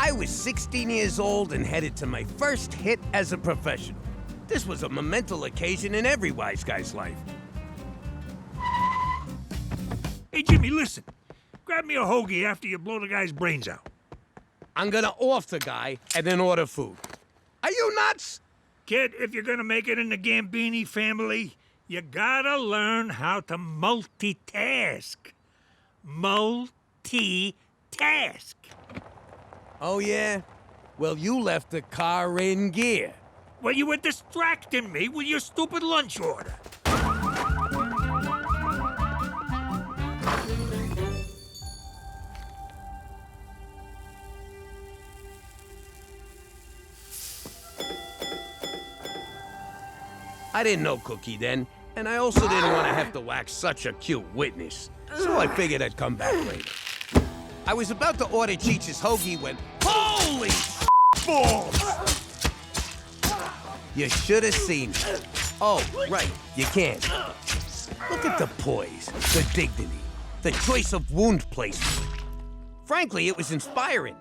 I was 16 years old and headed to my first hit as a professional. This was a monumental occasion in every wise guy's life. Hey, Jimmy, listen. Grab me a hoagie after you blow the guy's brains out. I'm gonna off the guy and then order food. Are you nuts? Kid, if you're gonna make it in the Gambini family, you gotta learn how to multitask. Multitask. Oh, yeah? Well, you left the car in gear. Well, you were distracting me with your stupid lunch order. I didn't know Cookie then, and I also didn't want to have to wax such a cute witness. So I figured I'd come back later. I was about to order Cheech's hoagie when, holy balls! You should have seen it. Oh, right, you can't. Look at the poise, the dignity, the choice of wound placement. Frankly, it was inspiring.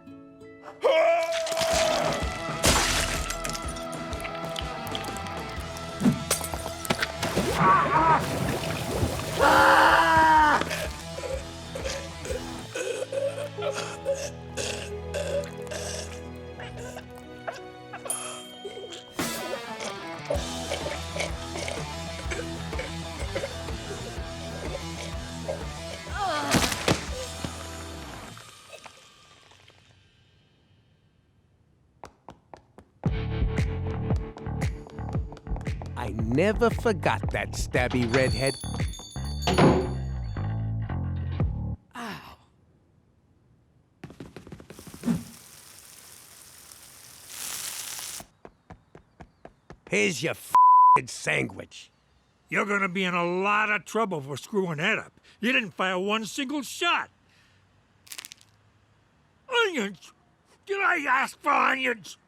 I never forgot that stabby redhead. Ow. Here's your f***ing sandwich. You're gonna be in a lot of trouble for screwing that up. You didn't fire one single shot. Onions! Did I ask for onions?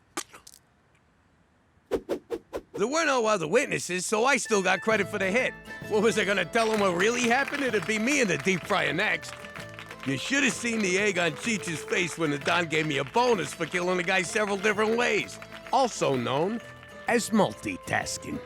There were no other witnesses, so I still got credit for the hit. What was I gonna tell them what really happened? It'd be me in the deep fryer next. You should have seen the egg on Cheech's face when the Don gave me a bonus for killing the guy several different ways. Also known as multitasking.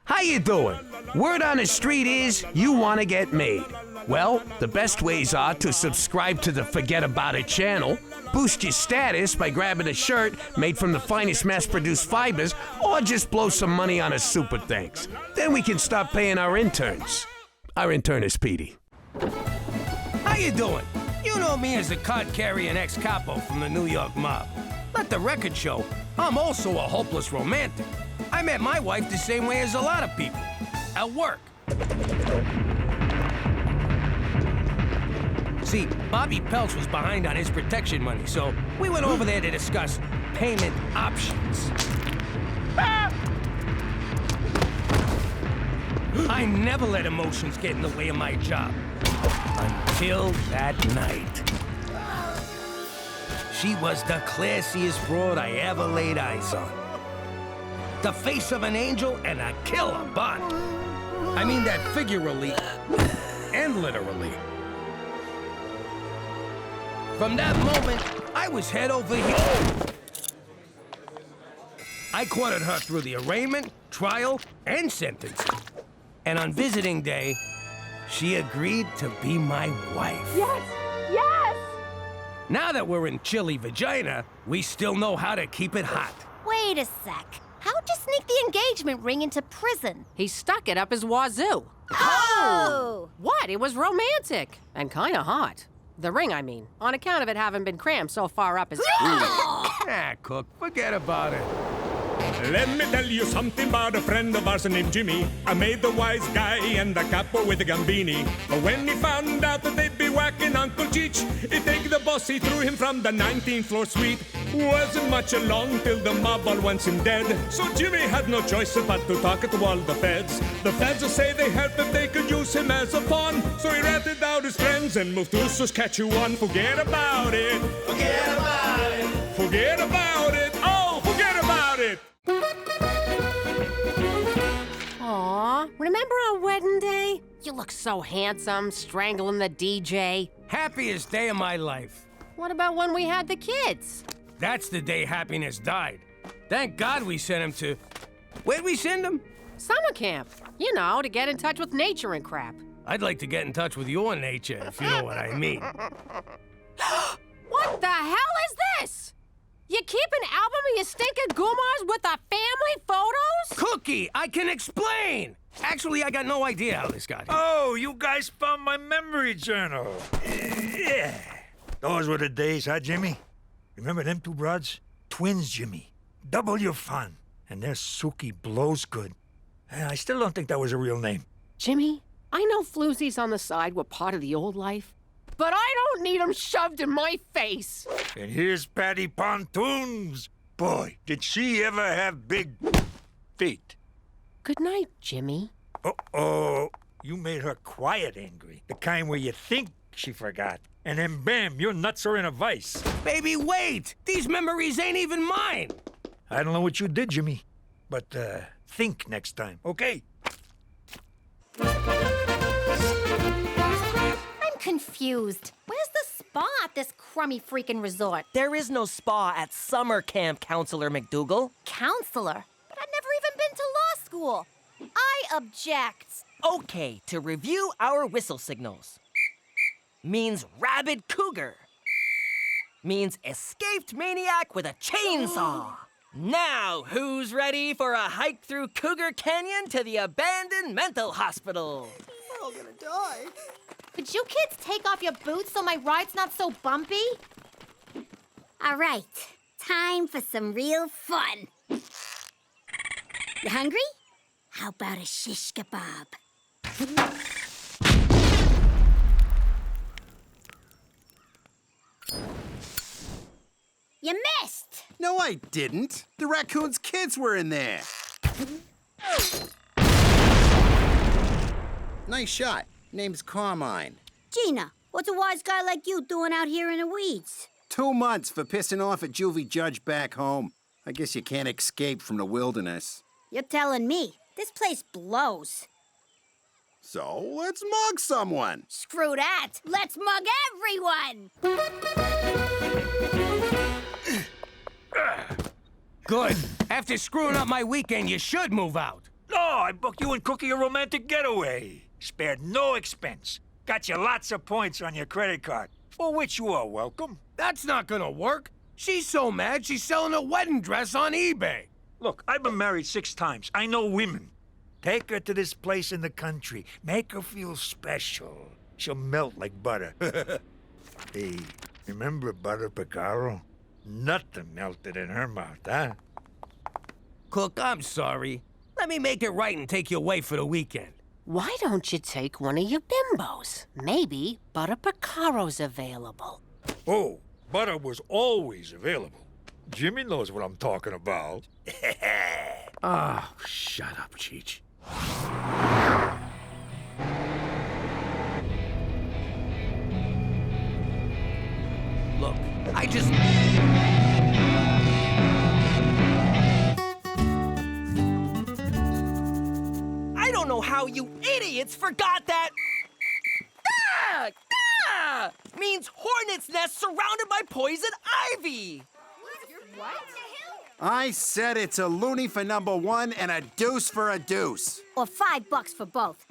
How you doing? Word on the street is you want to get made. Well, the best ways are to subscribe to the Fugget About It channel, boost your status by grabbing a shirt made from the finest mass-produced fibers, or just blow some money on a super thanks. Then we can start paying our interns. Our intern is Petey. How you doing? You know me as a card-carrying ex-capo from the New York mob. Let the record show, I'm also a hopeless romantic. I met my wife the same way as a lot of people, at work. See, Bobby Peltz was behind on his protection money, so we went over there to discuss payment options. I never let emotions get in the way of my job. Until that night. She was the classiest broad I ever laid eyes on. The face of an angel and a killer butt. I mean that figuratively and literally. From that moment, I was head over heels. I courted her through the arraignment, trial, and sentencing. And on visiting day, she agreed to be my wife. Yes! Yes! Now that we're in chilly Regina, we still know how to keep it hot. Wait a sec. How'd you sneak the engagement ring into prison? He stuck it up his wazoo. Oh! What? It was romantic. And kinda hot. The ring, I mean. On account of it having been crammed so far up his... Ah, Cook, forget about it. Let me tell you something about a friend of ours named Jimmy. I made the wise guy and the capo with the Gambini. But when he found out that they'd be whacking Uncle Cheech, he take the boss, he threw him from the 19th floor suite. Wasn't much along till the mob all wants him dead. So Jimmy had no choice but to talk to all the feds. The feds say they heard that they could use him as a pawn. So he ratted out his friends and moved to Saskatchewan. Forget about it. Forget about it. Forget about it. Oh, forget about it. Aw, remember our wedding day? You look so handsome, strangling the DJ. Happiest day of my life. What about when we had the kids? That's the day happiness died. Thank God we sent him to... Where'd we send him? Summer camp. You know, to get in touch with nature and crap. I'd like to get in touch with your nature, if you know what I mean. What the hell is this? You keep an album of your stinking goomars with the family photos? Cookie, I can explain! Actually, I got no idea how this got here. Oh, you guys found my memory journal. Yeah. Those were the days, huh, Jimmy? Remember them two broads? Twins, Jimmy. Double your fun. And their Suki blows good. I still don't think that was a real name. Jimmy, I know floozies on the side were part of the old life, but I don't need them shoved in my face. And here's Patty Pontoons. Boy, did she ever have big feet. Good night, Jimmy. Uh-oh. You made her quiet angry. The kind where you think she forgot. And then bam, your nuts are in a vice. Baby, wait! These memories ain't even mine! I don't know what you did, Jimmy. But, think next time, okay? I'm confused. Where's the spa at this crummy freaking resort? There is no spa at summer camp, Counselor MacDougal. Counselor? But I've never even been to law school. I object. Okay, to review our whistle signals. Means rabid cougar. Means escaped maniac with a chainsaw. Now, who's ready for a hike through Cougar Canyon to the abandoned mental hospital? We're all gonna die. Could you kids take off your boots so my ride's not so bumpy? All right, time for some real fun. You hungry? How about a shish kebab? You missed! No, I didn't. The raccoon's kids were in there. Nice shot. Name's Carmine. Gina, what's a wise guy like you doing out here in the weeds? 2 months for pissing off a juvie judge back home. I guess you can't escape from the wilderness. You're telling me. This place blows. So let's mug someone. Screw that. Let's mug everyone. Good. After screwing up my weekend, you should move out. No, I booked you and Cookie a romantic getaway. Spared no expense. Got you lots of points on your credit card, for which you are welcome. That's not gonna work. She's so mad she's selling a wedding dress on eBay. Look, I've been married 6 times. I know women. Take her to this place in the country. Make her feel special. She'll melt like butter. Hey, remember Butter Picaro? Nothing melted in her mouth, huh? Cook, I'm sorry. Let me make it right and take you away for the weekend. Why don't you take one of your bimbos? Maybe Butter Picaro's available. Oh, butter was always available. Jimmy knows what I'm talking about. Oh, shut up, Cheech. Look, I just... I don't know how you idiots forgot that. Ah! Ah! Means hornet's nest surrounded by poison ivy. What? I said it's a loony for number 1 and a deuce for a deuce. Or $5 for both.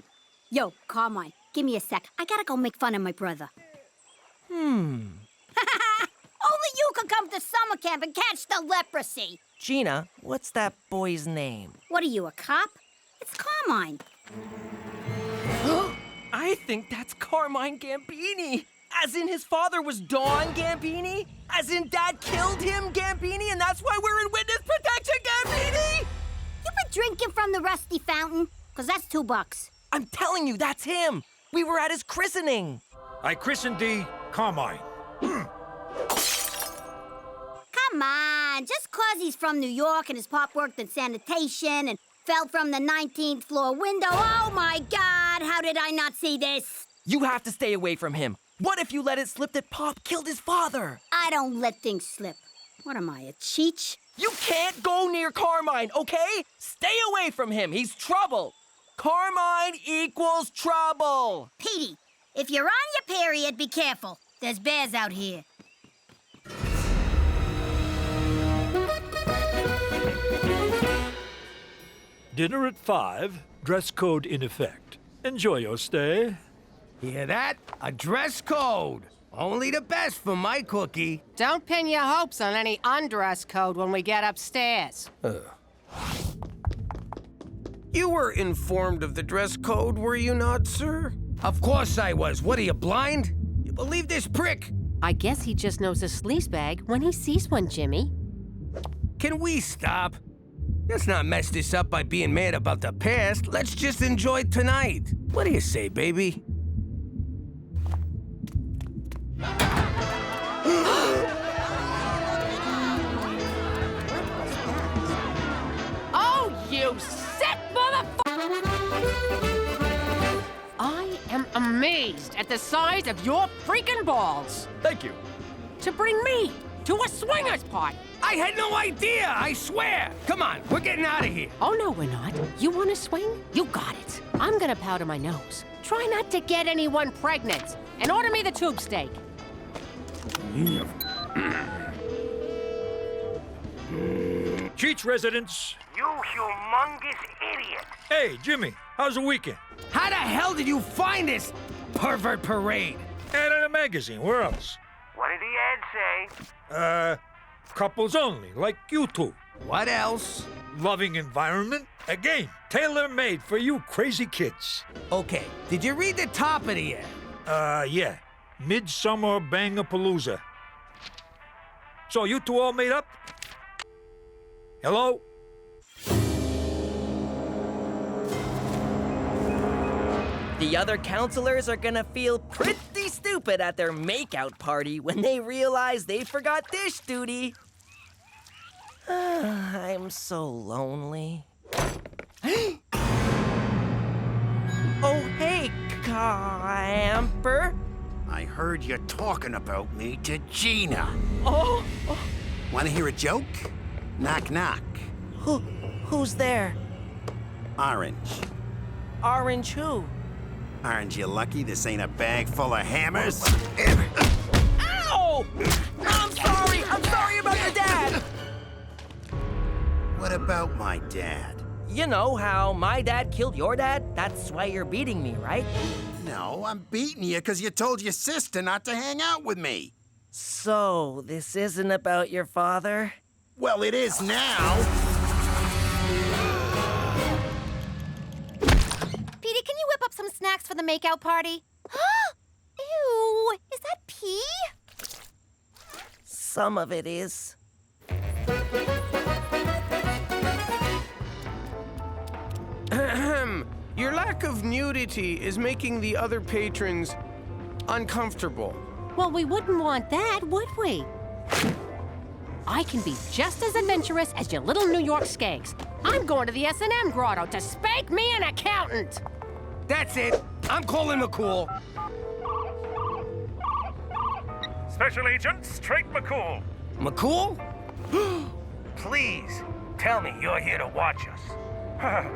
Yo, Carmine, give me a sec. I gotta go make fun of my brother. Only you can come to summer camp and catch the leprosy. Gina, what's that boy's name? What are you, a cop? It's Carmine. I think that's Carmine Gambini. As in his father was Don Gambini? As in Dad killed him, Gambini, and that's why we're in witness protection, Gambini? You been drinking from the rusty fountain? 'Cause that's $2. I'm telling you, that's him. We were at his christening. I christened thee Carmine. Come on, just 'cause he's from New York and his pop worked in sanitation and fell from the 19th floor window. Oh my God, how did I not see this? You have to stay away from him. What if you let it slip that Pop killed his father? I don't let things slip. What am I, a Cheech? You can't go near Carmine, okay? Stay away from him. He's trouble. Carmine equals trouble. Petey, If you're on your period, be careful. There's bears out here. Dinner at 5, dress code in effect. Enjoy your stay. Hear that? A dress code. Only the best for my cookie. Don't pin your hopes on any undress code when we get upstairs. You were informed of the dress code, were you not, sir? Of course I was. What are you, blind? You believe this prick? I guess he just knows a sleaze bag when he sees one, Jimmy. Can we stop? Let's not mess this up by being mad about the past. Let's just enjoy tonight. What do you say, baby? Oh, you sick motherfucker! I am amazed at the size of your freaking balls. Thank you. To bring me to a swingers party. I had no idea, I swear. Come on, we're getting out of here. Oh, no, we're not. You want to swing? You got it. I'm gonna powder my nose. Try not to get anyone pregnant. And order me the tube steak. Cheech residence. You humongous idiot. Hey, Jimmy, how's the weekend? How the hell did you find this pervert parade? Ad in a magazine, where else? What did the ad say? Couples only, like you two. What else? Loving environment. A game tailor-made for you crazy kids. Okay, did you read the top of the ad? Yeah. Midsummer Bangapalooza. So you two all made up? Hello? The other counselors are gonna feel pretty stupid at their makeout party when they realize they forgot dish duty. I'm so lonely. Oh, hey, camper. I heard you talking about me to Gina. Oh, Want to hear a joke? Knock, knock. who's there? Orange. Orange who? Aren't you lucky this ain't a bag full of hammers? Ow! I'm sorry about your dad. What about my dad? You know how my dad killed your dad? That's why you're beating me, right? No, I'm beating you because you told your sister not to hang out with me. So, this isn't about your father? Well, it is now. Petey, can you whip up some snacks for the makeout party? Ew, is that pee? Some of it is. Your lack of nudity is making the other patrons uncomfortable. Well, we wouldn't want that, would we? I can be just as adventurous as your little New York skanks. I'm going to the S&M grotto to spank me an accountant. That's it. I'm calling McCool. Special Agent Straight McCool. McCool? Please, tell me you're here to watch us.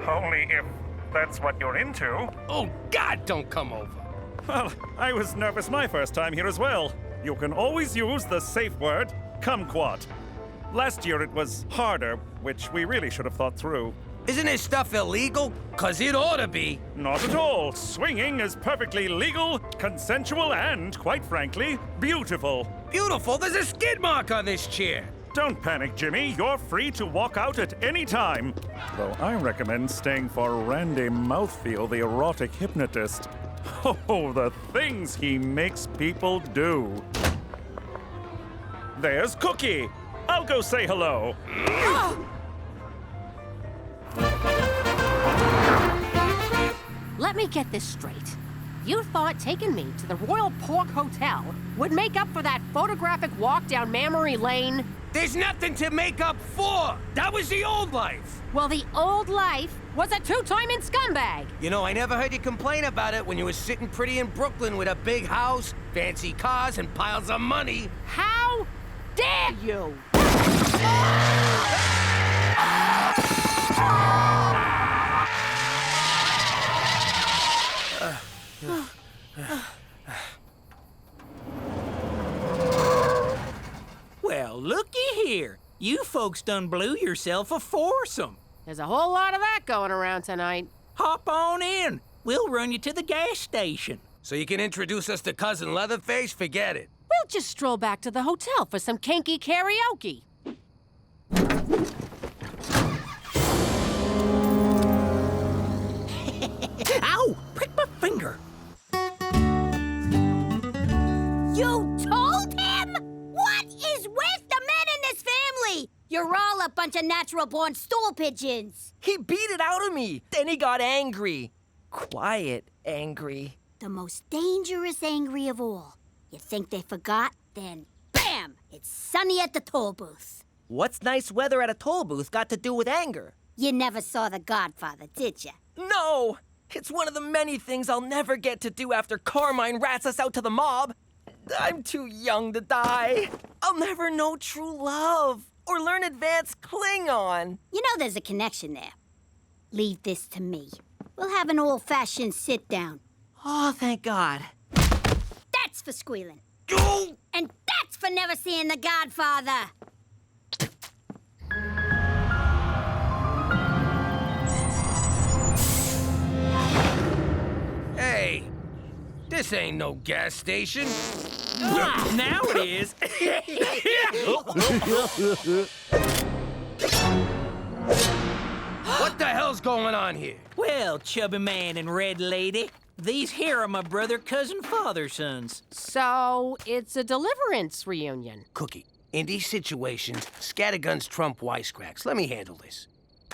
Only if that's what you're into. Oh, God, don't come over. Well, I was nervous my first time here as well. You can always use the safe word, kumquat. Last year it was harder, which we really should have thought through. Isn't this stuff illegal? 'Cause it ought to be. Not at all. Swinging is perfectly legal, consensual, and, quite frankly, beautiful. Beautiful. There's a skid mark on this chair. Don't panic, Jimmy. You're free to walk out at any time. Though I recommend staying for Randy Mouthfeel, the erotic hypnotist. Oh, the things he makes people do. There's Cookie. I'll go say hello. Let me get this straight. You thought taking me to the Royal Pork Hotel would make up for that photographic walk down Memory Lane? There's nothing to make up for. That was the old life. Well, the old life was a two-timing scumbag. You know, I never heard you complain about it when you were sitting pretty in Brooklyn with a big house, fancy cars, and piles of money. How dare you? here. You folks done blew yourself a foursome. There's a whole lot of that going around tonight. Hop on in. We'll run you to the gas station. So you can introduce us to Cousin Leatherface? Forget it. We'll just stroll back to the hotel for some kinky karaoke. Ow! Prick my finger. You told him? What is with the men in this family? You're all a bunch of natural-born stool pigeons. He beat it out of me. Then he got angry. Quiet angry. The most dangerous angry of all. You think they forgot? Then bam! It's sunny at the toll booth. What's nice weather at a toll booth got to do with anger? You never saw The Godfather, did you? No! It's one of the many things I'll never get to do after Carmine rats us out to the mob. I'm too young to die. I'll never know true love or learn advanced Klingon. You know there's a connection there. Leave this to me. We'll have an old-fashioned sit-down. Oh, thank God. That's for squealing. And that's for never seeing The Godfather. Hey, this ain't no gas station. Now it is. What the hell's going on here? Well, chubby man and red lady, these here are my brother, cousin, father sons. So, it's a deliverance reunion. Cookie, in these situations, scatterguns trump wisecracks. Let me handle this.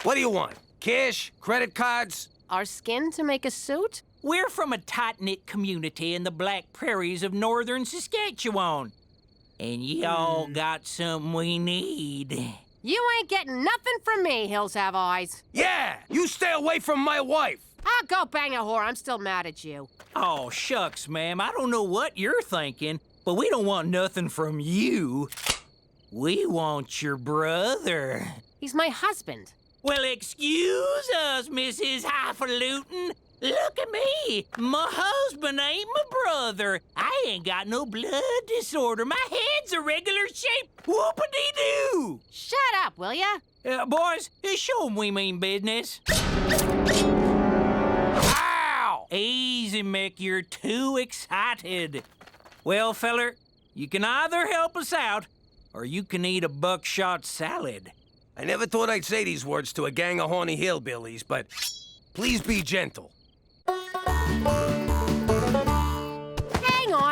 What do you want? Cash? Credit cards? Our skin to make a suit? We're from a tight-knit community in the Black Prairies of northern Saskatchewan. And y'all got something we need. You ain't getting nothing from me, Hills Have Eyes. Yeah! You stay away from my wife! I'll go bang a whore. I'm still mad at you. Oh, shucks, ma'am. I don't know what you're thinking, but we don't want nothing from you. We want your brother. He's my husband. Well, excuse us, Mrs. Highfalutin. Look at me. My husband ain't my brother. I ain't got no blood disorder. My head's a regular shape. Whoop-a-dee-doo. Shut up, will ya? Boys, show 'em we mean business. Ow! Easy, Mick. You're too excited. Well, feller, you can either help us out, or you can eat a buckshot salad. I never thought I'd say these words to a gang of horny hillbillies, but please be gentle.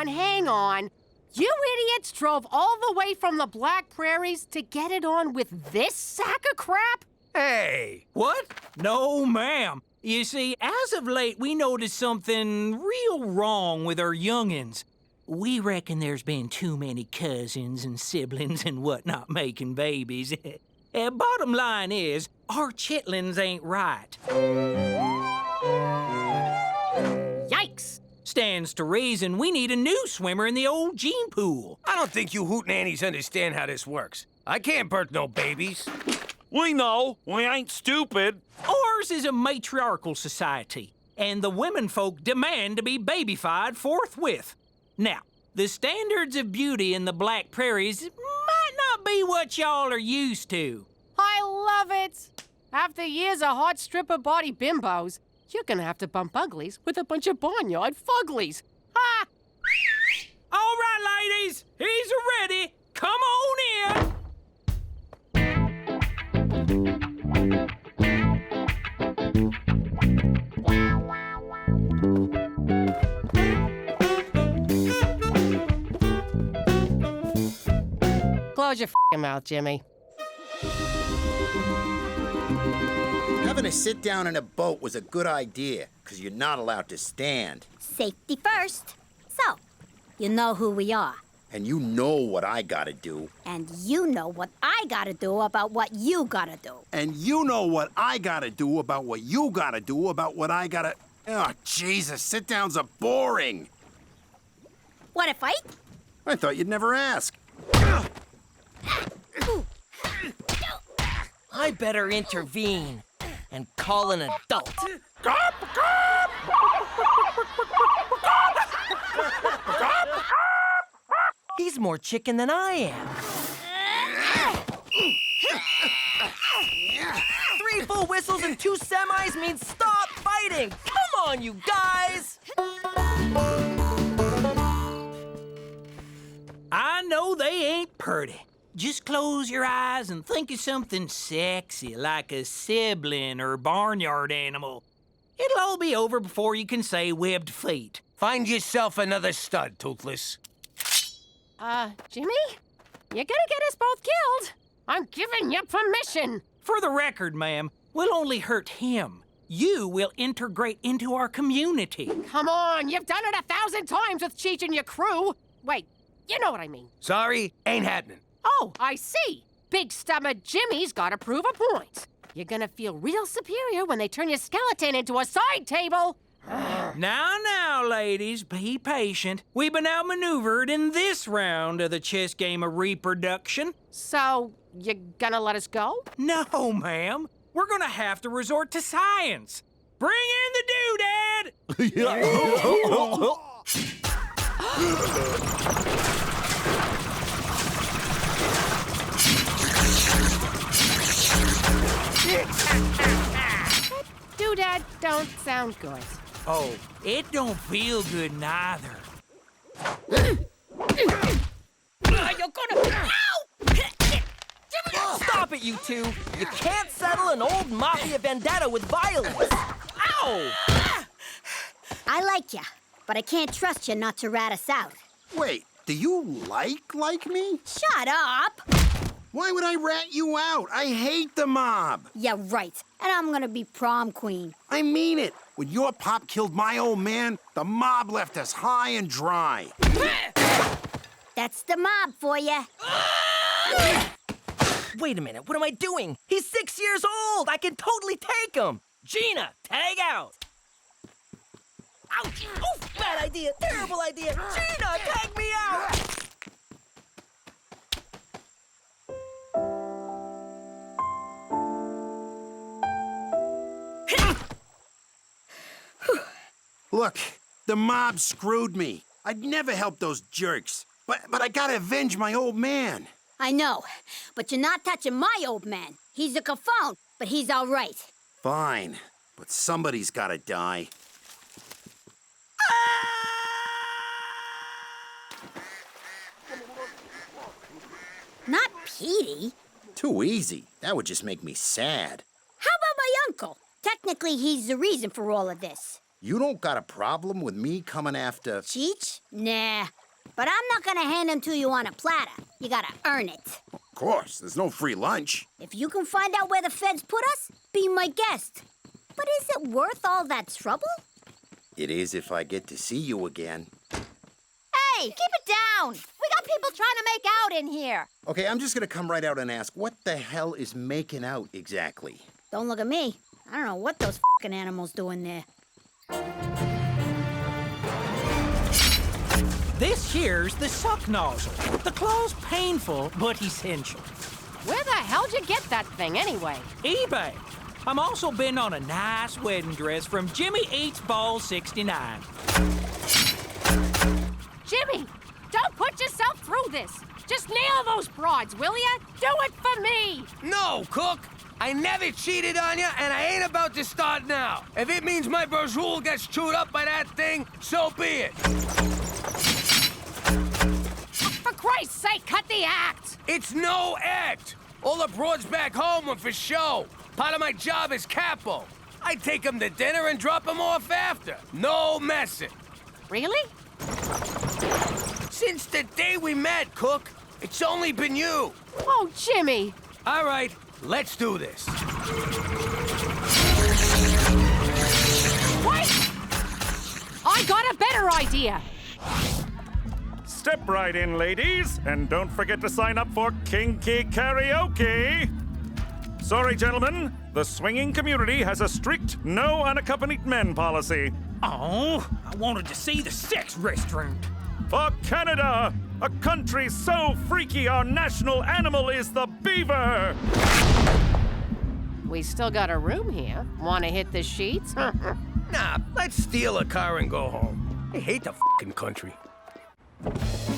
Hang on. You idiots drove all the way from the Black Prairies to get it on with this sack of crap? Hey! What? No, ma'am. You see, as of late, we noticed something real wrong with our youngins. We reckon there's been too many cousins and siblings and whatnot making babies. Bottom line is, our chitlins ain't right. Yikes! Stands to reason we need a new swimmer in the old gene pool. I don't think you hootenannies understand how this works. I can't birth no babies. We know. We ain't stupid. Ours is a matriarchal society, and the women folk demand to be babyfied forthwith. Now, the standards of beauty in the Black Prairies might not be what y'all are used to. I love it! After years of hot stripper body bimbos, you're gonna have to bump uglies with a bunch of barnyard fuglies. Ha! All right, ladies, he's ready. Come on in. Close your f***ing mouth, Jimmy. Having a sit-down in a boat was a good idea, because you're not allowed to stand. Safety first. So, you know who we are. And you know what I gotta do. And you know what I gotta do about what you gotta do. And you know what I gotta do about what you gotta do about what I gotta... Oh, Jesus, sit-downs are boring. Want to fight? I thought you'd never ask. I better intervene and call an adult. He's more chicken than I am. 3 full whistles and 2 semis means stop fighting! Come on, you guys! I know they ain't pretty. Just close your eyes and think of something sexy, like a sibling or barnyard animal. It'll all be over before you can say webbed feet. Find yourself another stud, Toothless. Jimmy? You're gonna get us both killed. I'm giving you permission. For the record, ma'am, we'll only hurt him. You will integrate into our community. Come on, you've done it 1,000 times with Cheech and your crew. Wait, you know what I mean. Sorry, ain't happening. Oh, I see. Big stomach Jimmy's gotta prove a point. You're gonna feel real superior when they turn your skeleton into a side table. Now, ladies, be patient. We've been outmaneuvered in this round of the chess game of reproduction. So, you gonna let us go? No, ma'am. We're gonna have to resort to science. Bring in the doodad! Doodad don't sound good. Oh, it don't feel good neither. You're gonna... Ow! Stop it, you two! You can't settle an old mafia vendetta with violence. Ow! I like ya, but I can't trust you not to rat us out. Wait, do you like me? Shut up! Why would I rat you out? I hate the mob. Yeah, right. And I'm gonna be prom queen. I mean it. When your pop killed my old man, the mob left us high and dry. That's the mob for ya. Wait a minute, what am I doing? He's 6 years old! I can totally take him! Gina, tag out! Ouch! Oh, bad idea! Terrible idea! Gina, tag me out! Look, the mob screwed me. I'd never help those jerks. But I gotta avenge my old man. I know, but you're not touching my old man. He's a cafone, but he's all right. Fine, but somebody's gotta die. Not Petey. Too easy. That would just make me sad. How about my uncle? Technically, he's the reason for all of this. You don't got a problem with me coming after... Cheech? Nah. But I'm not gonna hand him to you on a platter. You gotta earn it. Of course, there's no free lunch. If you can find out where the feds put us, be my guest. But is it worth all that trouble? It is if I get to see you again. Hey, keep it down! We got people trying to make out in here. Okay, I'm just gonna come right out and ask, what the hell is making out exactly? Don't look at me. I don't know what those f***ing animals do in there. This here's the suck nozzle. The claw's painful, but essential. Where the hell'd you get that thing anyway? eBay. I'm also been on a nice wedding dress from Jimmy Eats Ball 69. Jimmy, don't put yourself through this. Just nail those broads, will ya? Do it for me. No, Cook. I never cheated on you, and I ain't about to start now. If it means my brazool gets chewed up by that thing, so be it. For Christ's sake, cut the act. It's no act. All the broads back home were for show. Part of my job is capo. I take them to dinner and drop them off after. No messing. Really? Since the day we met, Cook, it's only been you. Oh, Jimmy. All right, let's do this. Wait! I got a better idea. Step right in, ladies, and don't forget to sign up for Kinky Karaoke. Sorry, gentlemen, the swinging community has a strict no unaccompanied men policy. Oh, I wanted to see the sex restaurant. For Canada, a country so freaky our national animal is the beaver. We still got a room here. Want to hit the sheets? Nah, let's steal a car and go home. I hate the fucking country.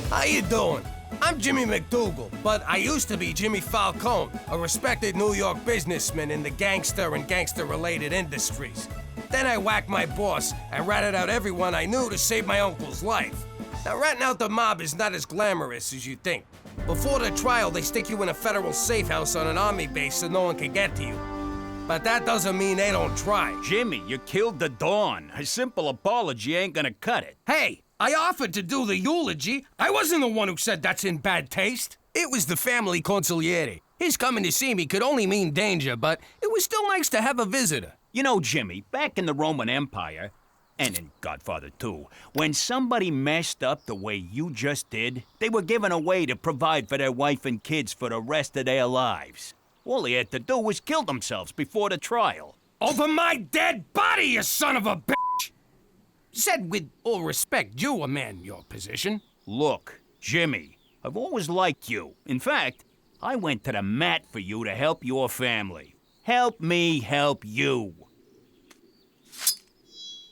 How you doing? I'm Jimmy MacDougal, but I used to be Jimmy Falcone, a respected New York businessman in the gangster and gangster-related industries. Then I whacked my boss and ratted out everyone I knew to save my uncle's life. Now, ratting out the mob is not as glamorous as you think. Before the trial, they stick you in a federal safe house on an army base so no one can get to you. But that doesn't mean they don't try. Jimmy, you killed the Dawn. A simple apology ain't gonna cut it. Hey, I offered to do the eulogy. I wasn't the one who said that's in bad taste. It was the family consigliere. His coming to see me could only mean danger, but it was still nice to have a visitor. You know, Jimmy, back in the Roman Empire, and in Godfather 2, when somebody messed up the way you just did, they were given a way to provide for their wife and kids for the rest of their lives. All they had to do was kill themselves before the trial. Over my dead body, you son of a bitch! Said with all respect, you a man in your position. Look, Jimmy, I've always liked you. In fact, I went to the mat for you to help your family. Help me help you.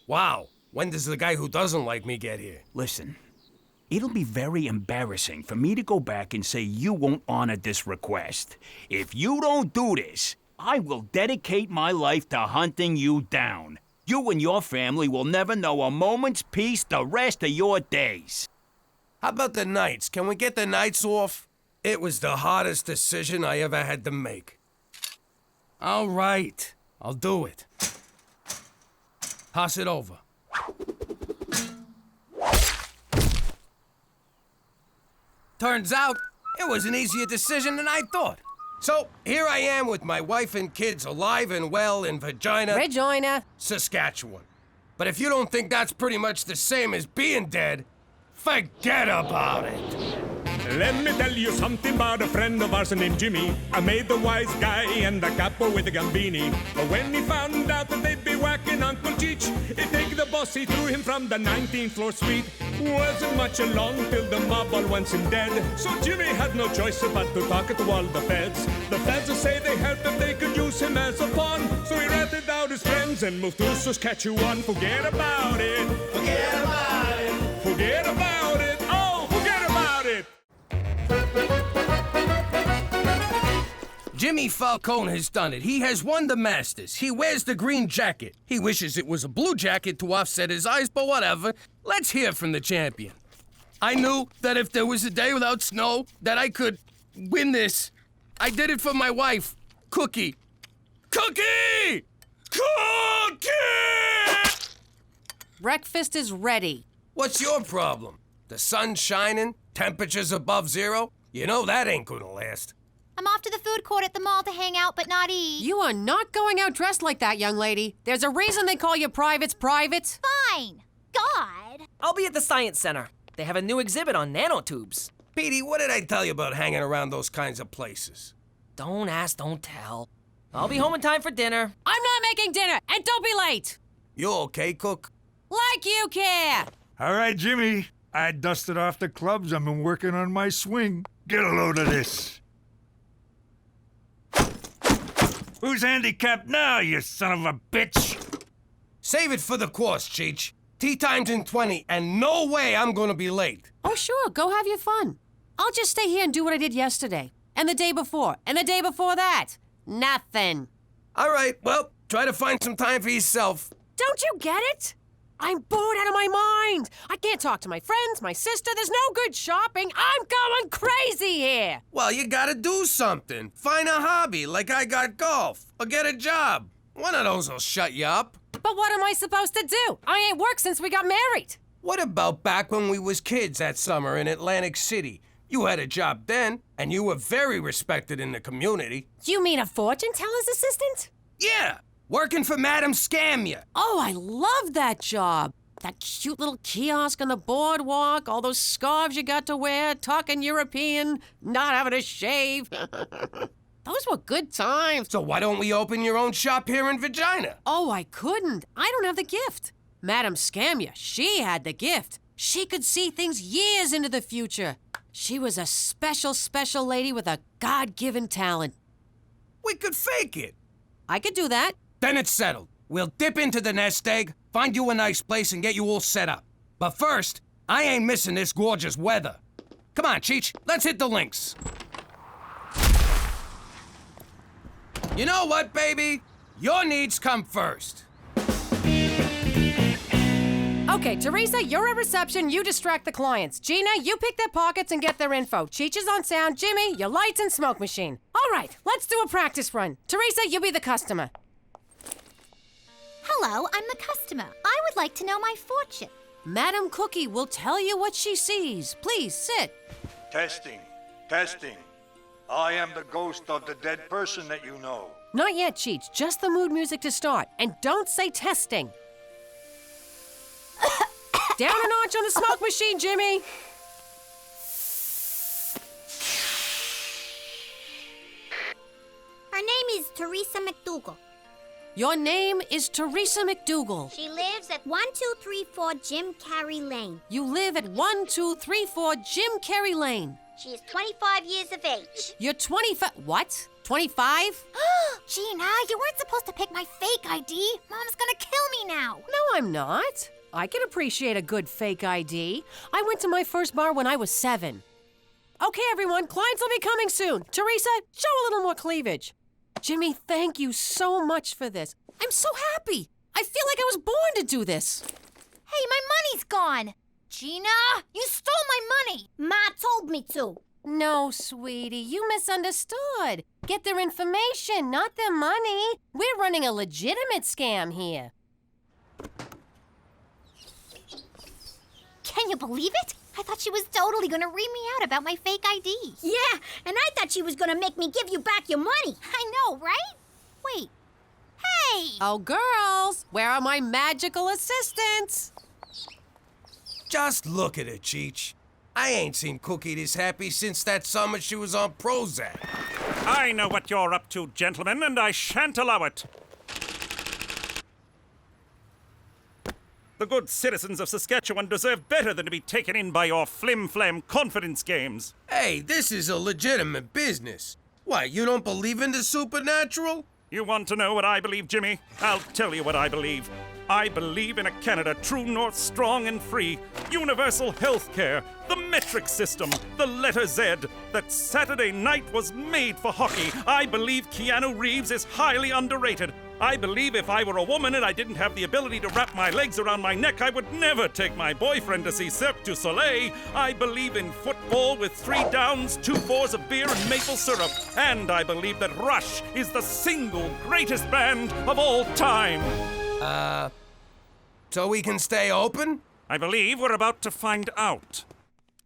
Wow, when does the guy who doesn't like me get here? Listen, it'll be very embarrassing for me to go back and say you won't honor this request. If you don't do this, I will dedicate my life to hunting you down. You and your family will never know a moment's peace the rest of your days. How about the nights? Can we get the nights off? It was the hardest decision I ever had to make. All right, I'll do it. Pass it over. Turns out, it was an easier decision than I thought. So, here I am with my wife and kids alive and well in Regina, Saskatchewan. But if you don't think that's pretty much the same as being dead, forget about it. Let me tell you something about a friend of ours named Jimmy. I made the wise guy and the capo with the Gambini. But when he found out that they'd be whacking Uncle Cheech, he'd take the boss, he threw him from the 19th floor suite. Wasn't much along till the mob all wants him dead. So Jimmy had no choice but to talk to all the feds. The feds say they helped him, they could use him as a pawn. So he ratted out his friends and moved to Saskatchewan. Forget about it. Forget about it. Forget about it. Oh, forget about it. Jimmy Falcone has done it. He has won the Masters. He wears the green jacket. He wishes it was a blue jacket to offset his eyes, but whatever. Let's hear from the champion. I knew that if there was a day without snow, that I could win this. I did it for my wife, Cookie. Cookie! Cookie! breakfast is ready. What's your problem? The sun's shining, temperatures above zero? You know that ain't gonna last. I'm off to the food court at the mall to hang out but not eat. You are not going out dressed like that, young lady. There's a reason they call you privates privates. Fine. God. I'll be at the Science Center. They have a new exhibit on nanotubes. Petey, what did I tell you about hanging around those kinds of places? Don't ask, don't tell. I'll be home in time for dinner. I'm not making dinner, and don't be late. You okay, Cook? Like you care. All right, Jimmy. I dusted off the clubs. I've been working on my swing. Get a load of this. Who's handicapped now, you son of a bitch? Save it for the course, Cheech. Tea time's in 20, and no way I'm gonna be late. Oh, sure, go have your fun. I'll just stay here and do what I did yesterday, and the day before, and the day before that. Nothing. All right, well, try to find some time for yourself. Don't you get it? I'm bored out of my mind. I can't talk to my friends, my sister. There's no good shopping. I'm going crazy here. Well, you gotta do something. Find a hobby, like I got golf, or get a job. One of those will shut you up. But what am I supposed to do? I ain't worked since we got married. What about back when we was kids that summer in Atlantic City? You had a job then, and you were very respected in the community. You mean a fortune teller's assistant? Yeah, working for Madam Scamia. Oh, I love that job. That cute little kiosk on the boardwalk, all those scarves you got to wear, talking European, not having to shave. Those were good times. So why don't we open your own shop here in Regina? Oh, I couldn't. I don't have the gift. Madam Scamia, she had the gift. She could see things years into the future. She was a special, special lady with a God-given talent. We could fake it. I could do that. Then it's settled. We'll dip into the nest egg, find you a nice place, and get you all set up. But first, I ain't missing this gorgeous weather. Come on, Cheech, let's hit the links. You know what, baby? Your needs come first. Okay, Teresa, you're at reception. You distract the clients. Gina, you pick their pockets and get their info. Cheech is on sound. Jimmy, your lights and smoke machine. All right, let's do a practice run. Teresa, you be the customer. Hello, I'm the customer. I would like to know my fortune. Madam Cookie will tell you what she sees. Please sit. Testing. Testing. I am the ghost of the dead person that you know. Not yet, Cheech. Just the mood music to start. And don't say testing. Down a notch on the smoke machine, Jimmy. Her name is Teresa MacDougal. Your name is Teresa MacDougal. She lives at 1234 Jim Carrey Lane. You live at 1234 Jim Carrey Lane. She is 25 years of age. You're 25. What? 25? Gina, you weren't supposed to pick my fake ID. Mom's gonna kill me now. No, I'm not. I can appreciate a good fake ID. I went to my first bar when I was 7. Okay, everyone, clients will be coming soon. Teresa, show a little more cleavage. Jimmy, thank you so much for this. I'm so happy. I feel like I was born to do this. Hey, my money's gone. Gina, you stole my money. Ma told me to. No, sweetie, you misunderstood. Get their information, not their money. We're running a legitimate scam here. Can you believe it? I thought she was totally gonna read me out about my fake ID. Yeah, and I thought she was gonna make me give you back your money. I know, right? Wait. Hey! Oh, girls, where are my magical assistants? Just look at her, Cheech. I ain't seen Cookie this happy since that summer she was on Prozac. I know what you're up to, gentlemen, and I shan't allow it. The good citizens of Saskatchewan deserve better than to be taken in by your flim-flam confidence games. Hey, this is a legitimate business. What, you don't believe in the supernatural? You want to know what I believe, Jimmy? I'll tell you what I believe. I believe in a Canada true north, strong and free, universal health care, the metric system, the letter Z, that Saturday night was made for hockey. I believe Keanu Reeves is highly underrated. I believe if I were a woman and I didn't have the ability to wrap my legs around my neck, I would never take my boyfriend to see Cirque du Soleil. I believe in football with 3 downs, 2 fours of beer and maple syrup. And I believe that Rush is the single greatest band of all time. So we can stay open? I believe we're about to find out.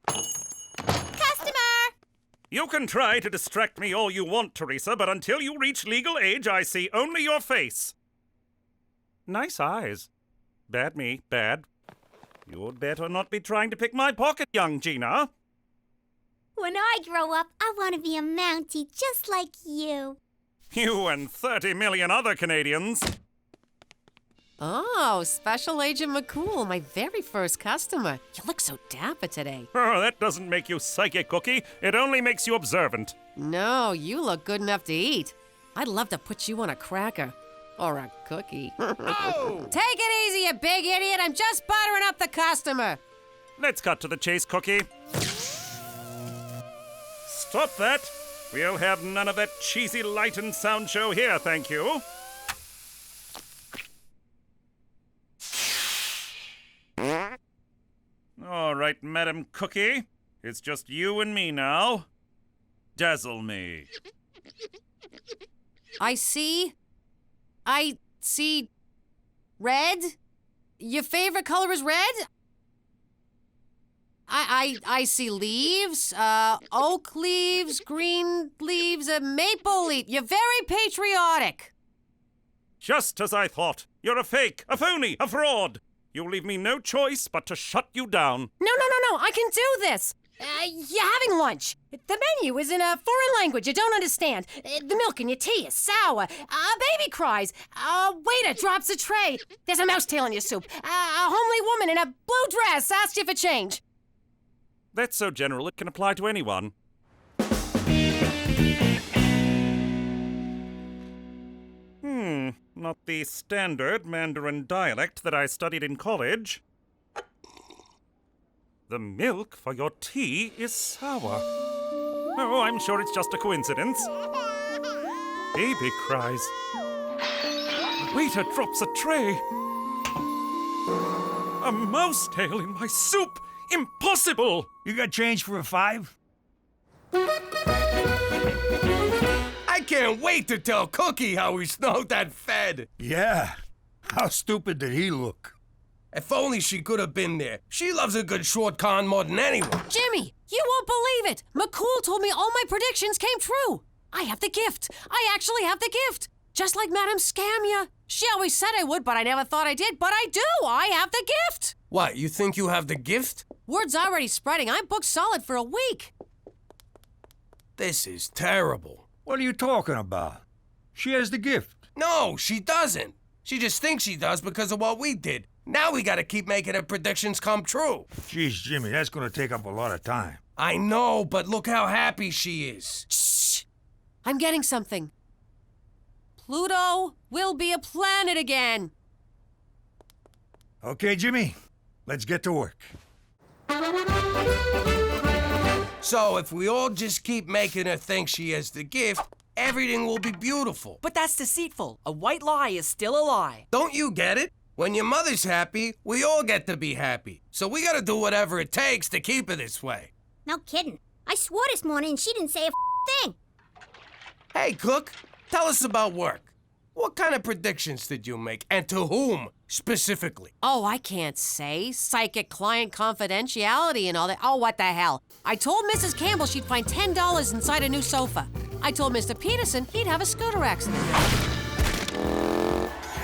Customer! You can try to distract me all you want, Teresa, but until you reach legal age, I see only your face. Nice eyes. Bad me, bad. You'd better not be trying to pick my pocket, young Gina. When I grow up, I want to be a Mountie just like you. You and 30 million other Canadians. Oh, Special Agent McCool, my very first customer. You look so dapper today. Oh, that doesn't make you psychic, Cookie. It only makes you observant. No, you look good enough to eat. I'd love to put you on a cracker. Or a cookie. Oh! Take it easy, you big idiot. I'm just buttering up the customer. Let's cut to the chase, Cookie. Stop that. We'll have none of that cheesy light and sound show here, thank you. All right, Madam Cookie. It's just you and me now. Dazzle me. I see red. Your favorite color is red? I see leaves, oak leaves, green leaves, a maple leaf. You're very patriotic. Just as I thought. You're a fake, a phony, a fraud. You leave me no choice but to shut you down. No, I can do this. You're having lunch. The menu is in a foreign language you don't understand. The milk in your tea is sour. A baby cries. A waiter drops a tray. There's a mouse tail in your soup. A homely woman in a blue dress asks you for change. That's so general it can apply to anyone. Not the standard Mandarin dialect that I studied in college. The milk for your tea is sour. Oh, I'm sure it's just a coincidence. Baby cries. The waiter drops a tray. A mouse tail in my soup! Impossible! You got change for a 5? I can't wait to tell Cookie how we snowed that Fed. Yeah. How stupid did he look? If only she could have been there. She loves a good short con more than anyone. Jimmy, you won't believe it. McCool told me all my predictions came true. I have the gift. I actually have the gift. Just like Madame Scamia. She always said I would, but I never thought I did. But I do. I have the gift. What, you think you have the gift? Word's already spreading. I'm booked solid for a week. This is terrible. What are you talking about? She has the gift. No, she doesn't. She just thinks she does because of what we did. Now we gotta keep making her predictions come true. Jeez, Jimmy, that's gonna take up a lot of time. I know, but look how happy she is. Shh. I'm getting something. Pluto will be a planet again. Okay, Jimmy, let's get to work. So if we all just keep making her think she has the gift, everything will be beautiful. But that's deceitful. A white lie is still a lie. Don't you get it? When your mother's happy, we all get to be happy. So we gotta do whatever it takes to keep her this way. No kidding. I swore this morning and she didn't say a thing. Hey, Cook, tell us about work. What kind of predictions did you make, and to whom, specifically? Oh, I can't say. Psychic client confidentiality and all that. Oh, what the hell. I told Mrs. Campbell she'd find $10 inside a new sofa. I told Mr. Peterson he'd have a scooter accident.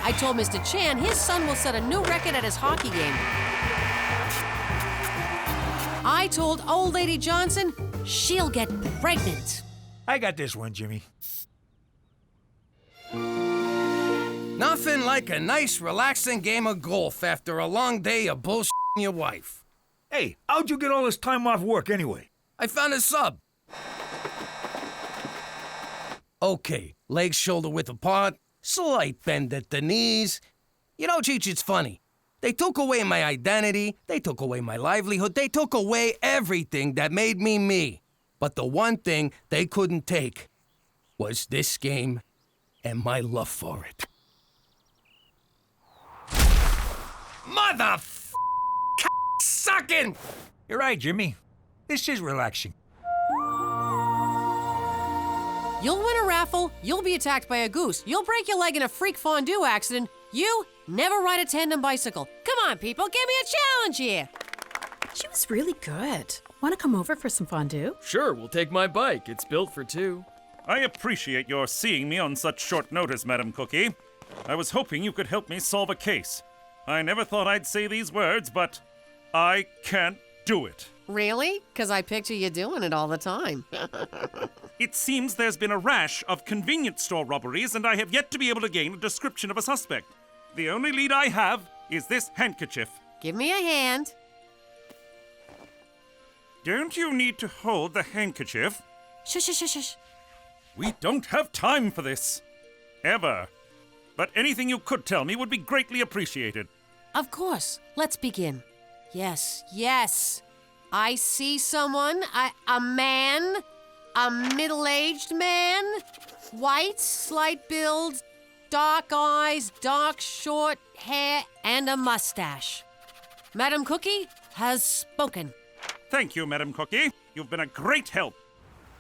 I told Mr. Chan his son will set a new record at his hockey game. I told old lady Johnson she'll get pregnant. I got this one, Jimmy. Nothing like a nice, relaxing game of golf after a long day of bullshitting your wife. Hey, how'd you get all this time off work anyway? I found a sub. Okay, legs shoulder width apart, slight bend at the knees. You know, Cheech, it's funny. They took away my identity, they took away my livelihood, they took away everything that made me me. But the one thing they couldn't take was this game and my love for it. Mother sucking! You're right, Jimmy. This is relaxing. You'll win a raffle, you'll be attacked by a goose, you'll break your leg in a freak fondue accident, you never ride a tandem bicycle. Come on, people, give me a challenge here. She was really good. Want to come over for some fondue? Sure, we'll take my bike. It's built for 2. I appreciate your seeing me on such short notice, Madam Cookie. I was hoping you could help me solve a case. I never thought I'd say these words, but I can't do it. Really? Because I picture you doing it all the time. It seems there's been a rash of convenience store robberies, and I have yet to be able to gain a description of a suspect. The only lead I have is this handkerchief. Give me a hand. Don't you need to hold the handkerchief? Shush, shush, shush, shush. We don't have time for this. Ever. But anything you could tell me would be greatly appreciated. Of course. Let's begin. Yes, yes. I see someone. A man. A middle-aged man. White, slight build, dark eyes, dark short hair, and a mustache. Madam Cookie has spoken. Thank you, Madam Cookie. You've been a great help.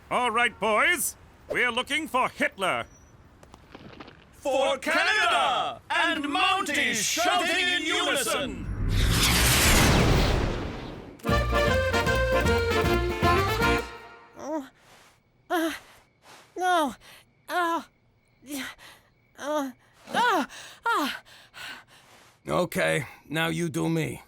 All right, boys. We're looking for Hitler. For Canada! And Mounties shouting in unison! No. Okay, now you do me.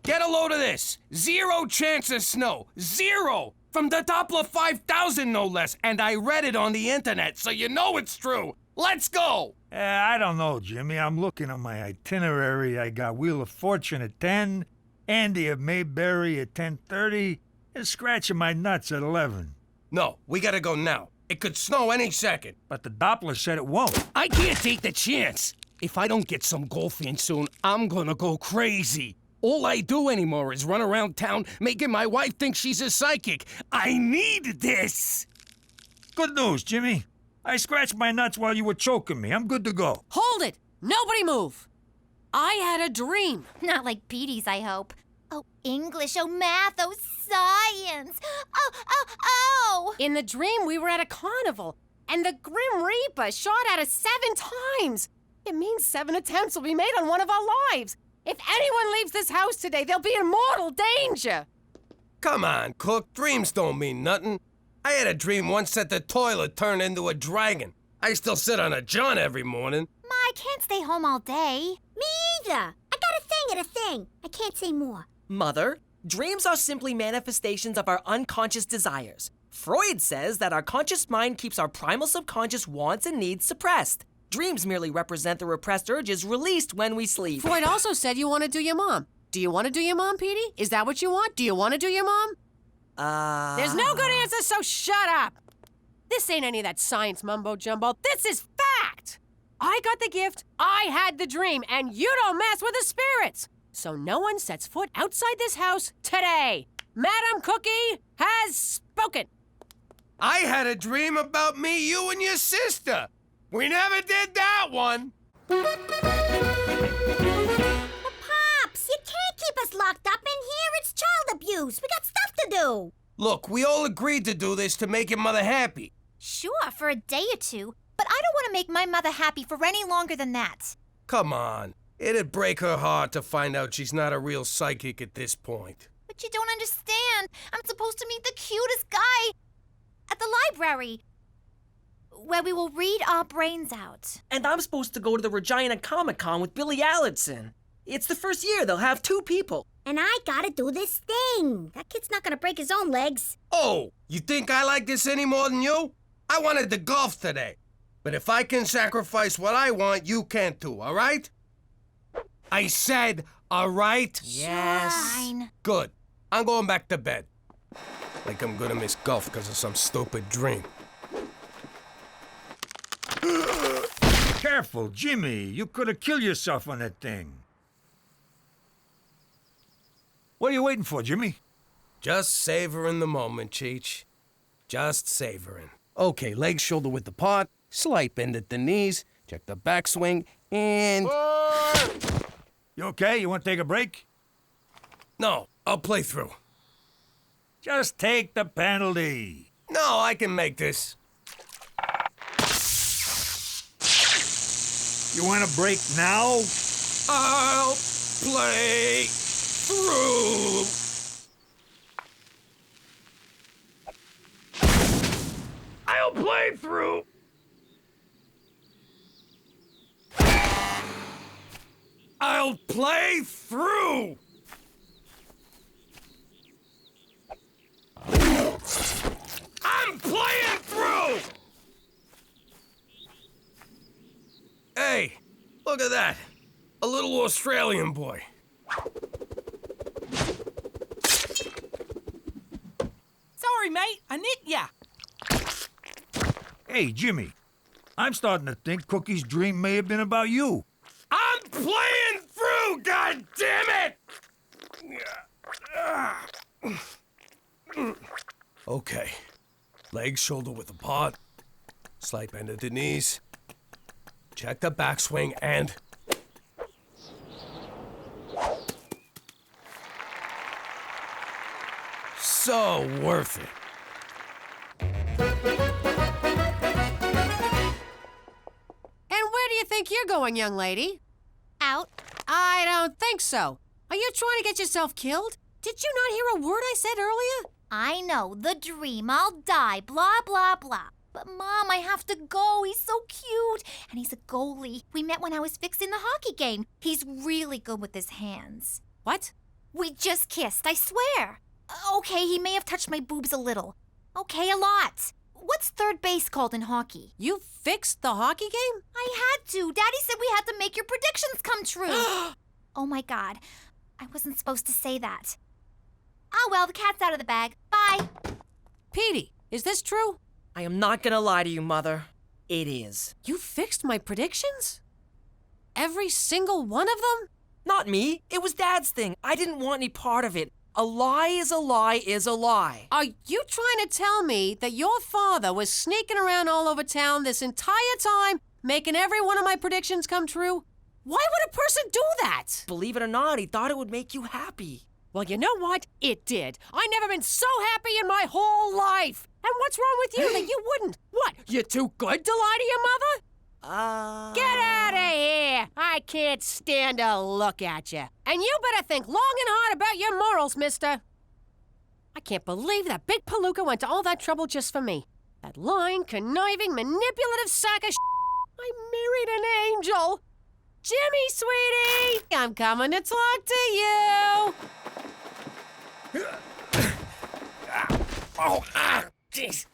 Get a load of this. 0 chance of snow. 0! From the Doppler 5000, no less. And I read it on the internet, so you know it's true. Let's go! I don't know, Jimmy. I'm looking at my itinerary. I got Wheel of Fortune at 10, Andy of Mayberry at 10:30, and scratching my nuts at 11. No, we gotta go now. It could snow any second. But the Doppler said it won't. I can't take the chance. If I don't get some golf in soon, I'm gonna go crazy. All I do anymore is run around town making my wife think she's a psychic. I need this! Good news, Jimmy. I scratched my nuts while you were choking me. I'm good to go. Hold it! Nobody move! I had a dream. Not like Petey's, I hope. Oh, English, oh, math, oh, science. Oh! In the dream, we were at a carnival, and the Grim Reaper shot at us 7 times. It means 7 attempts will be made on one of our lives. If anyone leaves this house today, they'll be in mortal danger. Come on, Cook. Dreams don't mean nothing. I had a dream once that the toilet turned into a dragon. I still sit on a john every morning. Ma, I can't stay home all day. Me either. I got a thing and a thing. I can't say more. Mother, dreams are simply manifestations of our unconscious desires. Freud says that our conscious mind keeps our primal subconscious wants and needs suppressed. Dreams merely represent the repressed urges released when we sleep. Freud also said you want to do your mom. Do you want to do your mom, Petey? Is that what you want? Do you want to do your mom? There's no good answer, so shut up! This ain't any of that science mumbo-jumbo. This is fact! I got the gift, I had the dream, and you don't mess with the spirits! So no one sets foot outside this house today. Madam Cookie has spoken. I had a dream about me, you, and your sister. We never did that one. But Pops, you can't keep us locked up in here. It's child abuse. We got stuff to do. Look, we all agreed to do this to make your mother happy. Sure, for a day or two, but I don't want to make my mother happy for any longer than that. Come on. It'd break her heart to find out she's not a real psychic at this point. But you don't understand. I'm supposed to meet the cutest guy at the library, where we will read our brains out. And I'm supposed to go to the Regina Comic-Con with Billy Allardson. It's the first year they'll have 2 people. And I gotta do this thing. That kid's not gonna break his own legs. Oh, you think I like this any more than you? I wanted to golf today. But if I can sacrifice what I want, you can't too, all right? I said, all right? Yes. Fine. Good. I'm going back to bed. Like I'm gonna miss golf because of some stupid dream. Careful, Jimmy. You could have killed yourself on that thing. What are you waiting for, Jimmy? Just savoring the moment, Cheech. Just savoring. Okay, leg shoulder width apart, slight bend at the knees, check the backswing, and... You okay? You want to take a break? No, I'll play through. Just take the penalty. No, I can make this. You want a break now? I'll play through. I'll play through. I'll play through. I'm playing through. Hey, look at that. A little Australian boy. Sorry, mate. I nicked ya. Hey, Jimmy. I'm starting to think Cookie's dream may have been about you. I'm playing through, God damn it! Okay. Legs shoulder width apart. Slight bend at the knees. Check the backswing and... So worth it. And where do you think you're going, young lady? Out. I don't think so. Are you trying to get yourself killed? Did you not hear a word I said earlier? I know, the dream, I'll die, blah, blah, blah. But Mom, I have to go. He's so cute. And he's a goalie. We met when I was fixing the hockey game. He's really good with his hands. What? We just kissed, I swear. Okay, he may have touched my boobs a little. Okay, a lot. What's third base called in hockey? You fixed the hockey game? I had to. Daddy said we had to make your predictions come true. Oh my God. I wasn't supposed to say that. Oh well, the cat's out of the bag. Bye. Petey, is this true? I am not gonna lie to you, Mother. It is. You fixed my predictions? Every single one of them? Not me. It was Dad's thing. I didn't want any part of it. A lie is a lie is a lie. Are you trying to tell me that your father was sneaking around all over town this entire time, making every one of my predictions come true? Why would a person do that? Believe it or not, he thought it would make you happy. Well, you know what? It did. I never been so happy in my whole life. And what's wrong with you that you wouldn't? What, you're too good to lie to your mother? Get out of here! I can't stand to look at you. And you better think long and hard about your morals, mister. I can't believe that big palooka went to all that trouble just for me. That lying, conniving, manipulative sack of I married an angel. Jimmy, sweetie! I'm coming to talk to you. Jeez.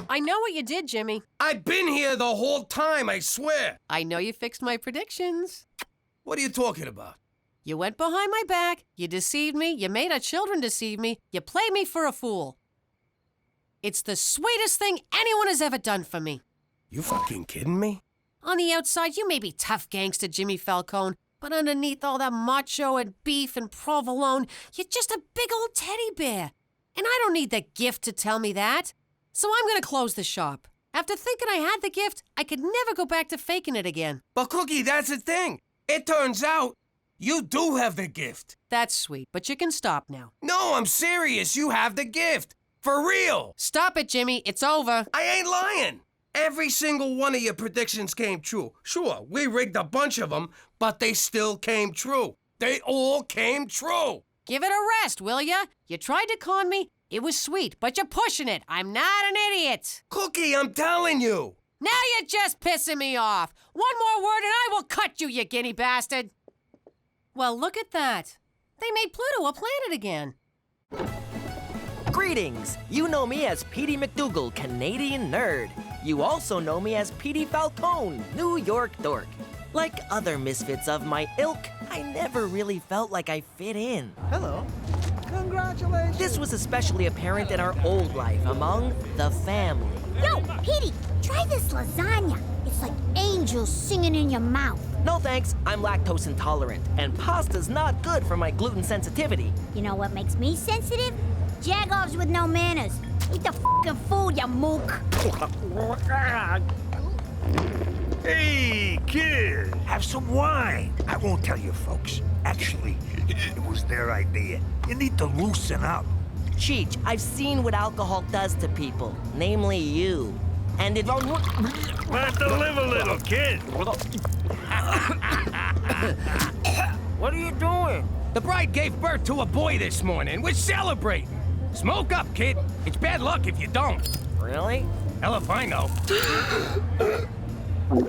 I know what you did, Jimmy. I've been here the whole time, I swear. I know you fixed my predictions. What are you talking about? You went behind my back, you deceived me, you made our children deceive me, you played me for a fool. It's the sweetest thing anyone has ever done for me. You fucking kidding me? On the outside, you may be tough gangster Jimmy Falcone, but underneath all that macho and beef and provolone, you're just a big old teddy bear. And I don't need the gift to tell me that. So I'm gonna close the shop. After thinking I had the gift, I could never go back to faking it again. But Cookie, that's the thing. It turns out you do have the gift. That's sweet, but you can stop now. No, I'm serious. You have the gift. For real. Stop it, Jimmy. It's over. I ain't lying. Every single one of your predictions came true. Sure, we rigged a bunch of them, but they still came true. They all came true. Give it a rest, will ya? You tried to con me. It was sweet, but you're pushing it. I'm not an idiot. Cookie, I'm telling you. Now you're just pissing me off. One more word and I will cut you, you guinea bastard. Well, look at that. They made Pluto a planet again. Greetings! You know me as Petey MacDougal, Canadian nerd. You also know me as Petey Falcone, New York dork. Like other misfits of my ilk, I never really felt like I fit in. Hello. Congratulations. This was especially apparent in our old life among the family. Yo, Petey, try this lasagna. It's like angels singing in your mouth. No thanks, I'm lactose intolerant, and pasta's not good for my gluten sensitivity. You know what makes me sensitive? Jagoffs with no manners. Eat the fucking food, you mook. Hey, kid, have some wine. I won't tell you folks. Actually, it was their idea. You need to loosen up. Cheech, I've seen what alcohol does to people, namely you. And it... Learn to live a little, kid. What are you doing? The bride gave birth to a boy this morning. We're celebrating. Smoke up, kid. It's bad luck if you don't. Really? Hell if I know. I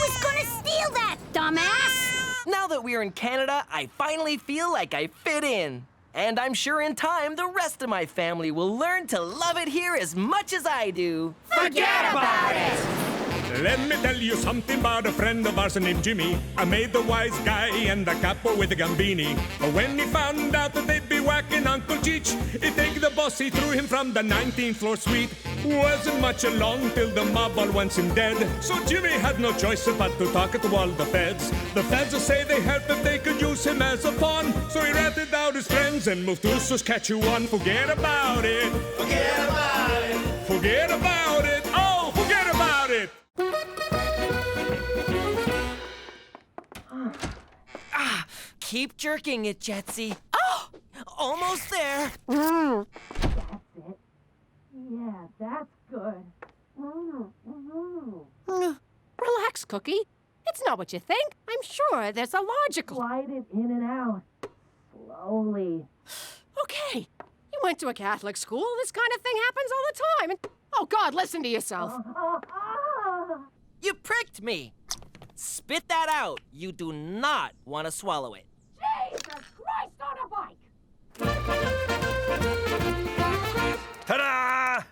was gonna steal that, dumbass! Now that we're in Canada, I finally feel like I fit in. And I'm sure in time, the rest of my family will learn to love it here as much as I do. Forget about it! Let me tell you something about a friend of ours named Jimmy. I made the wise guy and the capo with the Gambini. But when he found out that they'd be whacking Uncle Cheech, he'd take the boss, he threw him from the 19th floor suite. Wasn't much along till the mob all wants him dead. So Jimmy had no choice but to talk to all the feds. The feds say they help if they could use him as a pawn. So he ratted out his friends and moved to Saskatchewan. Forget about it. Forget about it. Forget about it. Oh, forget about it. Keep jerking it, Jetsy. Oh! Almost there. Yeah, that's good. Relax, Cookie. It's not what you think. I'm sure there's a logical... Slide it in and out. Slowly. Okay. You went to a Catholic school. This kind of thing happens all the time. And, oh, God, listen to yourself. You pricked me. Spit that out. You do not want to swallow it. Jesus Christ on a bike! Ta-da!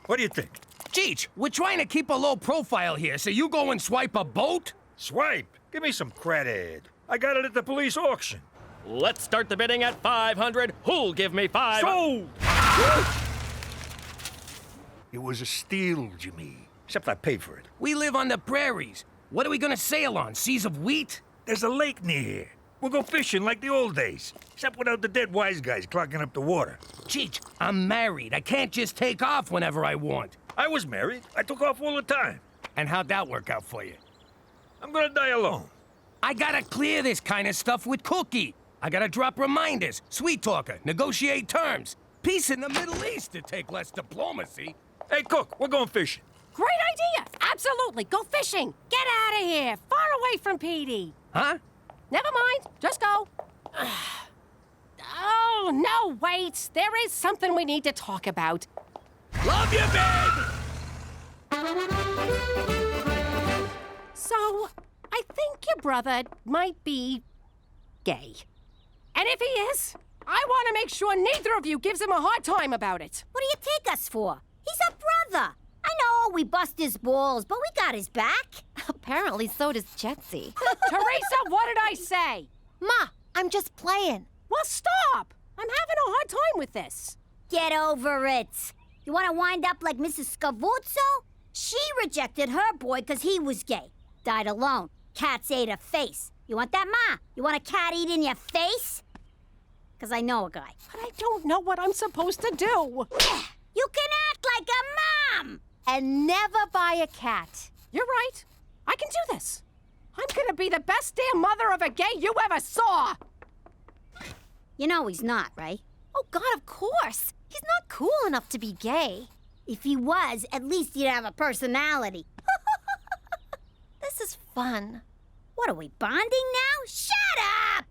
What do you think? Cheech, we're trying to keep a low profile here, so you go and swipe a boat? Swipe? Give me some credit. I got it at the police auction. Let's start the bidding at 500. Who'll give me 5? Sold! It was a steal, Jimmy. Except I paid for it. We live on the prairies. What are we gonna sail on? Seas of wheat? There's a lake near here. We'll go fishing like the old days, except without the dead wise guys clogging up the water. Cheech, I'm married. I can't just take off whenever I want. I was married. I took off all the time. And how'd that work out for you? I'm gonna die alone. I gotta clear this kind of stuff with Cookie. I gotta drop reminders, sweet talker, negotiate terms. Peace in the Middle East to take less diplomacy. Hey, Cook, we're going fishing. Great idea! Absolutely! Go fishing! Get out of here! Far away from Petey! Huh? Never mind. Just go. Oh, no, wait. There is something we need to talk about. Love you, babe! So, I think your brother might be gay. And if he is, I want to make sure neither of you gives him a hard time about it. What do you take us for? He's a brother. I know we bust his balls, but we got his back. Apparently, so does Jetsy. Teresa, what did I say? Ma, I'm just playing. Well, stop! I'm having a hard time with this. Get over it. You want to wind up like Mrs. Scavuzzo? She rejected her boy because he was gay. Died alone. Cats ate her face. You want that, Ma? You want a cat eating your face? Because I know a guy. But I don't know what I'm supposed to do. You can act like a mom! And never buy a cat. You're right. I can do this. I'm gonna be the best damn mother of a gay you ever saw! You know he's not, right? Oh, God, of course. He's not cool enough to be gay. If he was, at least he'd have a personality. This is fun. What are we, bonding now? Shut up!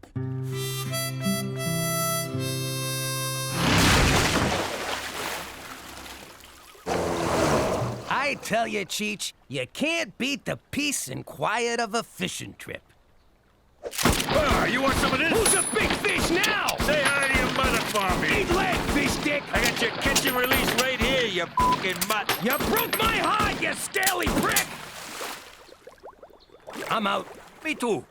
I tell you, Cheech, you can't beat the peace and quiet of a fishing trip. You want some of this? Who's a big fish now? Say hi to your mother for me. Eat leg, fish dick! I got your catch and release right here, you fucking mutt. You broke my heart, you scaly prick! I'm out. Me too.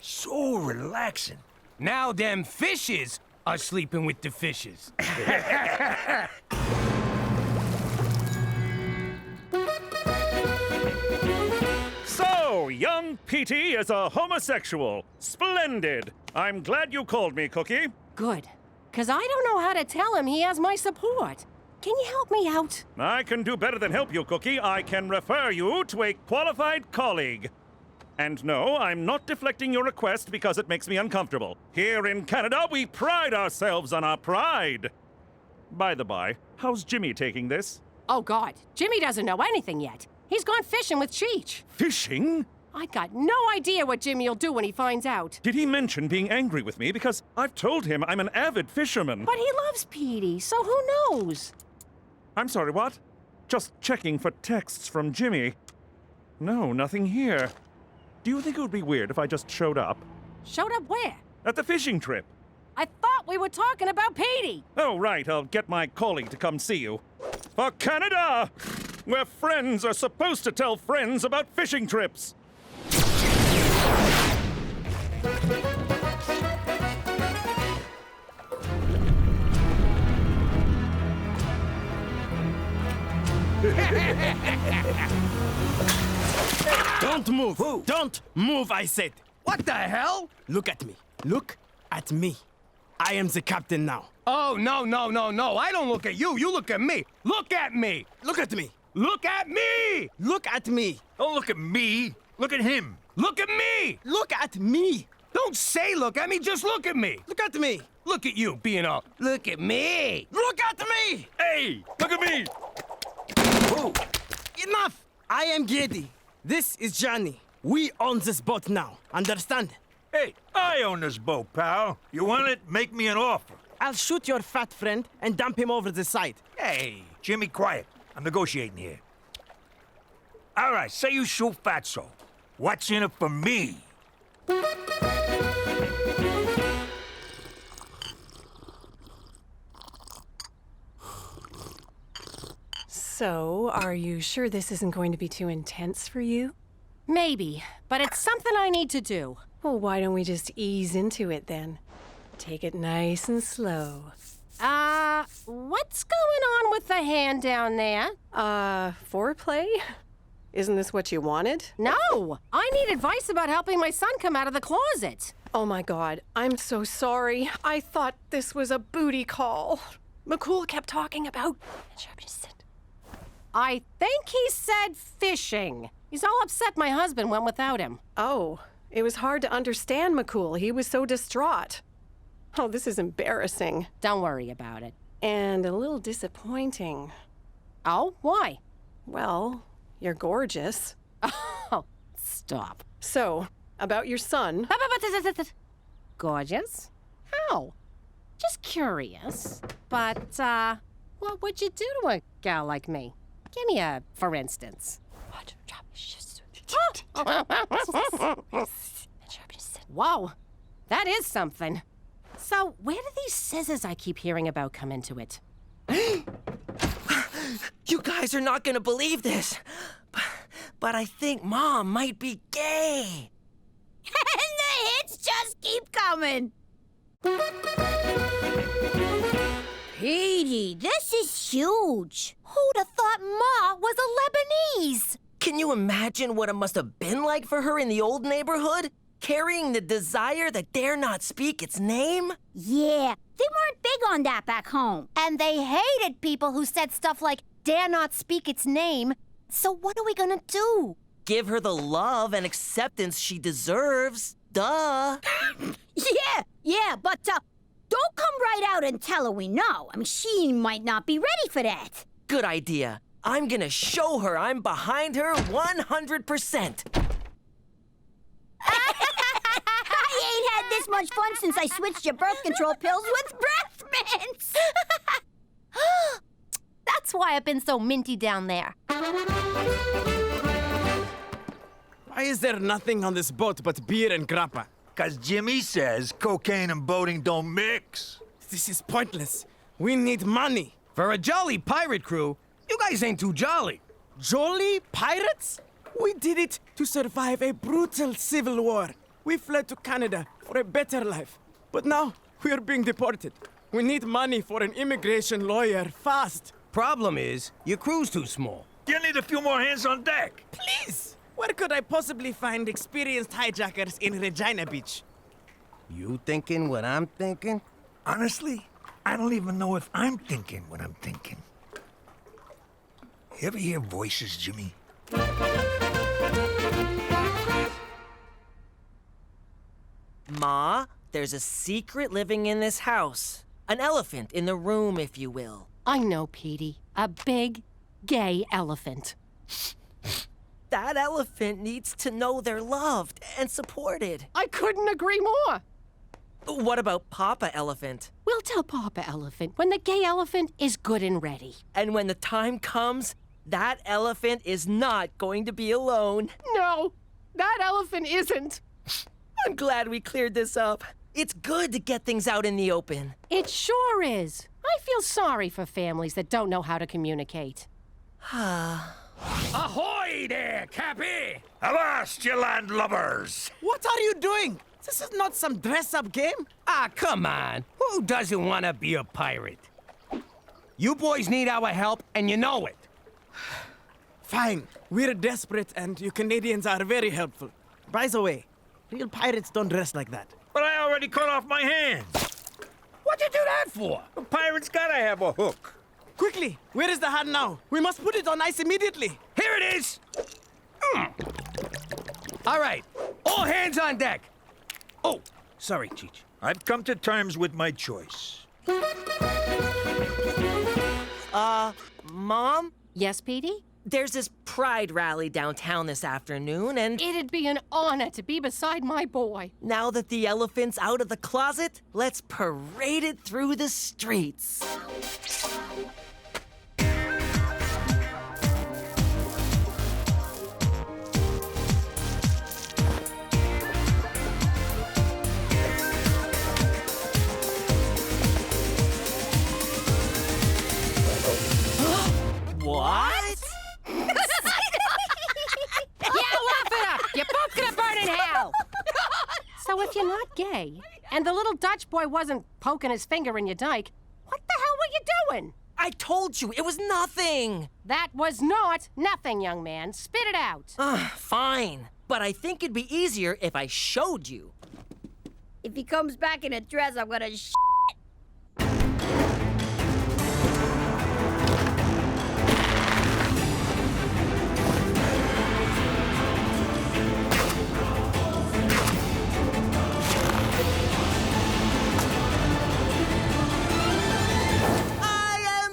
So relaxing. Now them fishes are sleeping with the fishes. So, young Petey is a homosexual. Splendid. I'm glad you called me, Cookie. Good. Because I don't know how to tell him he has my support. Can you help me out? I can do better than help you, Cookie. I can refer you to a qualified colleague. And no, I'm not deflecting your request because it makes me uncomfortable. Here in Canada, we pride ourselves on our pride. By the by, how's Jimmy taking this? Oh, God. Jimmy doesn't know anything yet. He's gone fishing with Cheech. Fishing? I got no idea what Jimmy'll do when he finds out. Did he mention being angry with me? Because I've told him I'm an avid fisherman. But he loves Petey, so who knows? I'm sorry, what? Just checking for texts from Jimmy. No, nothing here. Do you think it would be weird if I just showed up? Showed up where? At the fishing trip. I thought we were talking about Petey. Oh, right. I'll get my colleague to come see you. For Canada! Where friends are supposed to tell friends about fishing trips. Don't move! Don't move, I said! What the hell? Look at me. Look at me. I am the captain now. Oh, no, no, no, no. I don't look at you. You look at me. Look at me. Look at me. Look at me! Look at me. Don't look at me. Look at him. Look at me! Look at me. Don't say look at me, just look at me. Look at me. Look at you being all, look at me. Look at me! Hey, look at me. Oh, enough! I am Gedi. This is Johnny. We own this boat now. Understand? Hey, I own this boat, pal. You want it? Make me an offer. I'll shoot your fat friend and dump him over the side. Hey, Jimmy, quiet. I'm negotiating here. All right, say you shoot Fatso. What's in it for me? So, are you sure this isn't going to be too intense for you? Maybe, but it's something I need to do. Well, why don't we just ease into it then? Take it nice and slow. What's going on with the hand down there? Foreplay? Isn't this what you wanted? No! I need advice about helping my son come out of the closet. Oh my God, I'm so sorry. I thought this was a booty call. McCool kept talking about... I think he said fishing. He's all upset my husband went without him. Oh, it was hard to understand McCool. He was so distraught. Oh, this is embarrassing. Don't worry about it. And a little disappointing. Oh, why? Well, you're gorgeous. Oh, stop. So, about your son. Gorgeous? How? Just curious. But, what would you do to a gal like me? Give me a for instance. Whoa, that is something. So, where do these scissors I keep hearing about come into it? You guys are not gonna believe this, but I think Mom might be gay. And the hits just keep coming. Petey, this is huge. Who'd have thought Ma was a Lebanese? Can you imagine what it must have been like for her in the old neighborhood? Carrying the desire that dare not speak its name? Yeah, they weren't big on that back home. And they hated people who said stuff like, dare not speak its name. So what are we gonna do? Give her the love and acceptance she deserves. Duh. Yeah, but don't come right out and tell her we know. I mean, she might not be ready for that. Good idea. I'm gonna show her I'm behind her 100%. I ain't had this much fun since I switched your birth control pills with breath mints. That's why I've been so minty down there. Why is there nothing on this boat but beer and grappa? 'Cause Jimmy says cocaine and boating don't mix. This is pointless. We need money. For a jolly pirate crew, you guys ain't too jolly. Jolly pirates? We did it to survive a brutal civil war. We fled to Canada for a better life. But now, we are being deported. We need money for an immigration lawyer, fast. Problem is, your crew's too small. You need a few more hands on deck. Please! Where could I possibly find experienced hijackers in Regina Beach? You thinking what I'm thinking? Honestly, I don't even know if I'm thinking what I'm thinking. You ever hear voices, Jimmy? Ma, there's a secret living in this house. An elephant in the room, if you will. I know, Petey. A big, gay elephant. That elephant needs to know they're loved and supported. I couldn't agree more. What about Papa Elephant? We'll tell Papa Elephant when the gay elephant is good and ready. And when the time comes, that elephant is not going to be alone. No, that elephant isn't. I'm glad we cleared this up. It's good to get things out in the open. It sure is. I feel sorry for families that don't know how to communicate. Ahoy there, Cappy! Avast, you landlubbers! What are you doing? This is not some dress-up game. Ah, come on. Who doesn't want to be a pirate? You boys need our help, and you know it. Fine. We're desperate, and you Canadians are very helpful. By the way, real pirates don't dress like that. But I already cut off my hands. What'd you do that for? A pirate's gotta have a hook. Quickly, where is the hat now? We must put it on ice immediately. Here it is! All right, all hands on deck. Oh, sorry, Cheech. I've come to terms with my choice. Mom? Yes, Petey? There's this pride rally downtown this afternoon, and It'd be an honor to be beside my boy. now that the elephant's out of the closet, let's parade it through the streets. What? Laugh it up! You're both gonna burn in hell! So if you're not gay, and the little Dutch boy wasn't poking his finger in your dike, what the hell were you doing? I told you, it was nothing. That was not nothing, young man. Spit it out. Fine. But I think it'd be easier if I showed you. If he comes back in a dress, I'm gonna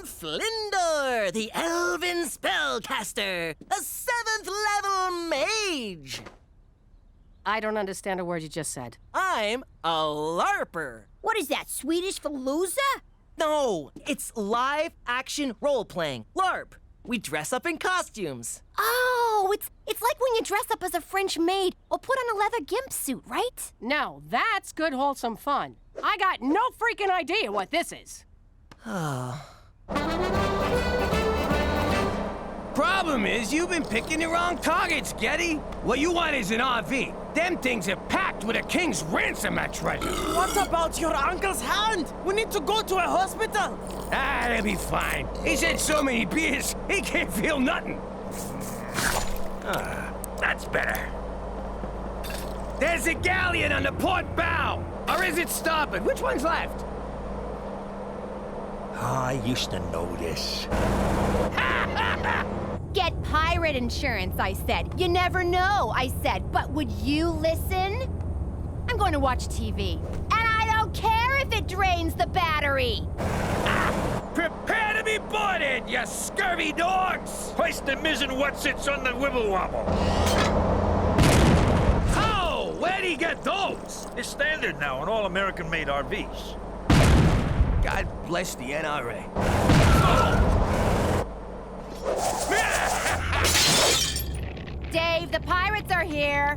Flinder, the elven spellcaster, a 7th level mage. I don't understand a word you just said. I'm a LARPer. What is that, Swedish for loser? No, it's live action role playing. LARP. We dress up in costumes. Oh, it's like when you dress up as a French maid or put on a leather gimp suit, right? No, that's good, wholesome fun. I got no freaking idea what this is. Problem is, you've been picking the wrong targets, Getty. What you want is an RV. Them things are packed with a king's ransom at treasure. What about your uncle's hand? We need to go to a hospital. They'll be fine. He's had so many beers, he can't feel nothing. That's better. There's a galleon on the port bow. Or is it starboard? Which one's left? I used to know this. Get pirate insurance, I said. You never know, I said. But would you listen? I'm going to watch TV. And I don't care if it drains the battery. Prepare to be boarded, you scurvy dogs! Hoist the mizzen whatsits on the wibble wobble. Oh, where'd he get those? It's standard now on all American-made RVs. God bless the NRA. Dave, the pirates are here.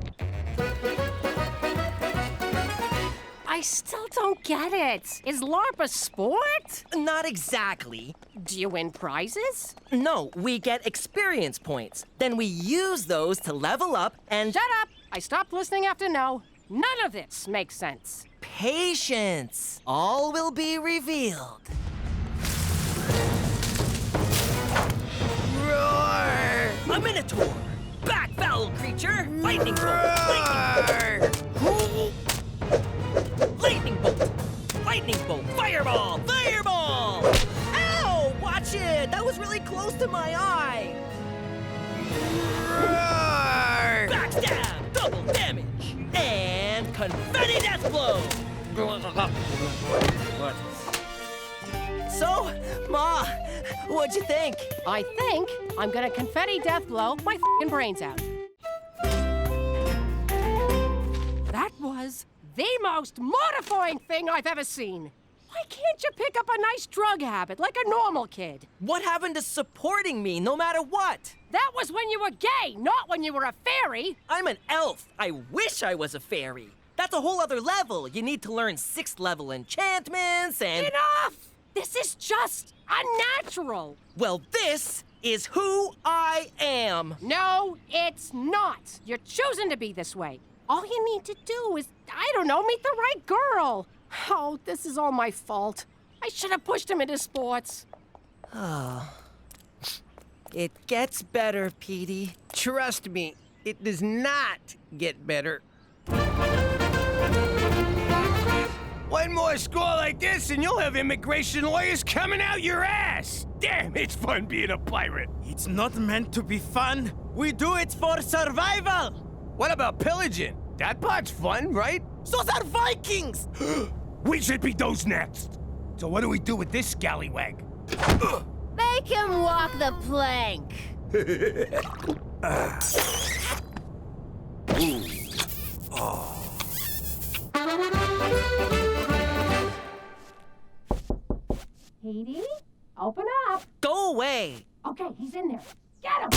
I still don't get it. Is LARP a sport? Not exactly. Do you win prizes? No, we get experience points. Then we use those to level up and... Shut up! I stopped listening after no. None of this makes sense. Patience. All will be revealed. Roar! A minotaur. Back, foul creature. Lightning bolt. Lightning bolt. Lightning bolt. Fireball. Fireball. Ow! Watch it. That was really close to my eye. Roar! Backstab. Double damage. And confetti death blow. So, Ma, what'd you think? I think I'm gonna confetti death blow my f***ing brains out. That was the most mortifying thing I've ever seen. Why can't you pick up a nice drug habit like a normal kid? What happened to supporting me no matter what? That was when you were gay, not when you were a fairy. I'm an elf. I wish I was a fairy. That's a whole other level. You need to learn 6th level enchantments and... Enough! This is just unnatural. Well, this is who I am. No, it's not. You're choosing to be this way. All you need to do is, I don't know, meet the right girl. Oh, this is all my fault. I should have pushed him into sports. It gets better, Petey. Trust me, it does not get better. One more score like this and you'll have immigration lawyers coming out your ass. Damn, it's fun being a pirate. It's not meant to be fun. We do it for survival. What about pillaging? That part's fun, right? Those are Vikings. We should be those next. So what do we do with this scallywag? Make him walk the plank. Petey, open up. Go away. Okay, he's in there. Get him!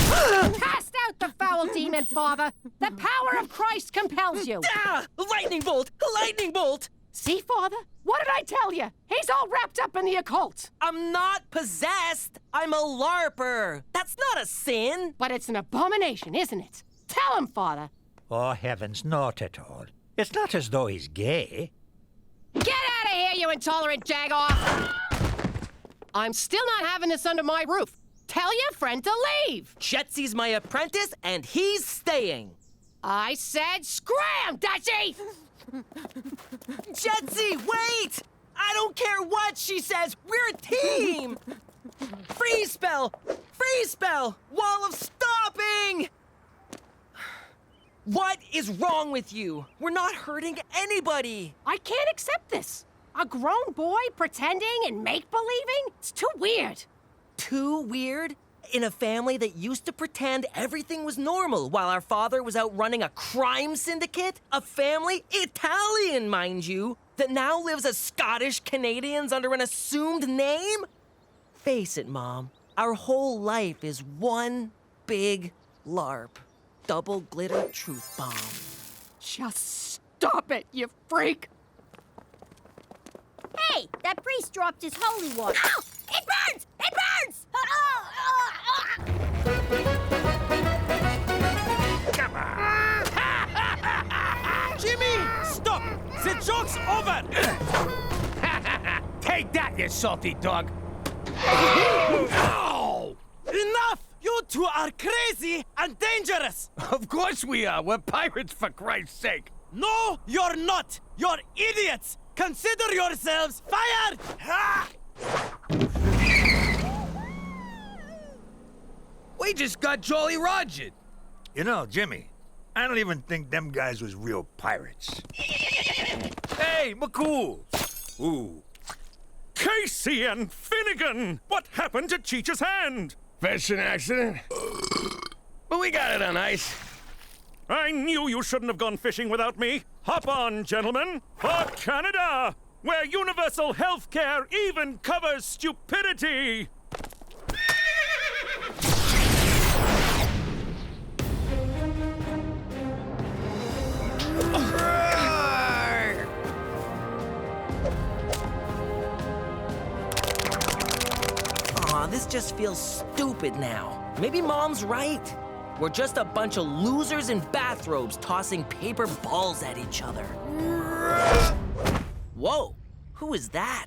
Cast out the foul demon, Father. The power of Christ compels you. Ah! Lightning bolt! Lightning bolt! See, Father? What did I tell you? He's all wrapped up in the occult. I'm not possessed. I'm a LARPer. That's not a sin. But it's an abomination, isn't it? Tell him, Father. Oh, heavens, not at all. It's not as though he's gay. Get out of here, you intolerant jagoff! I'm still not having this under my roof. Tell your friend to leave. Jetsy's my apprentice, and he's staying. I said scram, Dutchie! Jetsy, wait! I don't care what she says. We're a team! Freeze spell! Freeze spell! Wall of stopping! What is wrong with you? We're not hurting anybody. I can't accept this. A grown boy pretending and make-believing? It's too weird. Too weird? In a family that used to pretend everything was normal while our father was out running a crime syndicate? A family, Italian, mind you, that now lives as Scottish Canadians under an assumed name? Face it, Mom. Our whole life is one big LARP. Double glitter truth bomb. Just stop it, you freak! Hey, that priest dropped his holy water. Ow! It burns! It burns! Come on! Jimmy, stop! The joke's over! Take that, you salty dog! Ow! Enough! You two are crazy and dangerous! Of course we are. We're pirates, for Christ's sake. No, you're not! You're idiots! Consider yourselves fired! Ha! We just got Jolly Rogered. You know, Jimmy, I don't even think them guys was real pirates. Hey, McCool! Ooh. Casey and Finnegan! What happened to Cheech's hand? Fishing accident. But we got it on ice. I knew you shouldn't have gone fishing without me. Hop on, gentlemen, for Canada, where universal health care even covers stupidity. Aw, this just feels stupid now. Maybe Mom's right. We're just a bunch of losers in bathrobes tossing paper balls at each other. Whoa, who is that?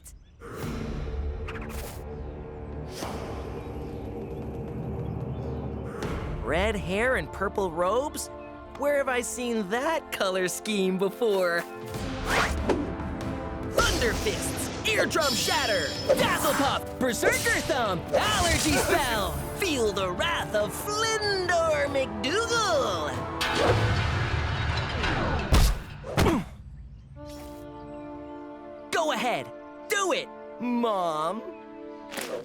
Red hair and purple robes? Where have I seen that color scheme before? Thunder fists, eardrum shatter, dazzle puff, berserker thumb, allergy spell. Feel the wrath of Flindor MacDougal. Go ahead, do it, Mom.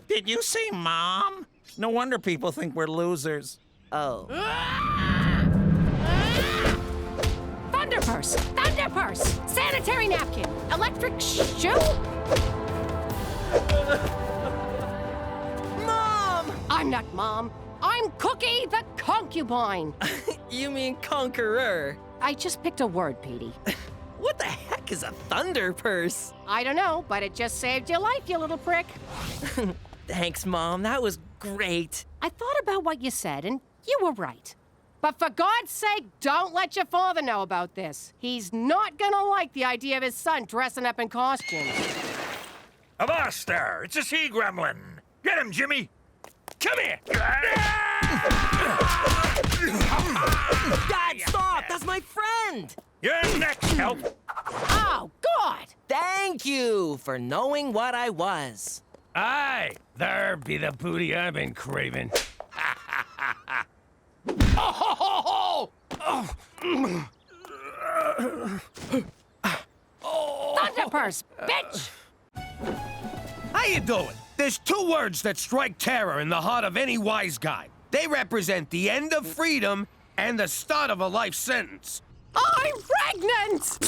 Did you say Mom? No wonder people think we're losers. Oh. Thunder purse, sanitary napkin, electric shoe. Mom! I'm not Mom. I'm Cookie the concubine. You mean conqueror? I just picked a word, Petey. What the heck is a thunder purse? I don't know, but it just saved your life, you little prick. Thanks, Mom. That was great. I thought about what you said, and you were right. But for God's sake, don't let your father know about this. He's not gonna like the idea of his son dressing up in costume. Avast there! It's a sea gremlin! Get him, Jimmy! Come here! Dad, stop! That's my friend! You're next, help! Oh, God! Thank you for knowing what I was. Aye, there be the booty I've been craving. Thunder purse, bitch! How you doing? There's two words that strike terror in the heart of any wise guy. They represent the end of freedom and the start of a life sentence. I'm pregnant!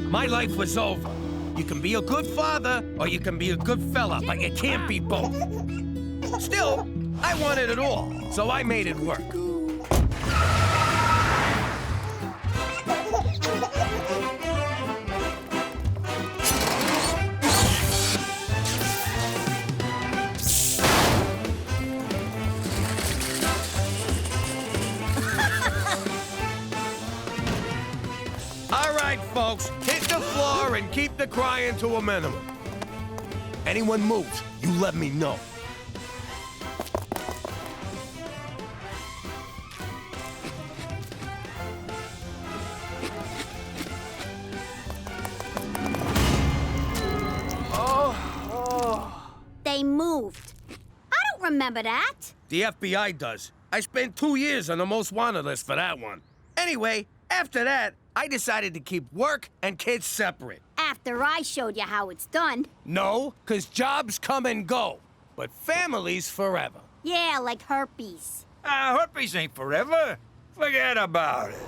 My life was over. You can be a good father or you can be a good fella, but you can't be both. Still, I wanted it all, so I made it work. All right, folks, hit the floor and keep the crying to a minimum. Anyone moves, you let me know. They moved. I don't remember that. The FBI does. I spent 2 years on the most wanted list for that one. Anyway, after that, I decided to keep work and kids separate. After I showed you how it's done. No, 'cause jobs come and go, but families forever. Yeah, like herpes. Herpes ain't forever. Forget about it.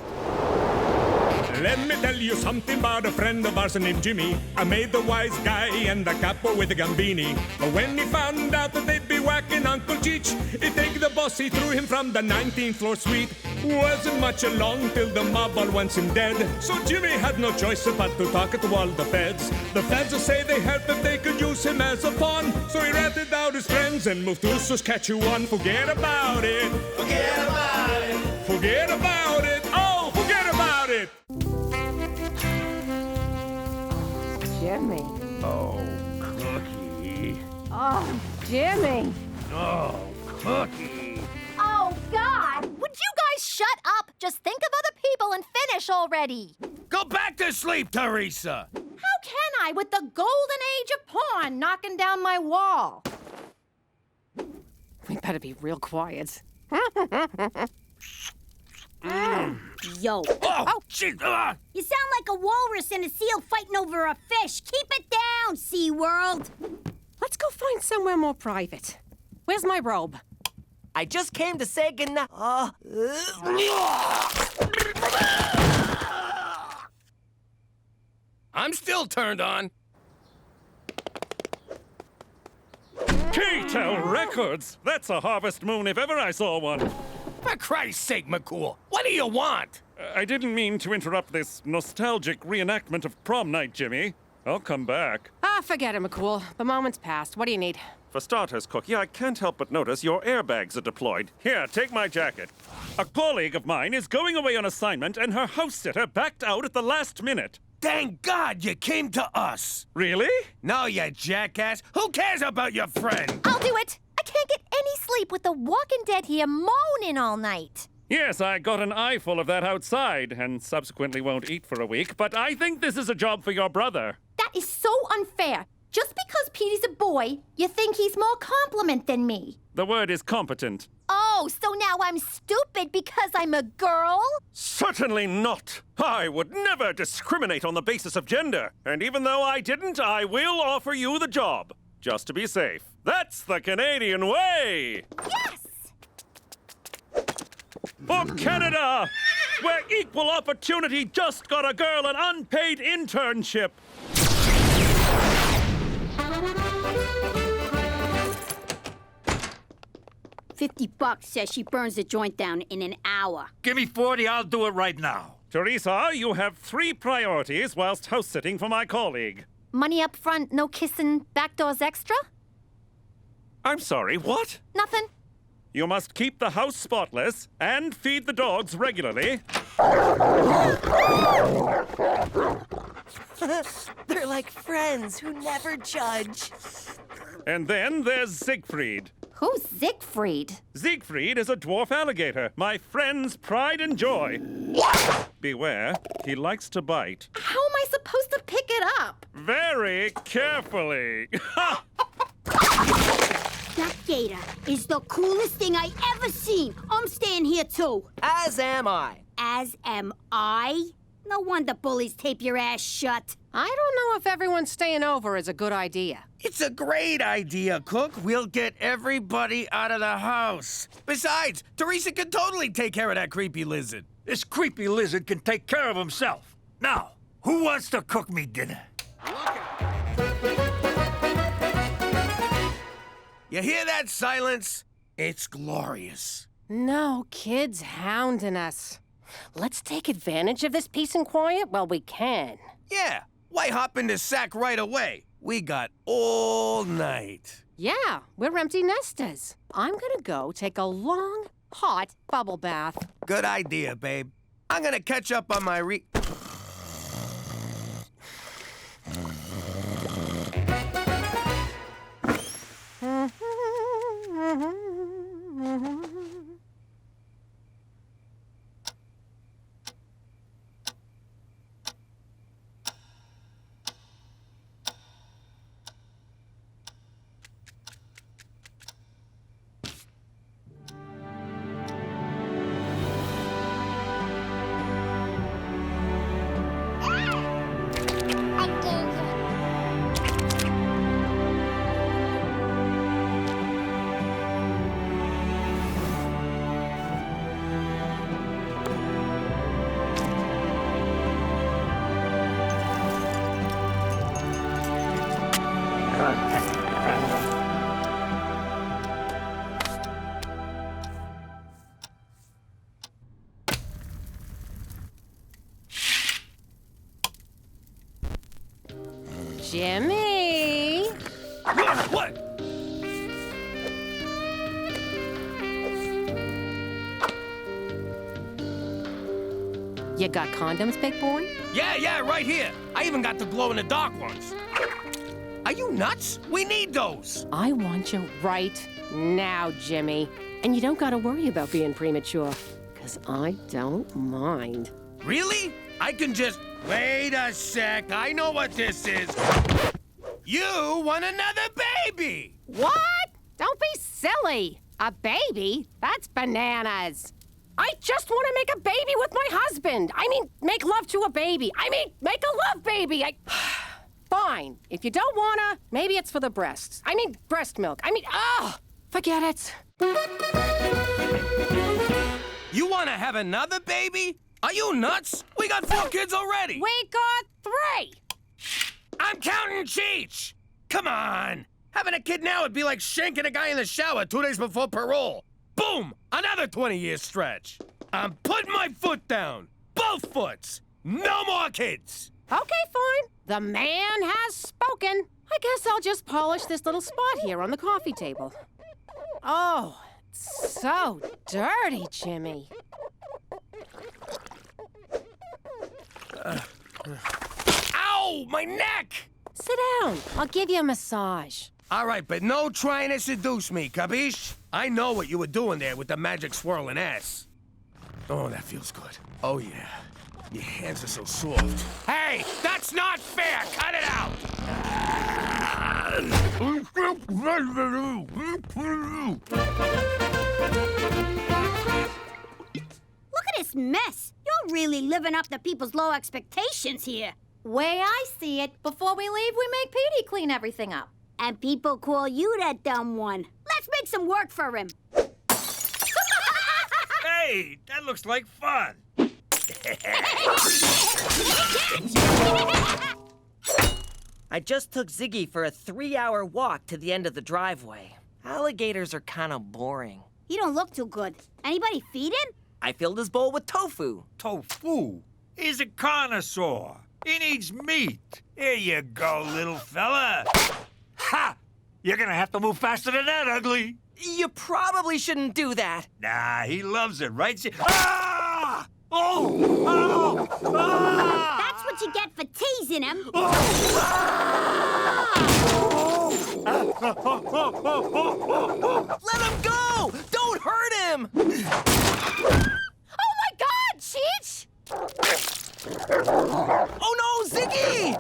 Let me tell you something about a friend of ours named Jimmy. I made the wise guy and the capo with the Gambini. But when he found out that they'd be whacking Uncle Cheech, he take the boss, he threw him from the 19th floor suite. Wasn't much along till the mob all wants him dead. So Jimmy had no choice but to talk to all the feds. The feds will say they help if they could use him as a pawn. So he ratted out his friends and moved to Saskatchewan. Forget about it. Forget about it. Forget about it. Oh, forget about it. Jimmy. Oh, Cookie. Oh, Jimmy. Oh, Cookie. Oh, God! Would you guys shut up? Just think of other people and finish already. Go back to sleep, Teresa. How can I with the golden age of porn knocking down my wall? We better be real quiet. Yo. Oh, shit. You sound like a walrus and a seal fighting over a fish. Keep it down, SeaWorld. Let's go find somewhere more private. Where's my robe? I just came to say goodnight. I'm still turned on. K-Tel Records! That's a harvest moon if ever I saw one. For Christ's sake, McCool, what do you want? I didn't mean to interrupt this nostalgic reenactment of prom night, Jimmy. I'll come back. Forget it, McCool. The moment's passed. What do you need? For starters, Cookie, I can't help but notice your airbags are deployed. Here, take my jacket. A colleague of mine is going away on assignment, and her house sitter backed out at the last minute. Thank God you came to us. Really? No, you jackass. Who cares about your friend? I'll do it. I can't get any sleep with the Walking Dead here moaning all night. Yes, I got an eyeful of that outside, and subsequently won't eat for a week, but I think this is a job for your brother. That is so unfair. Just because Petey's a boy, you think he's more competent than me. The word is competent. Oh, so now I'm stupid because I'm a girl? Certainly not. I would never discriminate on the basis of gender. And even though I didn't, I will offer you the job. Just to be safe. That's the Canadian way! Yes! For Canada, where equal opportunity just got a girl an unpaid internship. $50 says she burns the joint down in an hour. Give me 40, I'll do it right now. Teresa, you have 3 priorities whilst house-sitting for my colleague. Money up front, no kissing, back doors extra? I'm sorry, what? Nothing. You must keep the house spotless and feed the dogs regularly. They're like friends who never judge. And then there's Siegfried. Who's Siegfried? Siegfried is a dwarf alligator, my friend's pride and joy. Beware, he likes to bite. How am I supposed to pick it up? Very carefully. That gator is the coolest thing I ever seen. I'm staying here too. As am I. As am I? No wonder bullies tape your ass shut. I don't know if everyone staying over is a good idea. It's a great idea, Cook. We'll get everybody out of the house. Besides, Teresa can totally take care of that creepy lizard. This creepy lizard can take care of himself. Now, who wants to cook me dinner? You hear that silence? It's glorious. No kids hounding us. Let's take advantage of this peace and quiet while we can. Yeah, why hop in the sack right away? We got all night. Yeah, we're empty nesters. I'm gonna go take a long, hot bubble bath. Good idea, babe. I'm gonna catch up on my Jimmy! What? You got condoms, big boy? Yeah, right here. I even got the glow-in-the-dark ones. Are you nuts? We need those. I want you right now, Jimmy. And you don't gotta worry about being premature, because I don't mind. Really? I can just... Wait a sec. I know what this is. You want another baby! What? Don't be silly. A baby? That's bananas. I just want to make a baby with my husband. I mean, make love to a baby. I mean, make a love baby. Fine. If you don't wanna, maybe it's for the breasts. I mean, breast milk. I mean, forget it. You want to have another baby? Are you nuts? We got 4 kids already. We got 3. I'm counting Cheech. Come on. Having a kid now would be like shanking a guy in the shower 2 days before parole. Boom! Another 20-year stretch. I'm putting my foot down. Both foots. No more kids. Okay, fine. The man has spoken. I guess I'll just polish this little spot here on the coffee table. Oh, it's so dirty, Jimmy. Ow! My neck! Sit down. I'll give you a massage. All right, but no trying to seduce me, capiche? I know what you were doing there with the magic swirling ass. Oh, that feels good. Oh, yeah. Your hands are so soft. Hey, that's not fair! Cut it out! Look at this mess. You're really living up to people's low expectations here. Way I see it, before we leave, we make Petey clean everything up. And people call you that dumb one. Let's make some work for him. Hey, that looks like fun. I just took Ziggy for a 3-hour walk to the end of the driveway. Alligators are kind of boring. He don't look too good. Anybody feed him? I filled his bowl with tofu. Tofu? He's a connoisseur. He needs meat. Here you go, little fella. Ha! You're gonna have to move faster than that, ugly. You probably shouldn't do that. Nah, he loves it, right? Ah! Oh! Oh! Ah! That's what you get for teasing him. Let him go! Don't hurt him! Oh my God, Cheech! Oh no, Ziggy!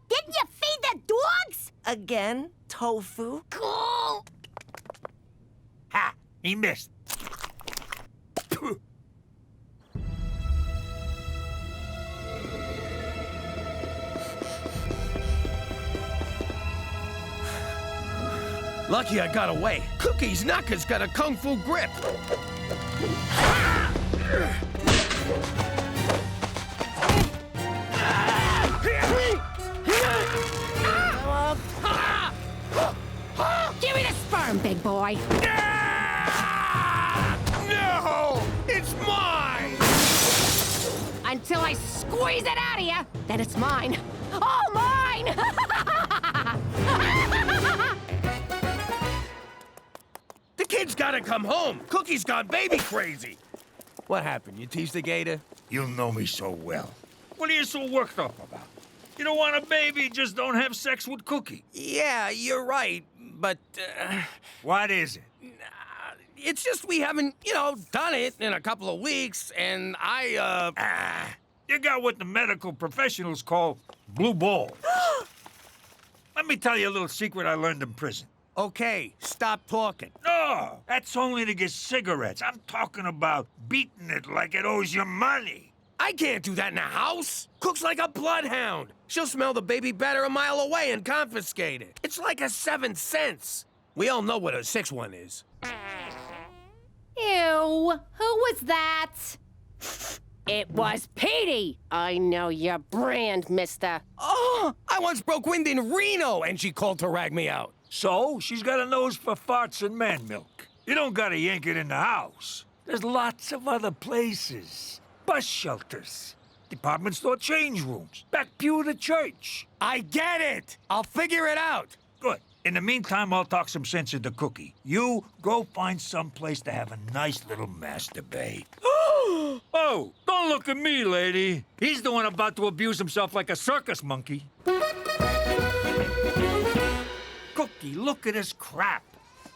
Didn't you feed the dogs? Again, tofu? Cool. Ha! He missed. Lucky I got away. Cookie's Knocker's got a kung fu grip. Give me the sperm, big boy. No! It's mine! Until I squeeze it out of you, then it's mine. All mine! The kid's gotta come home. Cookie's gone baby crazy. What happened? You teased the gator? You know me so well. What are you so worked up about? You don't want a baby, just don't have sex with Cookie. Yeah, you're right, but... What is it? It's just we haven't, done it in a couple of weeks, and You got what the medical professionals call blue balls. Let me tell you a little secret I learned in prison. Okay, stop talking. No, that's only to get cigarettes. I'm talking about beating it like it owes you money. I can't do that in the house. Cook's like a bloodhound. She'll smell the baby better a mile away and confiscate it. It's like a 7 cents. We all know what a 6-1 is. Ew, who was that? It was Petey! I know your brand, mister. Oh, I once broke wind in Reno and she called to rag me out. So, she's got a nose for farts and man milk. You don't gotta yank it in the house. There's lots of other places. Bus shelters, department store change rooms, back pew of the church. I get it! I'll figure it out. Good. In the meantime, I'll talk some sense into Cookie. You go find some place to have a nice little masturbate. Oh, don't look at me, lady. He's the one about to abuse himself like a circus monkey. Cookie, look at this crap.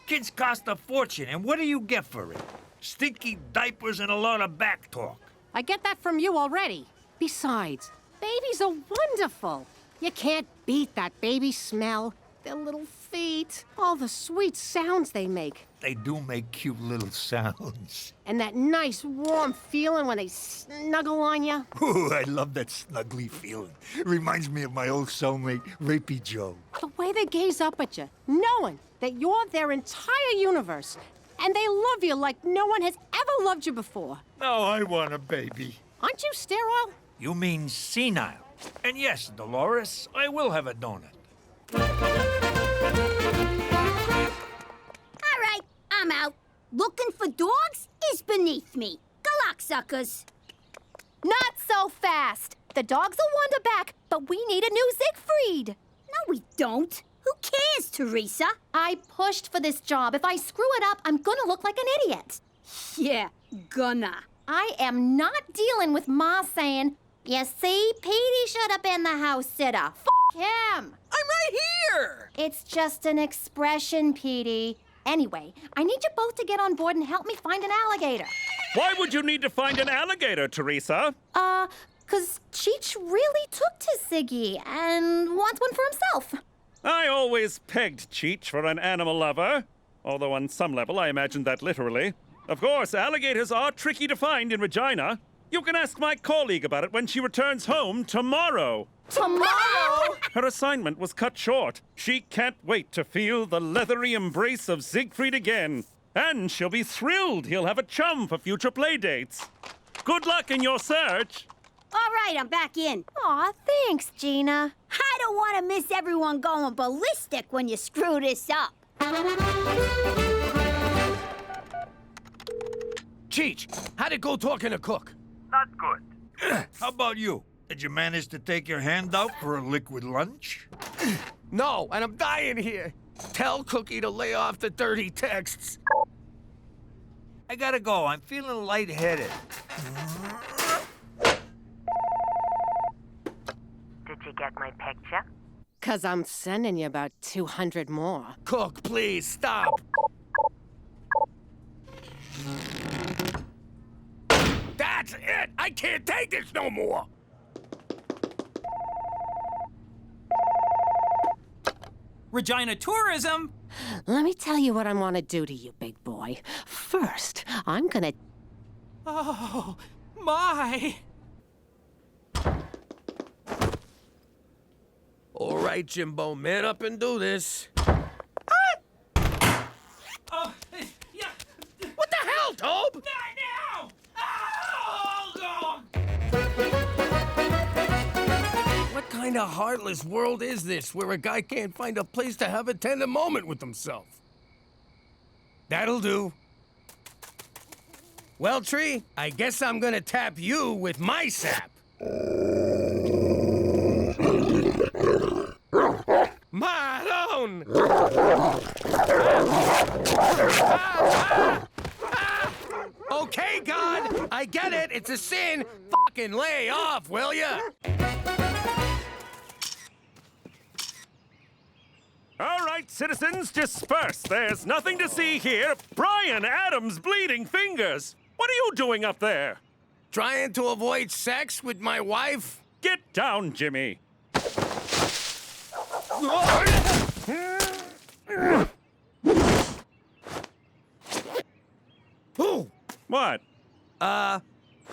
Kids cost a fortune, and what do you get for it? Stinky diapers and a lot of back talk. I get that from you already. Besides, babies are wonderful. You can't beat that baby smell. Their little feet, all the sweet sounds they make. They do make cute little sounds. And that nice, warm feeling when they snuggle on you. Ooh, I love that snuggly feeling. Reminds me of my old cellmate, Rapey Joe. The way they gaze up at you, knowing that you're their entire universe. And they love you like no one has ever loved you before. Now I want a baby. Aren't you sterile? You mean senile. And yes, Dolores, I will have a donut. All right, I'm out. Looking for dogs is beneath me. Good luck, suckers. Not so fast. The dogs will wander back, but we need a new Siegfried. No, we don't. Who cares, Teresa? I pushed for this job. If I screw it up, I'm gonna look like an idiot. Yeah, gonna. I am not dealing with Ma saying, you see, Petey should have been the house sitter. F him. I'm right here! It's just an expression, Petey. Anyway, I need you both to get on board and help me find an alligator. Why would you need to find an alligator, Teresa? 'Cause Cheech really took to Siggy and wants one for himself. I always pegged Cheech for an animal lover. Although on some level, I imagined that literally. Of course, alligators are tricky to find in Regina. You can ask my colleague about it when she returns home tomorrow. Tomorrow? Her assignment was cut short. She can't wait to feel the leathery embrace of Siegfried again. And she'll be thrilled he'll have a chum for future play dates. Good luck in your search. All right, I'm back in. Aw, thanks, Gina. I don't want to miss everyone going ballistic when you screw this up. Cheech, how'd it go talking to Cook? Not good. How about you? Did you manage to take your hand out for a liquid lunch? No, and I'm dying here. Tell Cookie to lay off the dirty texts. I gotta go. I'm feeling lightheaded. Did you get my picture? 'Cause I'm sending you about 200 more. Cook, please, stop. That's it! I can't take this no more! Regina Tourism! Let me tell you what I want to do to you, big boy. First, I'm gonna... Oh, my! All right, Jimbo, man up and do this. Oh, yeah. What the hell, Tobe? Not now! Oh, God! What kind of heartless world is this where a guy can't find a place to have a tender moment with himself? That'll do. Well, Tree, I guess I'm gonna tap you with my sap. Maroon! Okay, God, I get it. It's a sin. Fucking lay off, will ya? All right, citizens, disperse. There's nothing to see here. Brian Adams' bleeding fingers. What are you doing up there? Trying to avoid sex with my wife? Get down, Jimmy. Who? What?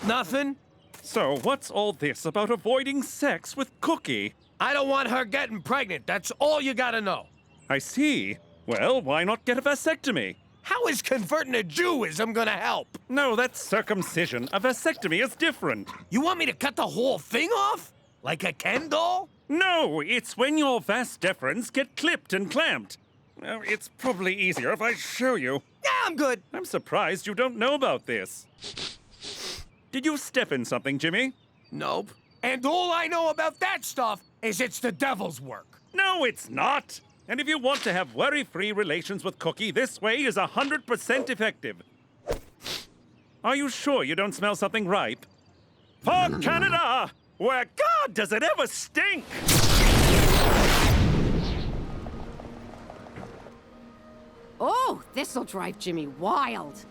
Nothing. So what's all this about avoiding sex with Cookie? I don't want her getting pregnant. That's all you gotta know. I see. Well, why not get a vasectomy? How is converting a Jewism gonna help? No, that's circumcision. A vasectomy is different. You want me to cut the whole thing off? Like a Ken doll? No, it's when your vas deferens get clipped and clamped. Well, it's probably easier if I show you. Yeah, I'm good. I'm surprised you don't know about this. Did you step in something, Jimmy? Nope. And all I know about that stuff is it's the devil's work. No, it's not. And if you want to have worry-free relations with Cookie, this way is 100% effective. Are you sure you don't smell something ripe? For Canada, where God does it ever stink! Oh, this'll drive Jimmy wild.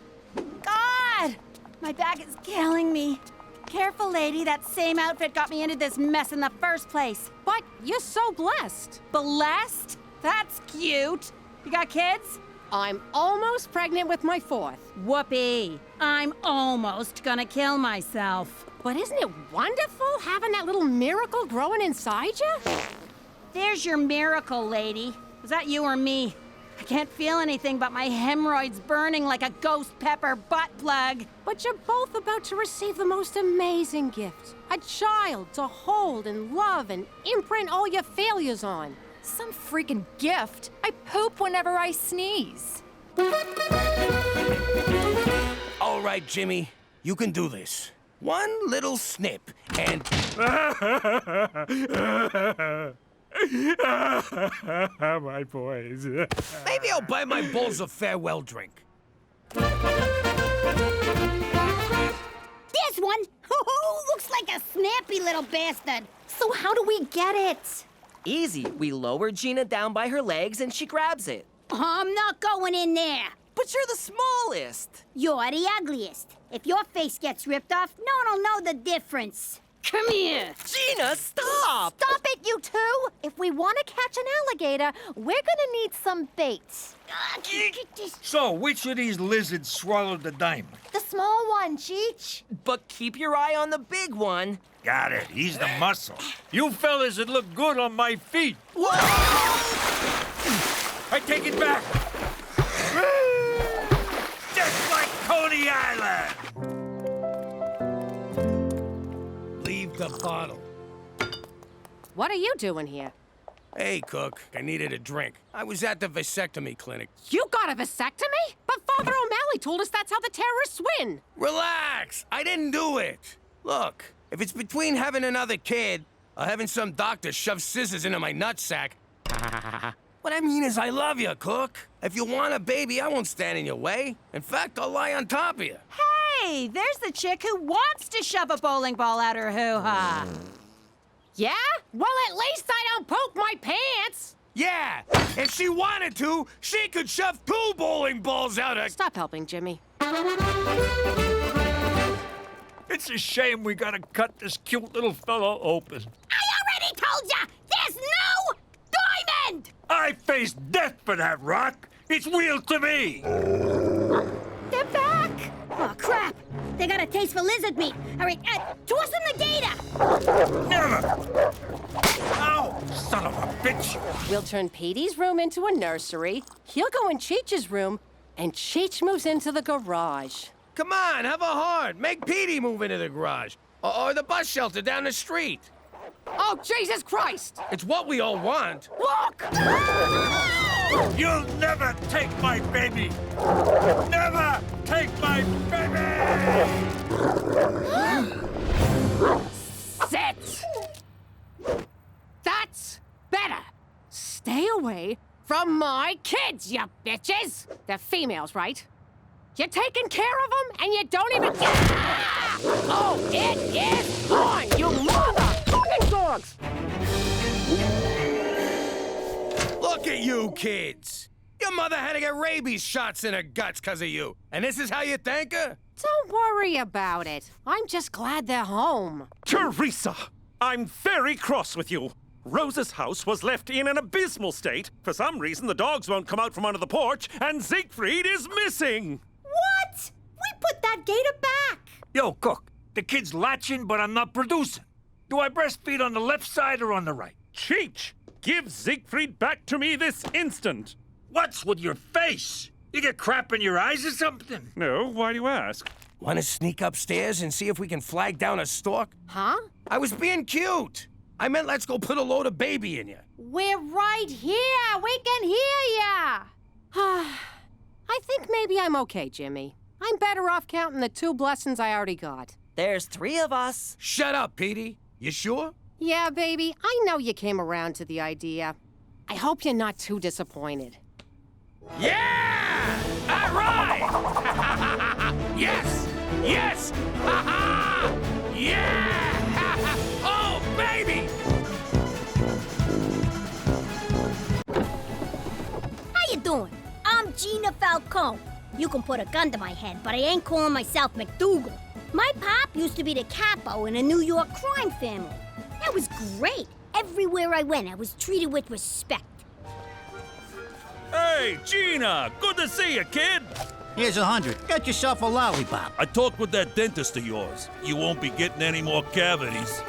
God! My back is killing me. Careful, lady. That same outfit got me into this mess in the first place. But you're so blessed. Blessed? That's cute. You got kids? I'm almost pregnant with my 4th. Whoopee. I'm almost gonna kill myself. But isn't it wonderful having that little miracle growing inside you? There's your miracle, lady. Was that you or me? I can't feel anything but my hemorrhoids burning like a ghost pepper butt plug. But you're both about to receive the most amazing gift. A child to hold and love and imprint all your failures on. Some freaking gift. I poop whenever I sneeze. All right, Jimmy, you can do this. One little snip, and... My boys. Maybe I'll buy my bulls a farewell drink. This one? Looks like a snappy little bastard. So how do we get it? Easy. We lower Gina down by her legs and she grabs it. I'm not going in there. But you're the smallest. You're the ugliest. If your face gets ripped off, no one will know the difference. Come here. Gina, stop! Stop it, you two! If we want to catch an alligator, we're gonna need some bait. So, which of these lizards swallowed the diamond? The small one, Cheech. But keep your eye on the big one. Got it. He's the muscle. You fellas would look good on my feet. Whoa! I take it back. Just like Coney Island. Leave the bottle. What are you doing here? Hey, Cook, I needed a drink. I was at the vasectomy clinic. You got a vasectomy? But Father O'Malley told us that's how the terrorists win. Relax, I didn't do it. Look, if it's between having another kid or having some doctor shove scissors into my nutsack, what I mean is I love you, Cook. If you want a baby, I won't stand in your way. In fact, I'll lie on top of you. Hey, there's the chick who wants to shove a bowling ball out her hoo-ha. Yeah? Well, at least I don't poke my pants. Yeah, if she wanted to, she could shove 2 bowling balls out her... Stop helping, Jimmy. It's a shame we gotta cut this cute little fellow open. I already told ya! There's no diamond! I faced death for that rock. It's real to me. They're back! Oh, crap! They got a taste for lizard meat. All right, toss them the gator! Never! Ow! Son of a bitch! We'll turn Petey's room into a nursery. He'll go in Cheech's room, and Cheech moves into the garage. Come on, have a heart. Make Petey move into the garage. Or the bus shelter down the street. Oh, Jesus Christ! It's what we all want. Look! You'll never take my baby! Never take my baby! Sit! That's better. Stay away from my kids, you bitches! They're females, right? You're taking care of them, and you don't even... Oh, it is on, you motherfucking dogs! Look at you kids. Your mother had to get rabies shots in her guts because of you. And this is how you thank her? Don't worry about it. I'm just glad they're home. Teresa, I'm very cross with you. Rose's house was left in an abysmal state. For some reason, the dogs won't come out from under the porch, and Siegfried is missing. What? We put that gator back. Yo, Cook, the kid's latching, but I'm not producing. Do I breastfeed on the left side or on the right? Cheech, give Siegfried back to me this instant. What's with your face? You get crap in your eyes or something? No, why do you ask? Want to sneak upstairs and see if we can flag down a stork? Huh? I was being cute. I meant let's go put a load of baby in you. We're right here. We can hear ya. I think maybe I'm okay, Jimmy. I'm better off counting the 2 blessings I already got. There's 3 of us. Shut up, Petey. You sure? Yeah, baby, I know you came around to the idea. I hope you're not too disappointed. Yeah! All right! Yes! Yes! Ha-ha! Yeah! Oh, baby! How you doing? I'm Gina Falcone. You can put a gun to my head, but I ain't calling myself MacDougal. My pop used to be the capo in a New York crime family. That was great. Everywhere I went, I was treated with respect. Hey, Gina! Good to see you, kid! Here's 100. Get yourself a lollipop. I talked with that dentist of yours. You won't be getting any more cavities.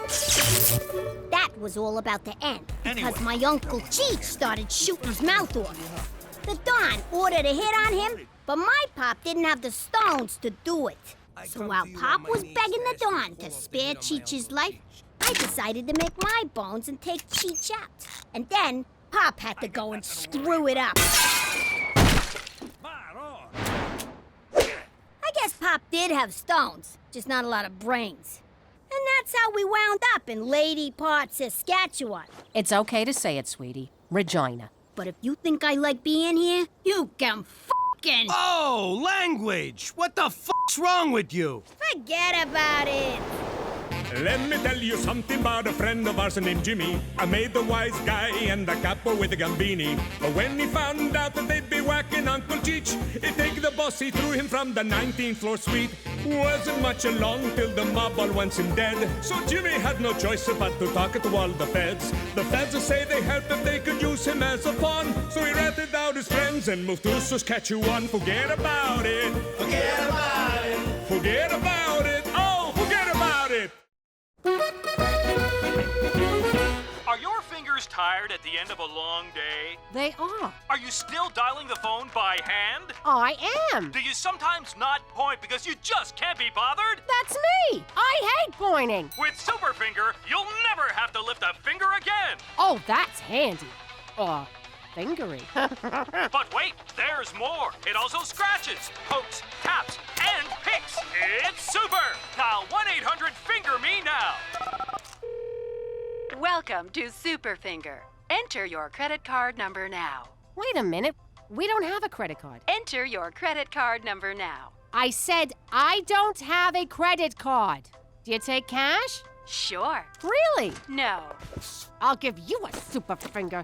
That was all about to end, because my Uncle Cheech started shooting his mouth off. The Don ordered a hit on him, but my pop didn't have the stones to do it. So while Pop was begging the Don to spare Cheech's life, I decided to make my bones and take Cheech out. And then Pop had to go and screw it up. I guess Pop did have stones, just not a lot of brains. And that's how we wound up in Lady Part, Saskatchewan. It's okay to say it, sweetie. Regina. But if you think I like being here, you can f***ing... Oh, language! What the f***'s wrong with you? Forget about it. Let me tell you something about a friend of ours named Jimmy. I made the wise guy and the capo with the Gambini. But when he found out that they'd be whacking Uncle Cheech, he'd take the boss, he threw him from the 19th floor suite. Wasn't much along till the mob all wants him dead. So Jimmy had no choice but to talk to all the feds. The feds say they helped if they could use him as a pawn. So he ratted out his friends and moved to Saskatchewan. Forget about it. Forget about it. Forget about it. Oh, forget about it. Are your fingers tired at the end of a long day? They are. Are you still dialing the phone by hand? I am. Do you sometimes not point because you just can't be bothered? That's me. I hate pointing. With Superfinger, you'll never have to lift a finger again. Oh, that's handy. Fingery. But wait, there's more. It also scratches, pokes, taps, and picks. It's super. Dial 1-800-FINGER-ME now. Welcome to Superfinger. Enter your credit card number now. Wait a minute. We don't have a credit card. Enter your credit card number now. I said I don't have a credit card. Do you take cash? Sure. Really? No. I'll give you a super finger.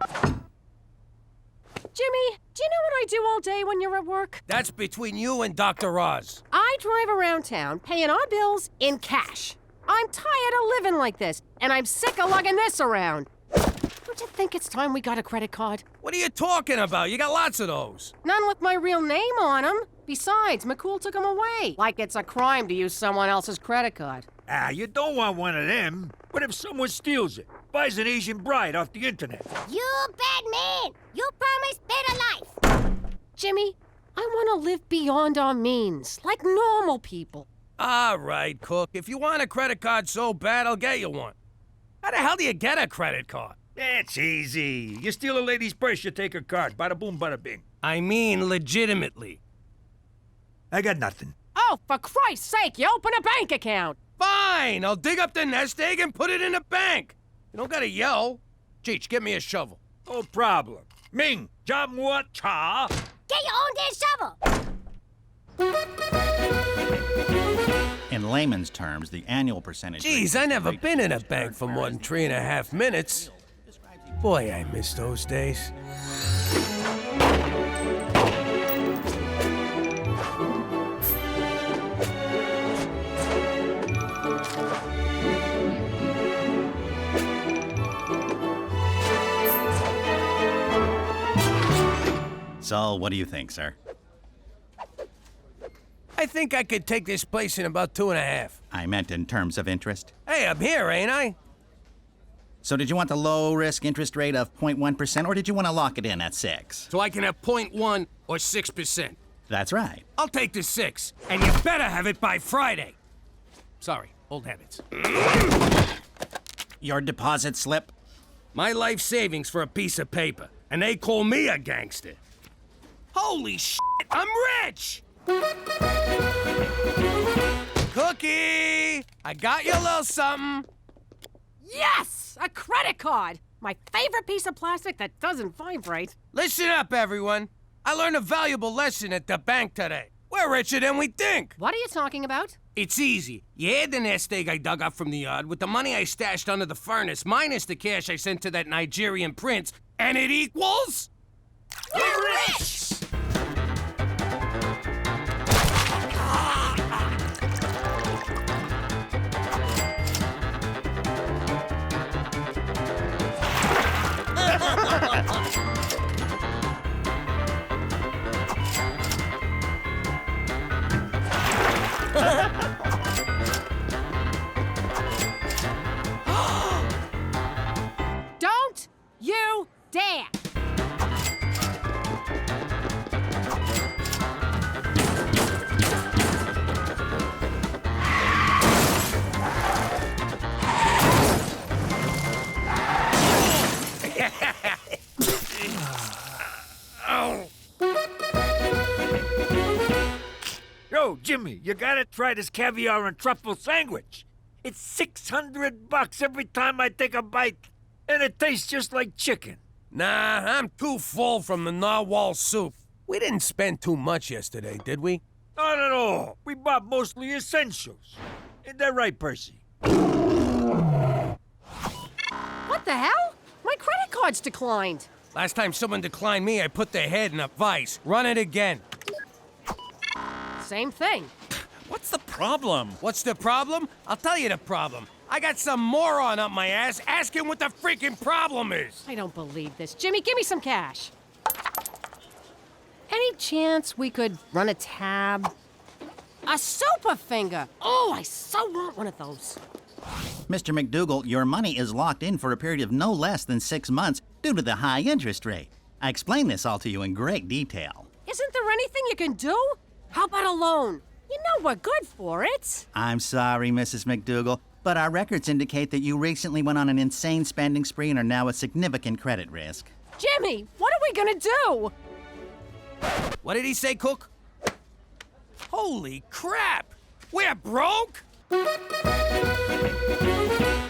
Jimmy, do you know what I do all day when you're at work? That's between you and Dr. Oz. I drive around town paying our bills in cash. I'm tired of living like this, and I'm sick of lugging this around. Don't you think it's time we got a credit card? What are you talking about? You got lots of those. None with my real name on them. Besides, McCool took them away. Like it's a crime to use someone else's credit card. Ah, you don't want one of them. What if someone steals it? Buys an Asian bride off the internet? You bad man! You promised better life! Jimmy, I want to live beyond our means, like normal people. All right, Cook. If you want a credit card so bad, I'll get you one. How the hell do you get a credit card? It's easy. You steal a lady's purse, you take her card. Bada boom, bada bing. I mean legitimately. I got nothing. Oh, for Christ's sake, you open a bank account. Fine, I'll dig up the nest egg and put it in the bank. You don't gotta yell. Cheech, get me a shovel. No problem. Ming, jam what cha? Get your own damn shovel! In layman's terms, the annual percentage... Geez, I never been in a bank for more than 3.5 minutes. Boy, I miss those days. So, what do you think, sir? I think I could take this place in about 2.5. I meant in terms of interest. Hey, I'm here, ain't I? So did you want the low-risk interest rate of 0.1%, or did you want to lock it in at 6? So I can have 0.1 or 6%. That's right. I'll take the 6, and you better have it by Friday. Sorry, old habits. Your deposit slip? My life savings for a piece of paper, and they call me a gangster. Holy shit, I'm rich! Cookie! I got you a little something. Yes! A credit card! My favorite piece of plastic that doesn't vibrate. Listen up, everyone. I learned a valuable lesson at the bank today. We're richer than we think. What are you talking about? It's easy. You add the nest egg I dug up from the yard with the money I stashed under the furnace, minus the cash I sent to that Nigerian prince, and it equals... We're rich! Don't you dare! Yo, Jimmy, you gotta try this caviar and truffle sandwich. It's $600 every time I take a bite, and it tastes just like chicken. Nah, I'm too full from the narwhal soup. We didn't spend too much yesterday, did we? Not at all. We bought mostly essentials. Ain't that right, Percy? What the hell? My credit card's declined. Last time someone declined me, I put their head in a vice. Run it again. Same thing. What's the problem? What's the problem? I'll tell you the problem. I got some moron up my ass asking what the freaking problem is. I don't believe this. Jimmy, give me some cash. Any chance we could run a tab? A super finger! Oh, I so want one of those. Mr. MacDougal, your money is locked in for a period of no less than 6 months due to the high interest rate. I explained this all to you in great detail. Isn't there anything you can do? How about a loan? You know we're good for it. I'm sorry, Mrs. MacDougal, but our records indicate that you recently went on an insane spending spree and are now a significant credit risk. Jimmy, what are we gonna do? What did he say, Cook? Holy crap! We're broke?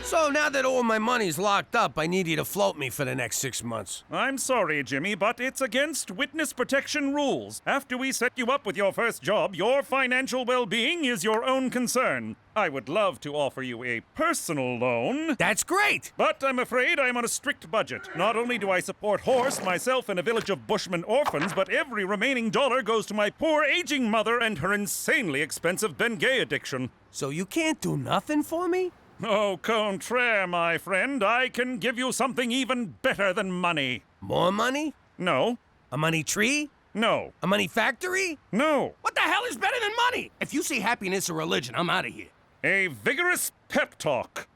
So now that all my money's locked up, I need you to float me for the next 6 months. I'm sorry, Jimmy, but it's against witness protection rules. After we set you up with your first job, your financial well-being is your own concern. I would love to offer you a personal loan. That's great! But I'm afraid I'm on a strict budget. Not only do I support Horse, myself, and a village of Bushmen orphans, but every remaining dollar goes to my poor aging mother and her insanely expensive Bengay addiction. So you can't do nothing for me? Au contraire, my friend. I can give you something even better than money. More money? No. A money tree? No. A money factory? No. What the hell is better than money? If you say happiness or religion, I'm out of here. A vigorous pep talk.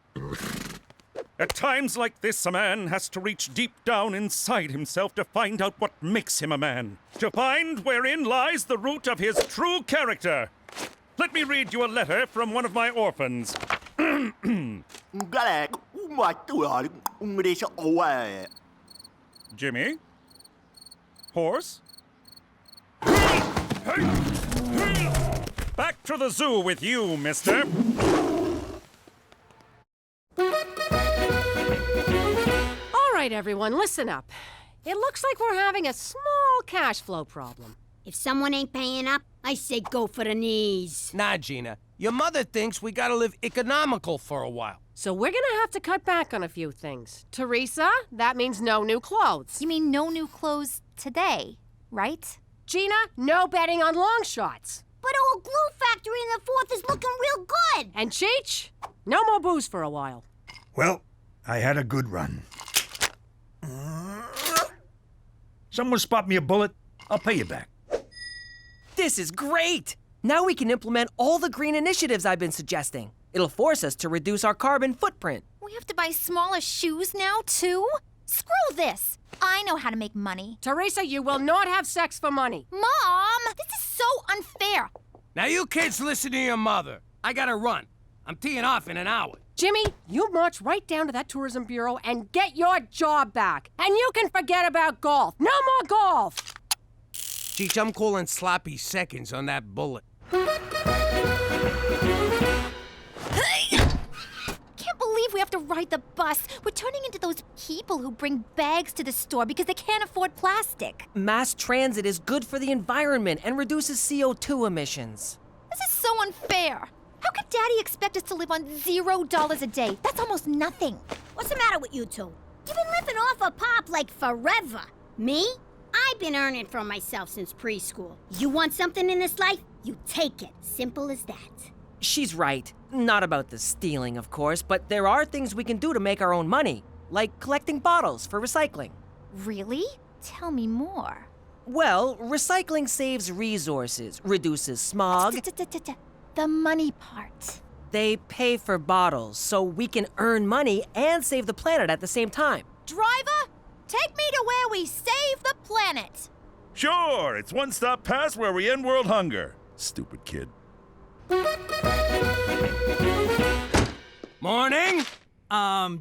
At times like this, a man has to reach deep down inside himself to find out what makes him a man. To find wherein lies the root of his true character. Let me read you a letter from one of my orphans. Jimmy? Horse? Back to the zoo with you, mister. All right, everyone, listen up. It looks like we're having a small cash flow problem. If someone ain't paying up, I say go for the knees. Nah, Gina. Your mother thinks we gotta live economical for a while. So we're gonna have to cut back on a few things. Teresa, that means no new clothes. You mean no new clothes today, right? Gina, no betting on long shots. But old glue factory in the 4th is looking real good. And Cheech, no more booze for a while. Well, I had a good run. Someone spot me a bullet, I'll pay you back. This is great! Now we can implement all the green initiatives I've been suggesting. It'll force us to reduce our carbon footprint. We have to buy smaller shoes now, too? Screw this. I know how to make money. Teresa, you will not have sex for money. Mom, this is so unfair. Now you kids listen to your mother. I gotta run. I'm teeing off in an hour. Jimmy, you march right down to that tourism bureau and get your job back. And you can forget about golf. No more golf. Cheech, I'm calling sloppy seconds on that bullet. Can't believe we have to ride the bus. We're turning into those people who bring bags to the store because they can't afford plastic. Mass transit is good for the environment and reduces CO2 emissions. This is so unfair. How could Daddy expect us to live on $0 a day? That's almost nothing. What's the matter with you two? You've been living off a pop like forever. Me? I've been earning for myself since preschool. You want something in this life? You take it. Simple as that. She's right. Not about the stealing, of course, but there are things we can do to make our own money, like collecting bottles for recycling. Really? Tell me more. Well, recycling saves resources, reduces smog. The money part. They pay for bottles, so we can earn money and save the planet at the same time. Driver, take me to where we save the planet. Sure, it's one stop past where we end world hunger. Stupid kid. Morning?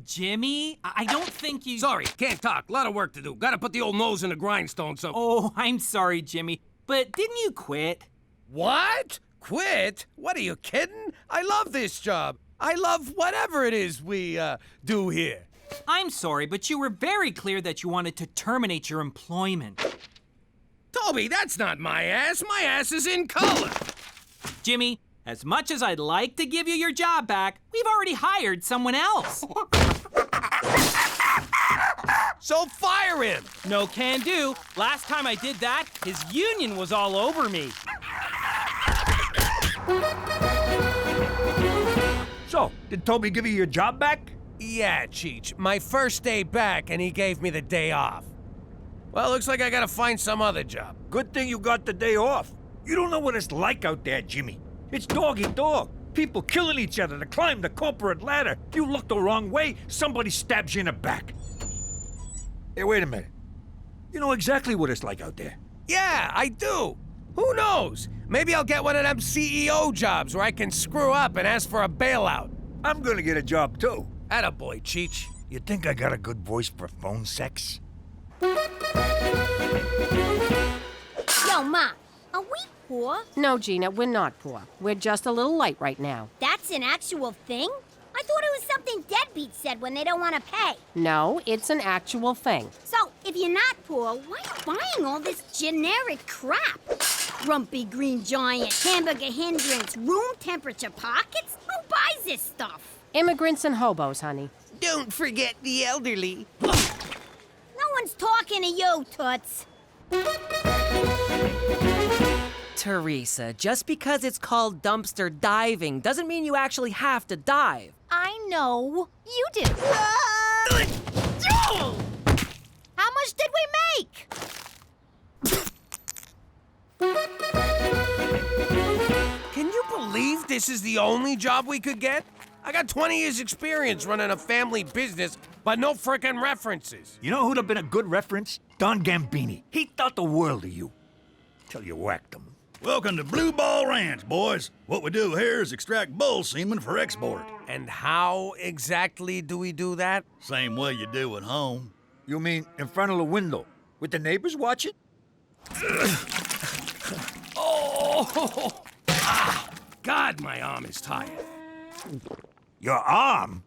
Jimmy, I don't think you... Sorry, can't talk. Lot of work to do. Gotta put the old nose in the grindstone, so... Oh, I'm sorry, Jimmy, but didn't you quit? What? Quit? What, are you kidding? I love this job. I love whatever it is we, do here. I'm sorry, but you were very clear that you wanted to terminate your employment. Toby, that's not my ass. My ass is in color. Jimmy, as much as I'd like to give you your job back, we've already hired someone else. So fire him. No can do. Last time I did that, his union was all over me. So, did Toby give you your job back? Yeah, Cheech. My first day back, and he gave me the day off. Well, looks like I gotta find some other job. Good thing you got the day off. You don't know what it's like out there, Jimmy. It's dog-eat-dog. People killing each other to climb the corporate ladder. You look the wrong way, somebody stabs you in the back. Hey, wait a minute. You know exactly what it's like out there. Yeah, I do. Who knows? Maybe I'll get one of them CEO jobs where I can screw up and ask for a bailout. I'm gonna get a job, too. Attaboy, Cheech. You think I got a good voice for phone sex? Yo, Ma, are we poor? No, Gina, we're not poor. We're just a little light right now. That's an actual thing? I thought it was something deadbeats said when they don't want to pay. No, it's an actual thing. So, if you're not poor, why are you buying all this generic crap? Grumpy green giant, hamburger hindrance, room temperature pockets? Who buys this stuff? Immigrants and hobos, honey. Don't forget the elderly. No one's talking to you, Toots. Teresa, just because it's called dumpster diving doesn't mean you actually have to dive. I know. You do. How much did we make? Can you believe this is the only job we could get? I got 20 years experience running a family business, but no frickin' references. You know who'd have been a good reference? Don Gambini. He thought the world of you. Till you whacked him. Welcome to Blue Ball Ranch, boys. What we do here is extract bull semen for export. And how exactly do we do that? Same way you do at home. You mean in front of the window, with the neighbors watching? Oh! Ah, God, my arm is tired. Your arm?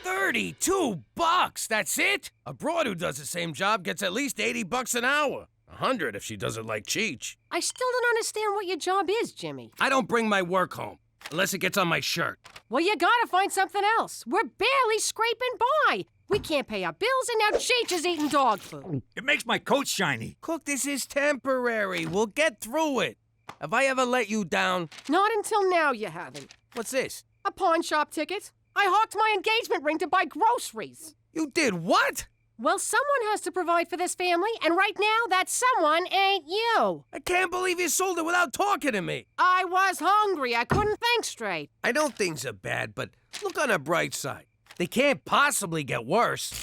32 bucks, that's it? A broad who does the same job gets at least 80 bucks an hour. 100 if she does it like Cheech. I still don't understand what your job is, Jimmy. I don't bring my work home, unless it gets on my shirt. Well, you gotta find something else. We're barely scraping by. We can't pay our bills, and now Cheech is eating dog food. It makes my coat shiny. Cook, this is temporary. We'll get through it. Have I ever let you down? Not until now, you haven't. What's this? A pawn shop ticket. I hawked my engagement ring to buy groceries. You did what? Well, someone has to provide for this family, and right now, that someone ain't you. I can't believe you sold it without talking to me. I was hungry. I couldn't think straight. I know things are bad, but look on the bright side. They can't possibly get worse.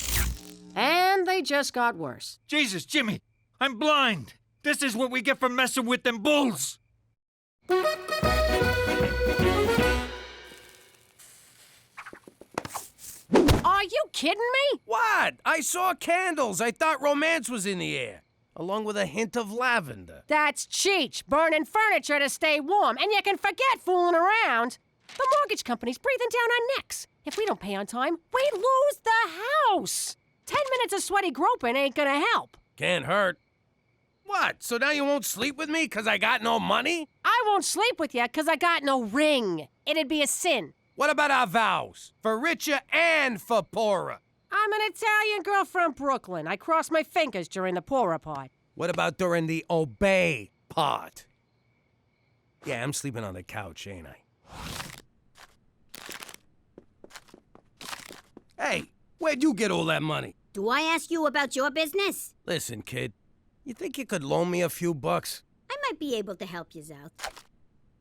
And they just got worse. Jesus, Jimmy, I'm blind. This is what we get for messing with them bulls. Are you kidding me? What? I saw candles. I thought romance was in the air, along with a hint of lavender. That's Cheech, burning furniture to stay warm, and you can forget fooling around. The mortgage company's breathing down our necks. If we don't pay on time, we lose the house. 10 minutes of sweaty groping ain't gonna help. Can't hurt. What? So now you won't sleep with me because I got no money? I won't sleep with you because I got no ring. It'd be a sin. What about our vows? For richer and for poorer? I'm an Italian girl from Brooklyn. I cross my fingers during the poorer part. What about during the obey part? Yeah, I'm sleeping on the couch, ain't I? Hey, where'd you get all that money? Do I ask you about your business? Listen, kid, you think you could loan me a few bucks? I might be able to help you out.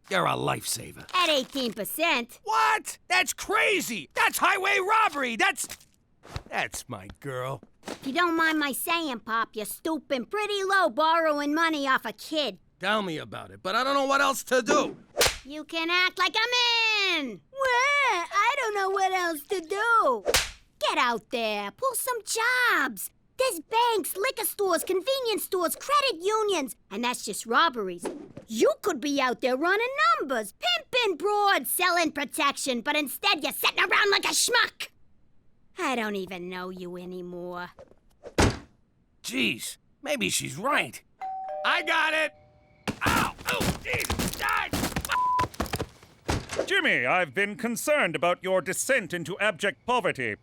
You're a lifesaver. At 18%. What? That's crazy! That's highway robbery! That's my girl. If you don't mind my saying, Pop, you're stooping pretty low borrowing money off a kid. Tell me about it, but I don't know what else to do. You can act like I'm in. Well, I don't know what else to do. Get out there, pull some jobs. There's banks, liquor stores, convenience stores, credit unions, and that's just robberies. You could be out there running numbers, pimping broad, selling protection, but instead you're sitting around like a schmuck. I don't even know you anymore. Jeez, maybe she's right. I got it! Ow! Oh, Jesus! Jimmy, I've been concerned about your descent into abject poverty.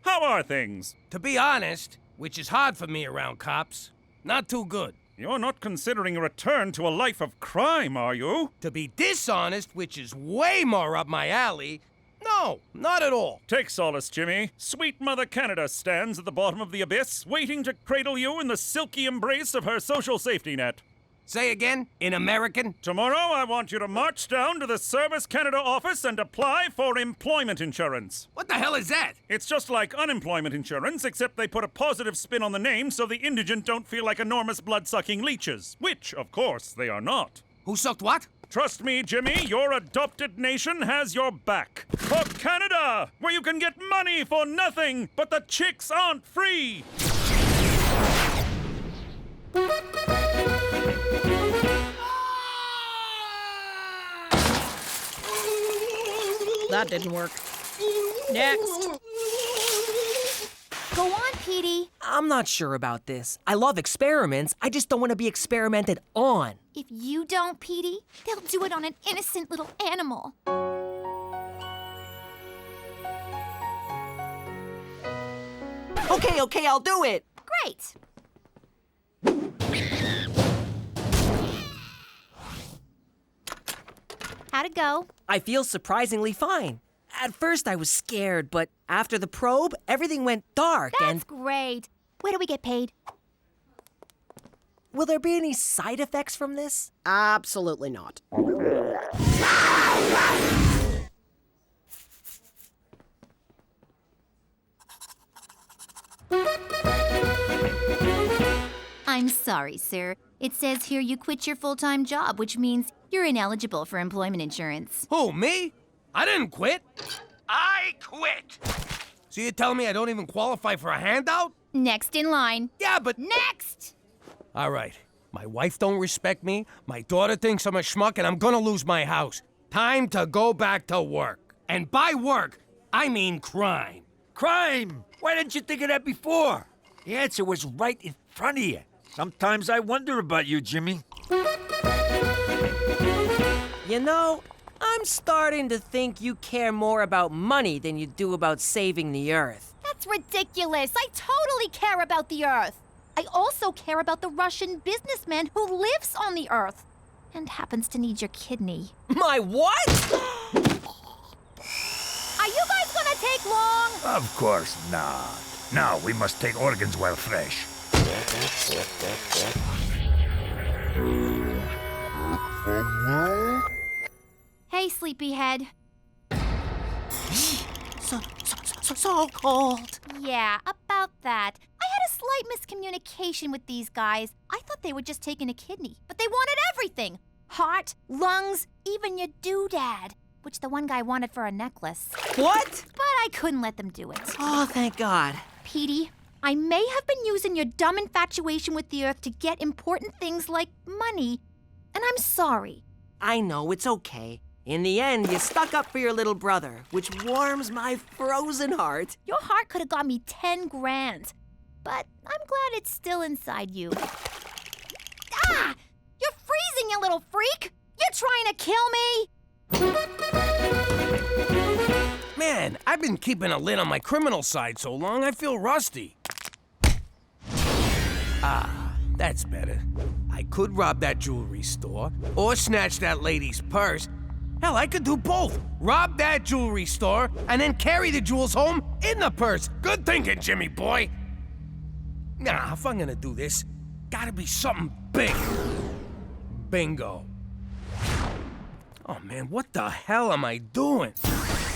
How are things? To be honest, which is hard for me around cops, not too good. You're not considering a return to a life of crime, are you? To be dishonest, which is way more up my alley, no, not at all. Take solace, Jimmy. Sweet Mother Canada stands at the bottom of the abyss, waiting to cradle you in the silky embrace of her social safety net. Say again, in American? Tomorrow, I want you to march down to the Service Canada office and apply for employment insurance. What the hell is that? It's just like unemployment insurance, except they put a positive spin on the name so the indigent don't feel like enormous blood-sucking leeches, which, of course, they are not. Who sucked what? Trust me, Jimmy, your adopted nation has your back. For Canada, where you can get money for nothing, but the chicks aren't free. That didn't work. Next. Go on, Petey. I'm not sure about this. I love experiments. I just don't want to be experimented on. If you don't, Petey, they'll do it on an innocent little animal. Okay, I'll do it. Great. How'd it go? I feel surprisingly fine. At first, I was scared, but after the probe, everything went dark. That's great. Where do we get paid? Will there be any side effects from this? Absolutely not. I'm sorry, sir. It says here you quit your full-time job, which means you're ineligible for employment insurance. Who, me? I didn't quit. I quit! So you're telling me I don't even qualify for a handout? Next in line. Yeah, but... Next! All right. My wife don't respect me, my daughter thinks I'm a schmuck, and I'm gonna lose my house. Time to go back to work. And by work, I mean crime. Crime! Why didn't you think of that before? The answer was right in front of you. Sometimes I wonder about you, Jimmy. You know, I'm starting to think you care more about money than you do about saving the Earth. That's ridiculous. I totally care about the Earth. I also care about the Russian businessman who lives on the Earth and happens to need your kidney. My what? Are you guys gonna take long? Of course not. Now we must take organs while fresh. Hey, sleepyhead. So cold. Yeah, about that. I had a slight miscommunication with these guys. I thought they were just taking a kidney, but they wanted everything. Heart, lungs, even your doodad, which the one guy wanted for a necklace. What? But I couldn't let them do it. Oh, thank God. Petey, I may have been using your dumb infatuation with the earth to get important things like money, and I'm sorry. I know, it's okay. In the end, you stuck up for your little brother, which warms my frozen heart. Your heart could have got me 10 grand, but I'm glad it's still inside you. Ah! You're freezing, you little freak! You're trying to kill me? Man, I've been keeping a lid on my criminal side so long, I feel rusty. Ah, that's better. I could rob that jewelry store, or snatch that lady's purse. Hell, I could do both. Rob that jewelry store, and then carry the jewels home in the purse. Good thinking, Jimmy boy. Nah, if I'm gonna do this, gotta be something big. Bingo. Oh man, what the hell am I doing?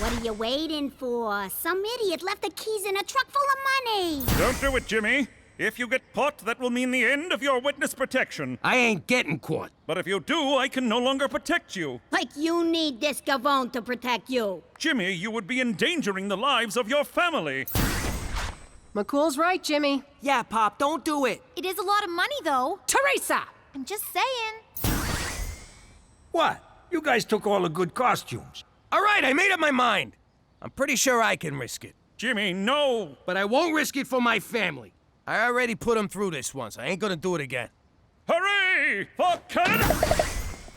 What are you waiting for? Some idiot left the keys in a truck full of money. Don't do it, Jimmy. If you get caught, that will mean the end of your witness protection. I ain't getting caught. But if you do, I can no longer protect you. Like you need this gavone to protect you. Jimmy, you would be endangering the lives of your family. McCool's right, Jimmy. Yeah, Pop, don't do it. It is a lot of money, though. Teresa! I'm just saying. What? You guys took all the good costumes. All right, I made up my mind. I'm pretty sure I can risk it. Jimmy, no! But I won't risk it for my family. I already put them through this once. I ain't gonna do it again. Hooray! For Canuck!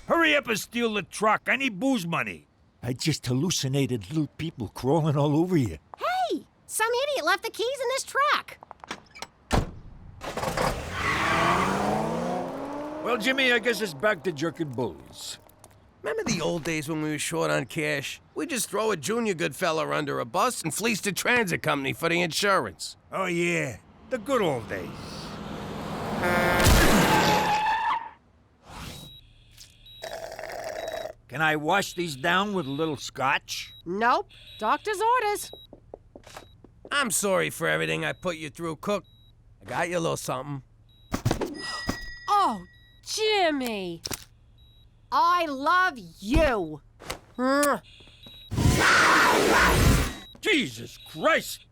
Hurry up and steal the truck. I need booze money. I just hallucinated little people crawling all over you. Hey! Some idiot left the keys in this truck. Well, Jimmy, I guess it's back to jerking bulls. Remember the old days when we were short on cash? We'd just throw a junior good fella under a bus and fleece the transit company for the insurance. Oh, yeah. The good old days. Can I wash these down with a little scotch? Nope. Doctor's orders. I'm sorry for everything I put you through, Cook. I got you a little something. Oh, Jimmy. I love you. Jesus Christ!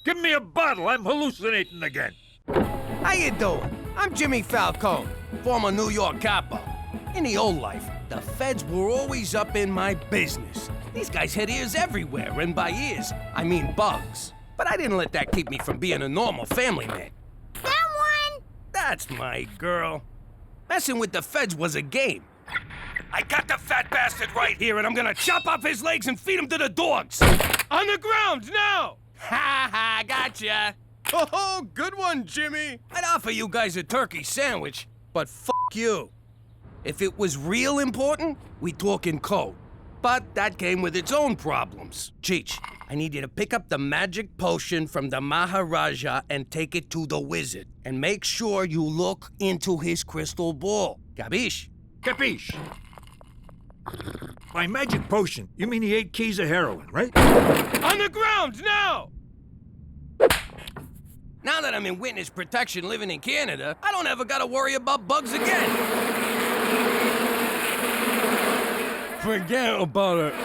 Give me a bottle. I'm hallucinating again. How you doing? I'm Jimmy Falcone, former New York capo. In the old life, the feds were always up in my business. These guys had ears everywhere, and by ears, I mean bugs. But I didn't let that keep me from being a normal family man. Someone! That's my girl. Messing with the feds was a game. I got the fat bastard right here, and I'm gonna chop off his legs and feed him to the dogs. On the ground, now! Ha ha, gotcha. Oh, good one, Jimmy. I'd offer you guys a turkey sandwich, but fuck you. If it was real important, we'd talk in code. But that came with its own problems. Cheech, I need you to pick up the magic potion from the Maharaja and take it to the wizard. And make sure you look into his crystal ball. Capiche? Capiche? By magic potion, you mean the 8 keys of heroin, right? On the ground, now! Now that I'm in witness protection living in Canada, I don't ever gotta worry about bugs again. Forget about it.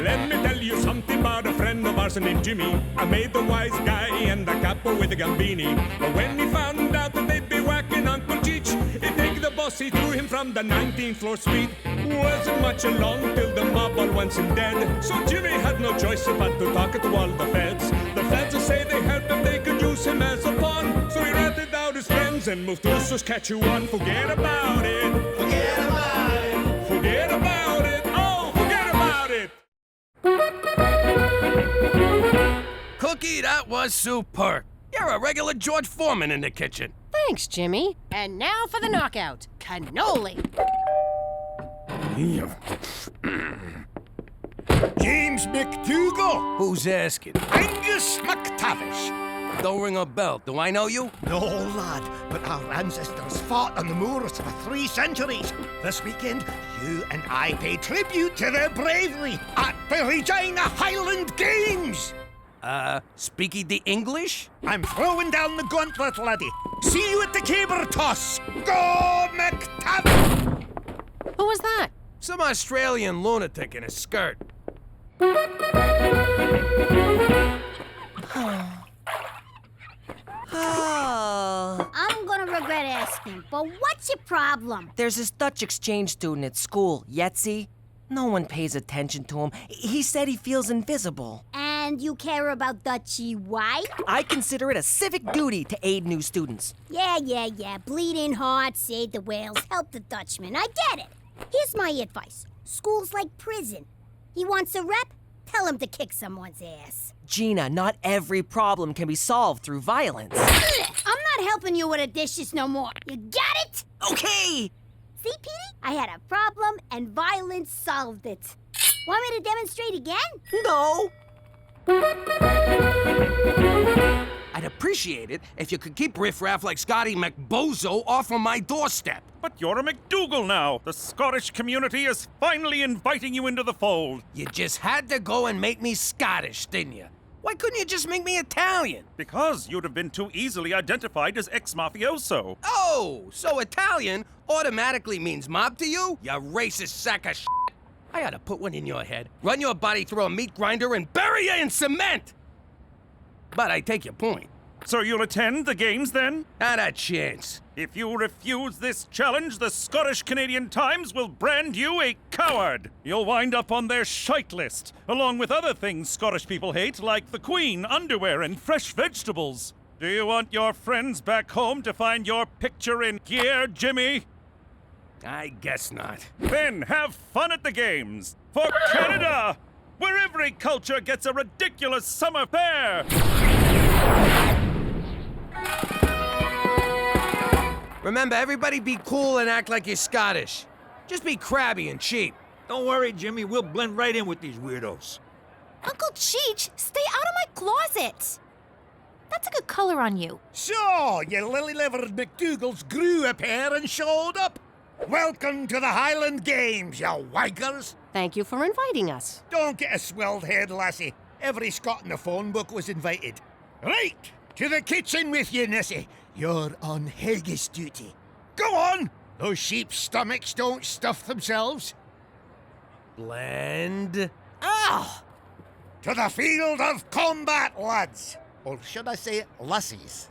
Let me tell you something about a friend of ours named Jimmy. I made the wise guy and the capo with the Gambini. But when he found out that they'd be whacking Uncle Cheech, he'd take the boss, he threw him from the 19th floor suite. Wasn't much along till the mob all went him dead. So Jimmy had no choice but to talk to all the feds. The feds say they heard that they could use him as a pawn. So he ratted out his friends and moved to Saskatchewan. Forget about it. Forget about it. Forget about it. Oh, forget about it. Cookie, that was superb. You're a regular George Foreman in the kitchen. Thanks, Jimmy. And now for the knockout. Cannoli. James MacDougal. Who's asking? Angus McTavish. Don't ring a bell. Do I know you? No, lad, but our ancestors fought on the moors for 3 centuries. This weekend, you and I pay tribute to their bravery at the Regina Highland Games. Speaky the English? I'm throwing down the gauntlet, laddie. See you at the caber toss. Go, McTavish! Who was that? Some Australian lunatic in a skirt. I'm gonna regret asking, but what's your problem? There's this Dutch exchange student at school, Yetzi. No one pays attention to him. He said he feels invisible. And you care about Dutchie why? I consider it a civic duty to aid new students. Yeah. Bleeding heart, save the whales, help the Dutchman. I get it. Here's my advice. School's like prison. He wants a rep? Tell him to kick someone's ass. Gina, not every problem can be solved through violence. I'm not helping you with the dishes no more. You got it? Okay! See, Petey? I had a problem and violence solved it. Want me to demonstrate again? No! I'd appreciate it if you could keep riffraff like Scotty McBozo off of my doorstep. But you're a MacDougal now. The Scottish community is finally inviting you into the fold. You just had to go and make me Scottish, didn't you? Why couldn't you just make me Italian? Because you'd have been too easily identified as ex-mafioso. Oh, so Italian automatically means mob to you? You racist sack of shit. I ought to put one in your head, run your body through a meat grinder, and bury you in cement! But I take your point. So you'll attend the games then? Not a chance. If you refuse this challenge, the Scottish Canadian Times will brand you a coward. You'll wind up on their shite list, along with other things Scottish people hate, like the Queen, underwear, and fresh vegetables. Do you want your friends back home to find your picture in gear, Jimmy? I guess not. Then have fun at the games. For Canada, where every culture gets a ridiculous summer fair. Remember, everybody be cool and act like you're Scottish. Just be crabby and cheap. Don't worry, Jimmy. We'll blend right in with these weirdos. Uncle Cheech, stay out of my closet. That's a good color on you. So, you lily-livered MacDougals grew a pair and showed up. Welcome to the Highland Games, you wankers. Thank you for inviting us. Don't get a swelled head, lassie. Every Scot in the phone book was invited. Right, to the kitchen with you, Nessie. You're on haggis duty. Go on! Those sheep's stomachs don't stuff themselves. Blend. Ow! To the field of combat, lads. Or should I say, lassies?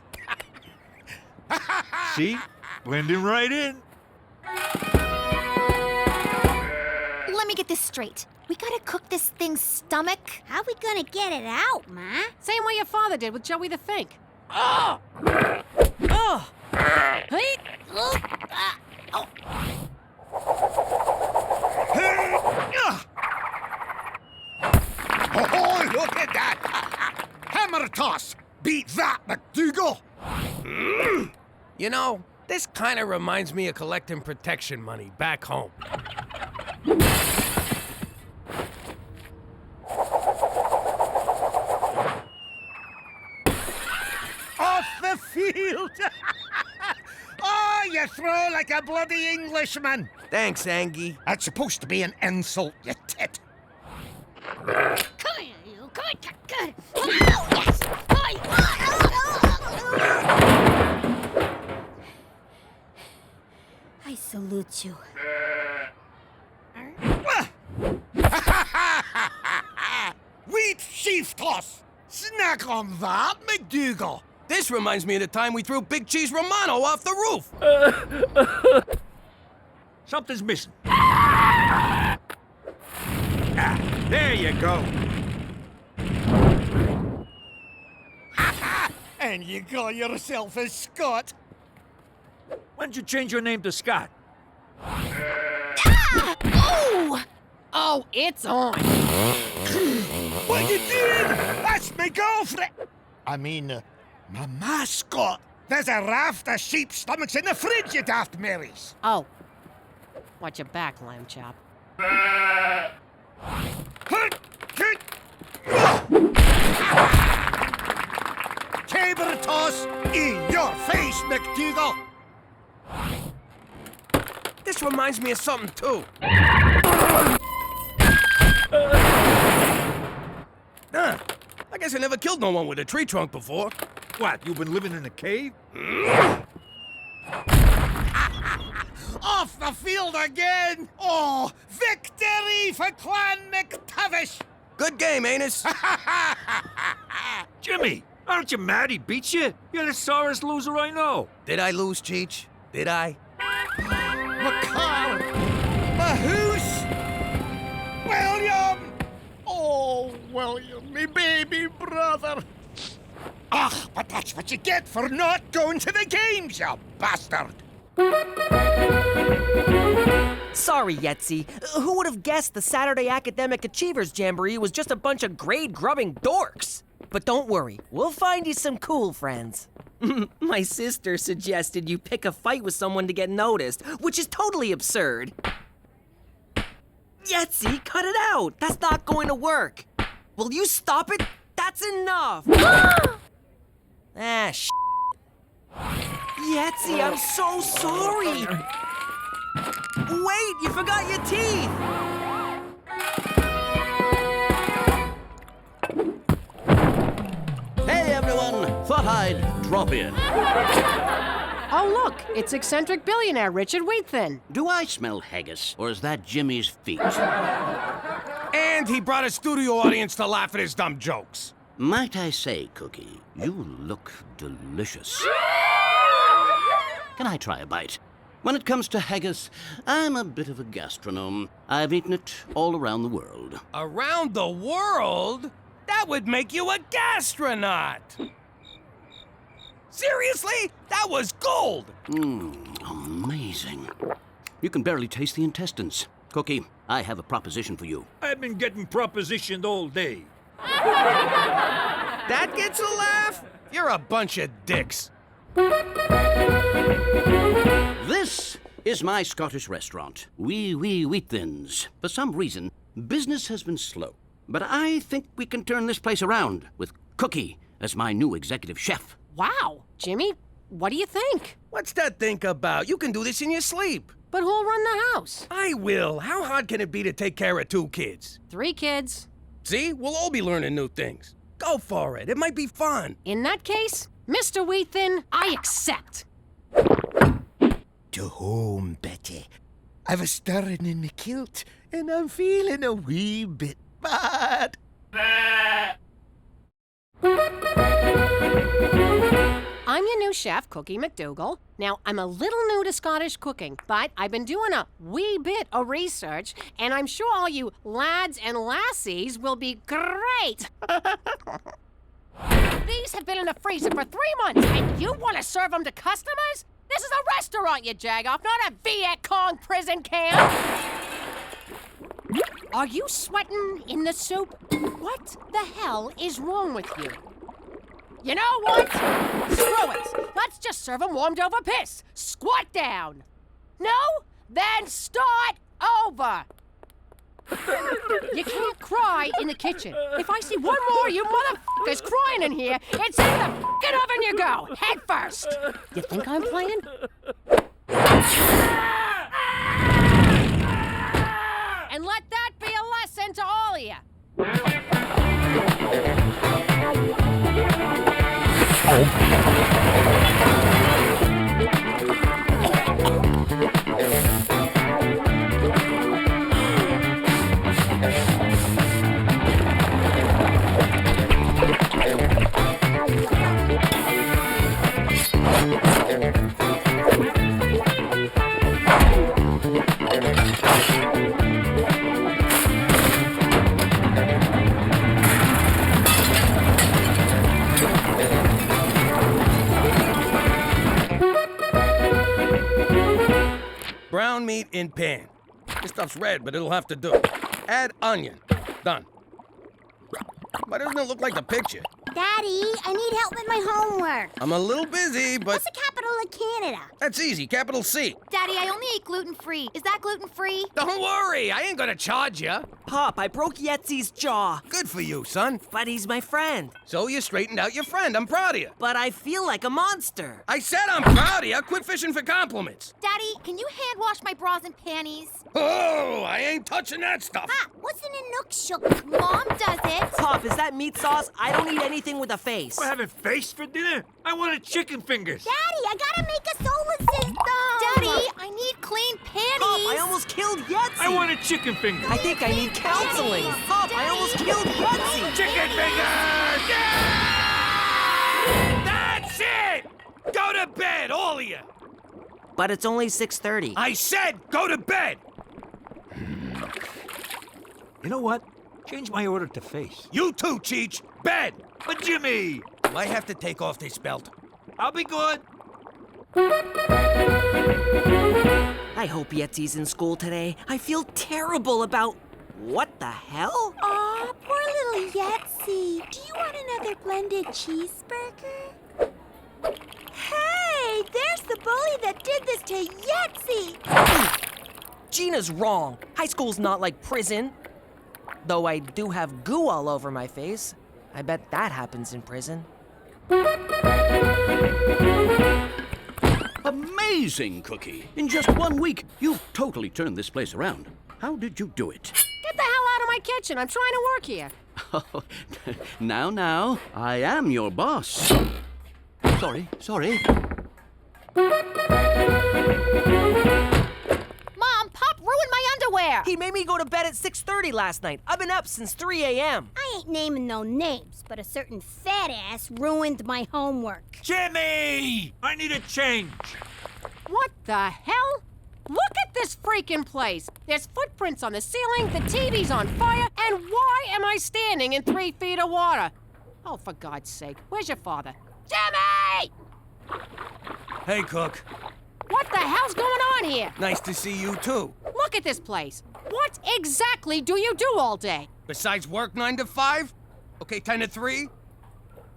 See? Blending right in. Let me get this straight. We gotta cook this thing's stomach. How we gonna get it out, Ma? Same way your father did with Joey the Fink. Oh! Oh! Hey! Oh, look at that! Hammer toss! Beat that, MacDougal! You know, this kind of reminds me of collecting protection money back home. Off the field! Oh, you throw like a bloody Englishman! Thanks, Angie. That's supposed to be an insult, you tit. Come here, you. Come on. Oh, yes! I salute you. Wheat sheaf toss! Snack on that, MacDougal! This reminds me of the time we threw Big Cheese Romano off the roof. Something's missing. There you go. And you call yourself a Scot? When'd you change your name to Scott? Ah! Oh! Oh, it's on. What you doing? That's my girlfriend. I mean, my mascot. There's a raft of sheep stomachs in the fridge, you daft Marys. Oh. Watch your back, lamb chop. Caber toss in your face, MacDougal. This reminds me of something, too. I guess I never killed no one with a tree trunk before. What, you've been living in a cave? Off the field again! Oh, victory for Clan McTavish! Good game, Anus. Jimmy, aren't you mad he beat you? You're the sorest loser I know. Did I lose, Cheech? Did I? McCall! Mahoose! William! Oh, William, me baby brother. Ah, but that's what you get for not going to the games, you bastard! Sorry, Yetzi. Who would have guessed the Saturday Academic Achievers Jamboree was just a bunch of grade-grubbing dorks? But don't worry, we'll find you some cool friends. My sister suggested you pick a fight with someone to get noticed, which is totally absurd. Yetzi, cut it out! That's not going to work! Will you stop it? That's enough! Shh. Yetzi, I'm so sorry! Wait, you forgot your teeth! Hey everyone, thought I'd drop in. Oh, look, it's eccentric billionaire Richard Wheatthin. Do I smell haggis, or is that Jimmy's feet? And he brought a studio audience to laugh at his dumb jokes. Might I say, Cookie, you look delicious. Can I try a bite? When it comes to haggis, I'm a bit of a gastronome. I've eaten it all around the world. Around the world? That would make you a gastronaut. Seriously? That was gold! Amazing. You can barely taste the intestines. Cookie, I have a proposition for you. I've been getting propositioned all day. That gets a laugh? You're a bunch of dicks. This is my Scottish restaurant, Wee Wheatthin's. For some reason, business has been slow. But I think we can turn this place around with Cookie as my new executive chef. Wow, Jimmy, what do you think? What's that think about? You can do this in your sleep. But who'll run the house? I will. How hard can it be to take care of 2 kids? 3 kids. See? We'll all be learning new things. Go for it. It might be fun. In that case, Mr. Wheatthin, I accept. To home, Betty. I've a stirring in me kilt, and I'm feeling a wee bit bad. I'm your new chef, Cookie MacDougal. Now, I'm a little new to Scottish cooking, but I've been doing a wee bit of research, and I'm sure all you lads and lassies will be great. These have been in the freezer for 3 months, and you want to serve them to customers? This is a restaurant, you jagoff, not a Viet Cong prison camp. Are you sweating in the soup? What the hell is wrong with you? You know what? Screw it. Let's just serve them warmed over piss. Squat down. No? Then start over. You can't cry in the kitchen. If I see one more of you motherfuckers crying in here, it's in the fucking oven you go, head first. You think I'm playing? And let that be a lesson to all of you. Brown meat in pan. This stuff's red, but it'll have to do. Add onion. Done. Why doesn't it look like the picture? Daddy, I need help with my homework. I'm a little busy, but... What's a capital capital of Canada? That's easy, capital C. Daddy, I only eat gluten-free. Is that gluten-free? Don't worry, I ain't gonna charge you. Pop, I broke Yetzi's jaw. Good for you, son. But he's my friend. So you straightened out your friend. I'm proud of you. But I feel like a monster. I said I'm proud of you. Quit fishing for compliments. Daddy, can you hand wash my bras and panties? Oh, I ain't touching that stuff. Ah, what's in a nook shook? Mom does it. Pop, is that meat sauce? I don't eat anything with a face. We're having face for dinner? I wanted chicken fingers. Daddy, I gotta make a solar system! Daddy, I need clean panties. Pop, I almost killed Yetzi. I wanted chicken fingers. I think I need counseling. Pop, I almost killed Yetzi. Chicken fingers! Yeah! That's it! Go to bed, all of you. But it's only 6:30. I said go to bed. You know what? Change my order to face. You too, Cheech. Bed. But Jimmy! I have to take off this belt. I'll be good. I hope Yetzi's in school today. I feel terrible about... What the hell? Aw, poor little Yetzi. Do you want another blended cheeseburger? Hey, there's the bully that did this to Yetzi! Gina's wrong. High school's not like prison. Though I do have goo all over my face. I bet that happens in prison. Amazing, Cookie. In just 1 week, you've totally turned this place around. How did you do it? Get the hell out of my kitchen. I'm trying to work here. Now, I am your boss. Sorry. Mom, Pop ruined my underwear. He made me go to bed at 6:30 last night. I've been up since 3 a.m. I ain't naming no names, but a certain fat ass ruined my homework. Jimmy! I need a change. What the hell? Look at this freaking place. There's footprints on the ceiling, the TV's on fire, and why am I standing in 3 feet of water? Oh, for God's sake, where's your father? Jimmy! Hey, Cook. What the hell's going on here? Nice to see you, too. Look at this place. What exactly do you do all day? Besides work 9 to 5? Okay, 10 to 3?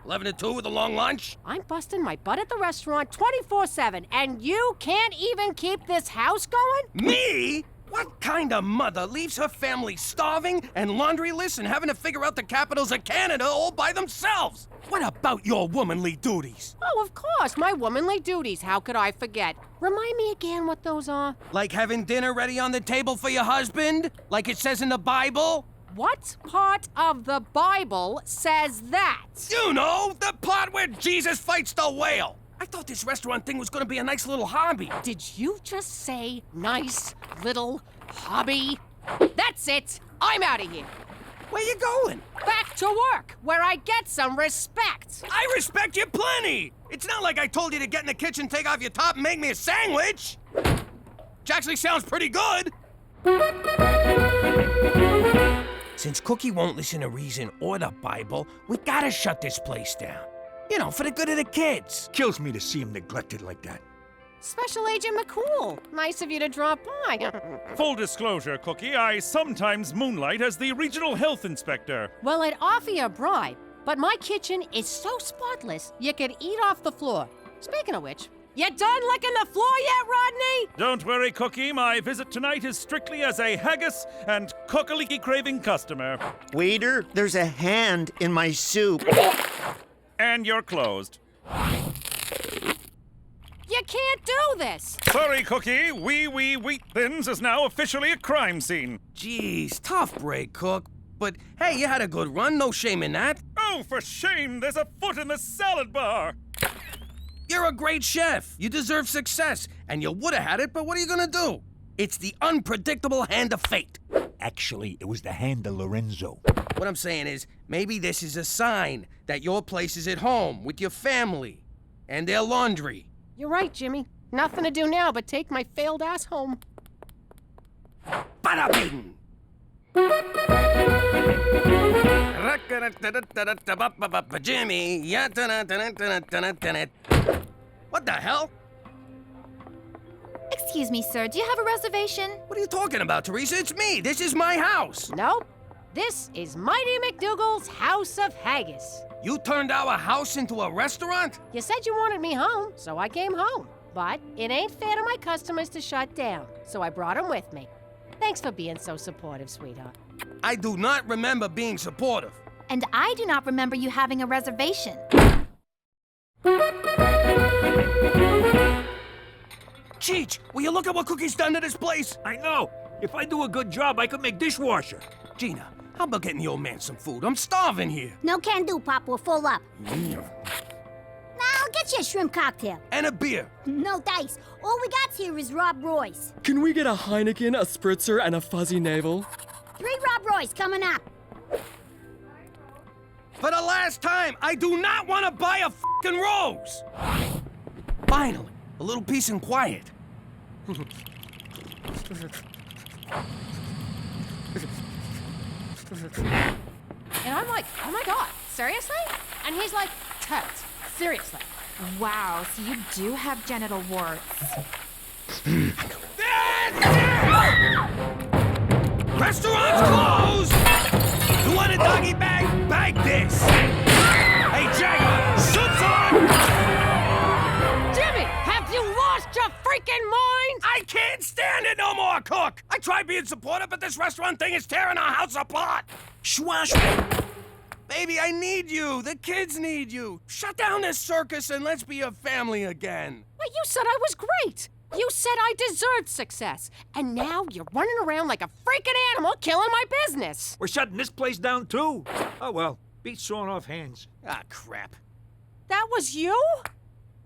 11 to 2 with a long lunch? I'm busting my butt at the restaurant 24/7, and you can't even keep this house going? Me? What kind of mother leaves her family starving and laundryless and having to figure out the capitals of Canada all by themselves? What about your womanly duties? Oh, of course, my womanly duties. How could I forget? Remind me again what those are. Like having dinner ready on the table for your husband? Like it says in the Bible? What part of the Bible says that? You know, the part where Jesus fights the whale. I thought this restaurant thing was gonna be a nice little hobby. Did you just say nice little hobby? That's it. I'm out of here. Where you going? Back to work, where I get some respect. I respect you plenty. It's not like I told you to get in the kitchen, take off your top, and make me a sandwich. Which actually sounds pretty good. Since Cookie won't listen to reason or the Bible, we gotta shut this place down. You know, for the good of the kids. Kills me to see him neglected like that. Special Agent McCool, nice of you to drop by. Full disclosure, Cookie, I sometimes moonlight as the regional health inspector. Well, I'd offer you a bribe, but my kitchen is so spotless, you could eat off the floor. Speaking of which, you done licking the floor yet, Rodney? Don't worry, Cookie, my visit tonight is strictly as a haggis and cookaliki craving customer. Waiter, there's a hand in my soup. And you're closed. You can't do this! Sorry, Cookie. Wheat Thins is now officially a crime scene. Jeez, tough break, Cook. But hey, you had a good run, no shame in that. Oh, for shame, there's a foot in the salad bar. You're a great chef. You deserve success. And you would have had it, but what are you gonna do? It's the unpredictable hand of fate. Actually, it was the hand of Lorenzo. What I'm saying is, maybe this is a sign that your place is at home with your family and their laundry. You're right, Jimmy. Nothing to do now but take my failed ass home. Bada bing! Jimmy, what the hell? Excuse me, sir. Do you have a reservation? What are you talking about, Teresa? It's me. This is my house. Nope. This is Mighty MacDougal's House of Haggis. You turned our house into a restaurant? You said you wanted me home, so I came home. But it ain't fair to my customers to shut down, so I brought them with me. Thanks for being so supportive, sweetheart. I do not remember being supportive. And I do not remember you having a reservation. Cheech, will you look at what Cookie's done to this place? I know. If I do a good job, I could make dishwasher. Gina, how about getting the old man some food? I'm starving here. No can do, Pop. We're full up. Now, I'll get you a shrimp cocktail. And a beer. No dice. All we got here is Rob Roy's. Can we get a Heineken, a spritzer, and a fuzzy navel? 3 Rob Roy's coming up. For the last time, I do not want to buy a fucking rose! Finally, a little peace and quiet. And I'm like, oh my God, seriously? And he's like, totes, seriously. Wow, so you do have genital warts. Restaurant's closed! You want a doggy bag? Bag this! Hey, Jagger, suits on! Jimmy, have you lost your freaking mind? I can't stand it no more, Cook! I tried being supportive, but this restaurant thing is tearing our house apart! Schwash! Baby, I need you! The kids need you! Shut down this circus and let's be a family again! Well, you said I was great! You said I deserved success, and now you're running around like a freaking animal killing my business! We're shutting this place down, too. Oh, well, beat sawing off hands. Ah, crap. That was you?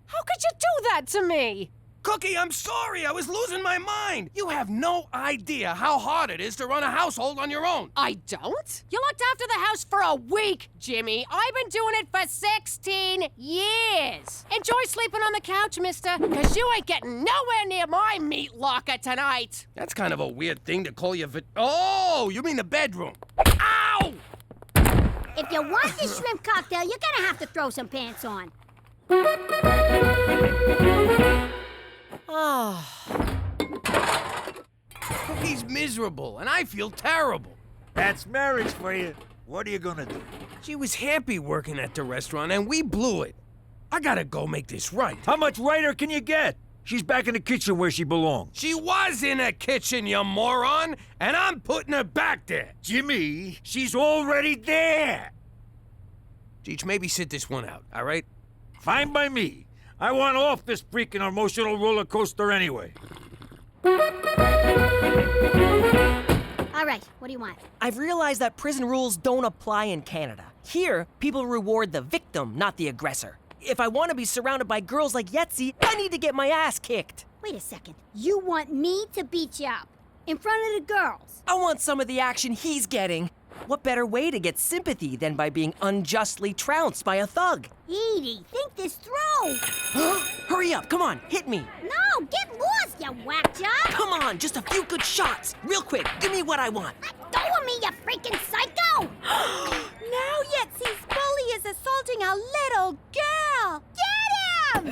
How could you do that to me? Cookie, I'm sorry. I was losing my mind. You have no idea how hard it is to run a household on your own. I don't? You looked after the house for a week, Jimmy. I've been doing it for 16 years. Enjoy sleeping on the couch, mister, because you ain't getting nowhere near my meat locker tonight. That's kind of a weird thing to call your Oh, you mean the bedroom. Ow! If you want this shrimp cocktail, you're gonna have to throw some pants on. Cookie's miserable, and I feel terrible. That's marriage for you. What are you gonna do? She was happy working at the restaurant, and we blew it. I gotta go make this right. How much righter can you get? She's back in the kitchen where she belongs. She was in the kitchen, you moron, and I'm putting her back there. Jimmy, she's already there. Cheech, maybe sit this one out, all right? Fine by me. I want off this freaking emotional roller coaster anyway. All right, what do you want? I've realized that prison rules don't apply in Canada. Here, people reward the victim, not the aggressor. If I want to be surrounded by girls like Yetzi, I need to get my ass kicked. Wait a second. You want me to beat you up in front of the girls? I want some of the action he's getting. What better way to get sympathy than by being unjustly trounced by a thug? Edie, think this through. Hurry up, come on, hit me. No, get lost, you whack job. Come on, just a few good shots. Real quick, give me what I want. Let go of me, you freaking psycho. Now Yetzi's bully is assaulting a little girl. Get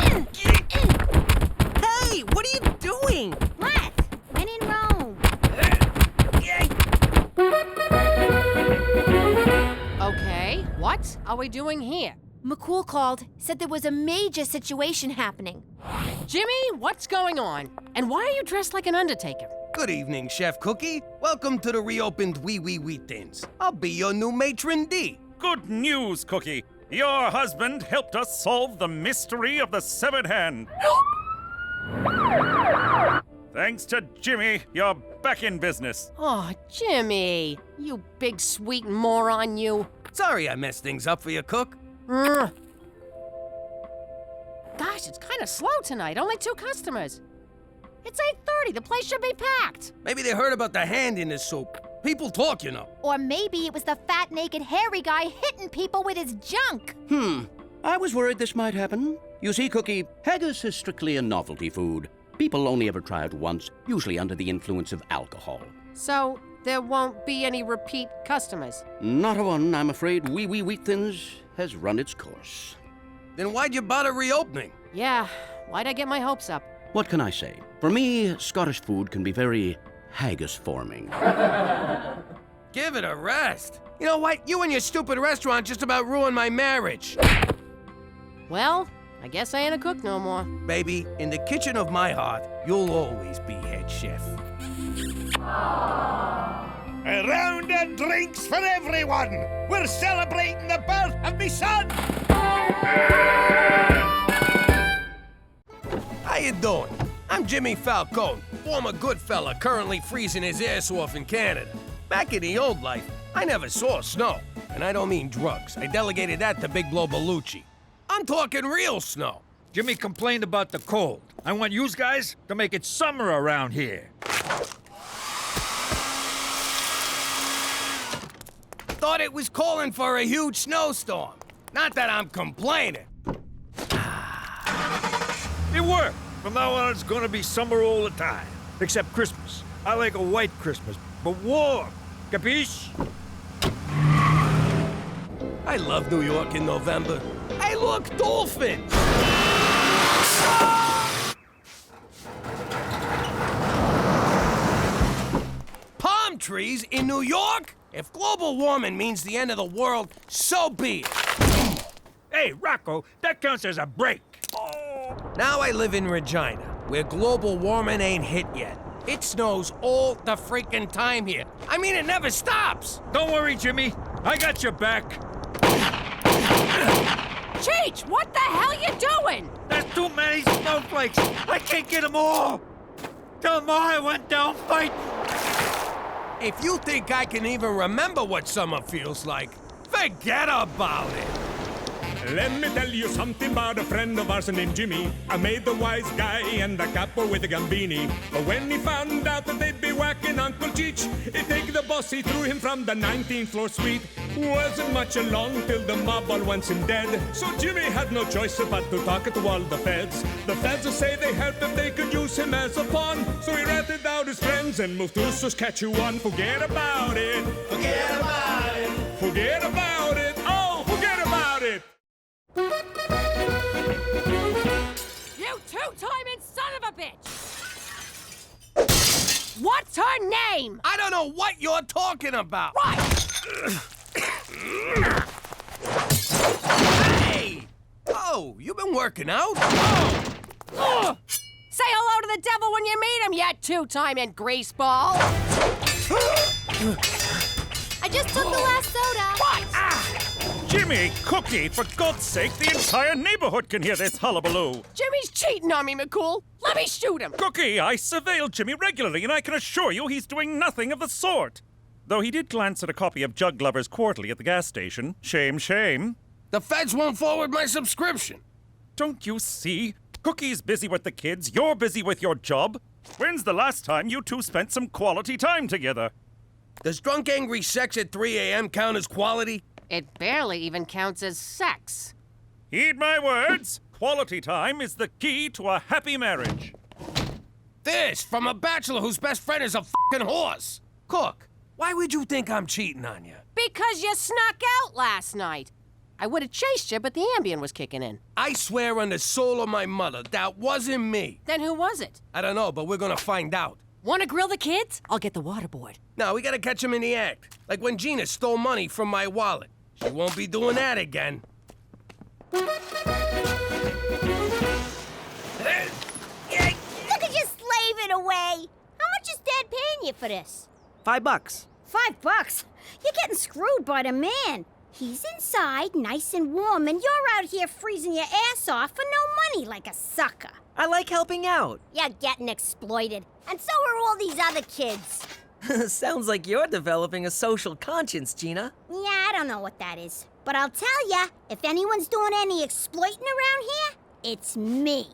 him! Hey, what are you doing? What? When in Rome. Okay, what are we doing here? McCool called, said there was a major situation happening. Jimmy, what's going on? And why are you dressed like an undertaker? Good evening, Chef Cookie. Welcome to the reopened Wee Wee Wheatins. I'll be your new matron D. Good news, Cookie. Your husband helped us solve the mystery of the severed hand. Thanks to Jimmy, you're back in business. Oh, Jimmy, you big sweet moron, you. Sorry I messed things up for you, Cook. Gosh, it's kind of slow tonight. Only 2 customers. It's 8:30. The place should be packed. Maybe they heard about the hand in the soup. People talk, you know. Or maybe it was the fat, naked, hairy guy hitting people with his junk. I was worried this might happen. You see, Cookie, haggis is strictly a novelty food. People only ever try it once, usually under the influence of alcohol. So there won't be any repeat customers? Not a one, I'm afraid. Wee Wee Wheat Thins has run its course. Then why'd you bother reopening? Yeah, why'd I get my hopes up? What can I say? For me, Scottish food can be very haggis-forming. Give it a rest. You know what? You and your stupid restaurant just about ruined my marriage. Well, I guess I ain't a cook no more. Baby, in the kitchen of my heart, you'll always be head chef. A round of drinks for everyone. We're celebrating the birth of me son. How you doing? I'm Jimmy Falcone, former good fella currently freezing his ass off in Canada. Back in the old life, I never saw snow. And I don't mean drugs. I delegated that to Big Blow Bellucci. I'm talking real snow. Jimmy complained about the cold. I want you guys to make it summer around here. Thought it was calling for a huge snowstorm. Not that I'm complaining. It worked. From now on, it's gonna be summer all the time. Except Christmas. I like a white Christmas, but warm. Capiche? I love New York in November. Hey, look, dolphins! Palm trees in New York? If global warming means the end of the world, so be it. Hey, Rocco, that counts as a break. Now I live in Regina, where global warming ain't hit yet. It snows all the freaking time here. I mean, it never stops. Don't worry, Jimmy. I got your back. Cheech, what the hell you doing? There's too many snowflakes. I can't get them all. Tell Ma I went down fighting. If you think I can even remember what summer feels like, forget about it. Let me tell you something about a friend of ours named Jimmy. I made the wise guy and the capo with the Gambini. But when he found out that they'd be whacking Uncle Cheech, he'd take the boss, he threw him from the 19th floor suite. Wasn't much along till the mob all went him dead. So Jimmy had no choice but to talk to all the feds. The feds would say they helped if they could use him as a pawn. So he ratted out his friends and moved to Saskatchewan. Forget about it. Forget about it. Forget about it. Oh, forget about it. You two-timing son of a bitch! What's her name? I don't know what you're talking about. Right! Hey! Oh, you been working out? Oh! Say hello to the devil when you meet him, you two-timing greaseball! I just took the last soda. What? Jimmy, Cookie, for God's sake, the entire neighborhood can hear this hullabaloo. Jimmy's cheating on me, McCool. Let me shoot him. Cookie, I surveil Jimmy regularly, and I can assure you he's doing nothing of the sort. Though he did glance at a copy of Jug Lover's Quarterly at the gas station. Shame, shame. The feds won't forward my subscription. Don't you see? Cookie's busy with the kids, you're busy with your job. When's the last time you two spent some quality time together? Does drunk, angry sex at 3 a.m. count as quality? It barely even counts as sex. Heed my words. Quality time is the key to a happy marriage. This from a bachelor whose best friend is a f***ing horse. Cook, why would you think I'm cheating on you? Because you snuck out last night. I would have chased you, but the Ambien was kicking in. I swear on the soul of my mother, that wasn't me. Then who was it? I don't know, but we're gonna find out. Want to grill the kids? I'll get the waterboard. No, we gotta catch him in the act. Like when Gina stole money from my wallet. She won't be doing that again. Look at you slaving away. How much is Dad paying you for this? $5. $5? You're getting screwed by the man. He's inside, nice and warm, and you're out here freezing your ass off for no money like a sucker. I like helping out. You're getting exploited, and so are all these other kids. Sounds like you're developing a social conscience, Gina. Yeah, I don't know what that is. But I'll tell ya, if anyone's doing any exploiting around here, it's me.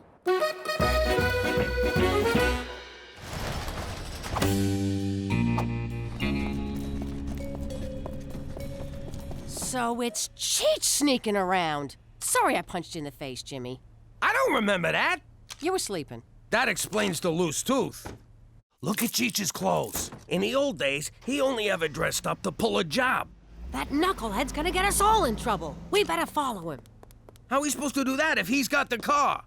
So it's Cheech sneaking around. Sorry I punched you in the face, Jimmy. I don't remember that. You were sleeping. That explains the loose tooth. Look at Cheech's clothes. In the old days, he only ever dressed up to pull a job. That knucklehead's gonna get us all in trouble. We better follow him. How are we supposed to do that if he's got the car?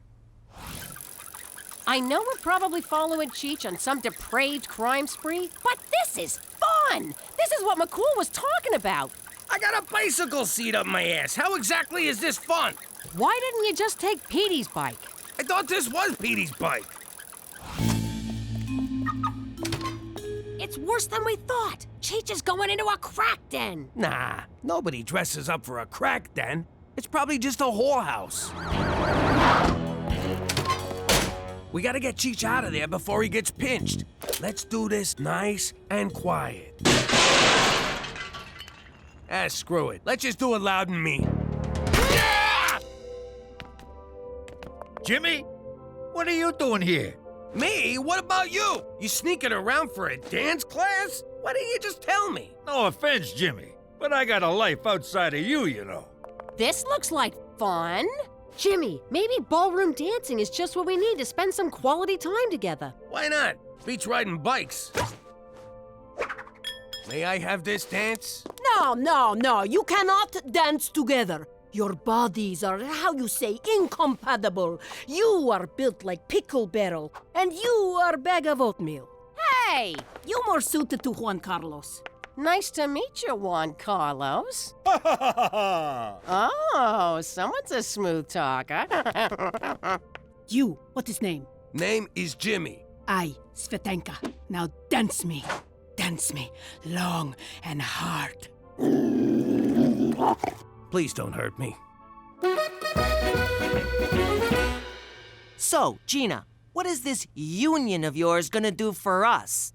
I know we're probably following Cheech on some depraved crime spree, but this is fun. This is what McCool was talking about. I got a bicycle seat up my ass. How exactly is this fun? Why didn't you just take Petey's bike? I thought this was Petey's bike. It's worse than we thought. Cheech is going into a crack den. Nah, nobody dresses up for a crack den. It's probably just a whorehouse. We gotta get Cheech out of there before he gets pinched. Let's do this nice and quiet. Screw it. Let's just do it loud and mean. Jimmy, what are you doing here? Me? What about you? You sneaking around for a dance class? Why didn't you just tell me? No offense, Jimmy, but I got a life outside of you, you know. This looks like fun. Jimmy, maybe ballroom dancing is just what we need to spend some quality time together. Why not? Beats riding bikes. May I have this dance? No, you cannot dance together. Your bodies are, how you say, incompatible. You are built like pickle barrel, and you are bag of oatmeal. Hey! You more suited to Juan Carlos. Nice to meet you, Juan Carlos. Oh, someone's a smooth talker. You, what is name? Name is Jimmy. I, Svetanka. Now dance me. Dance me, long and hard. Please don't hurt me. So, Gina, what is this union of yours gonna do for us?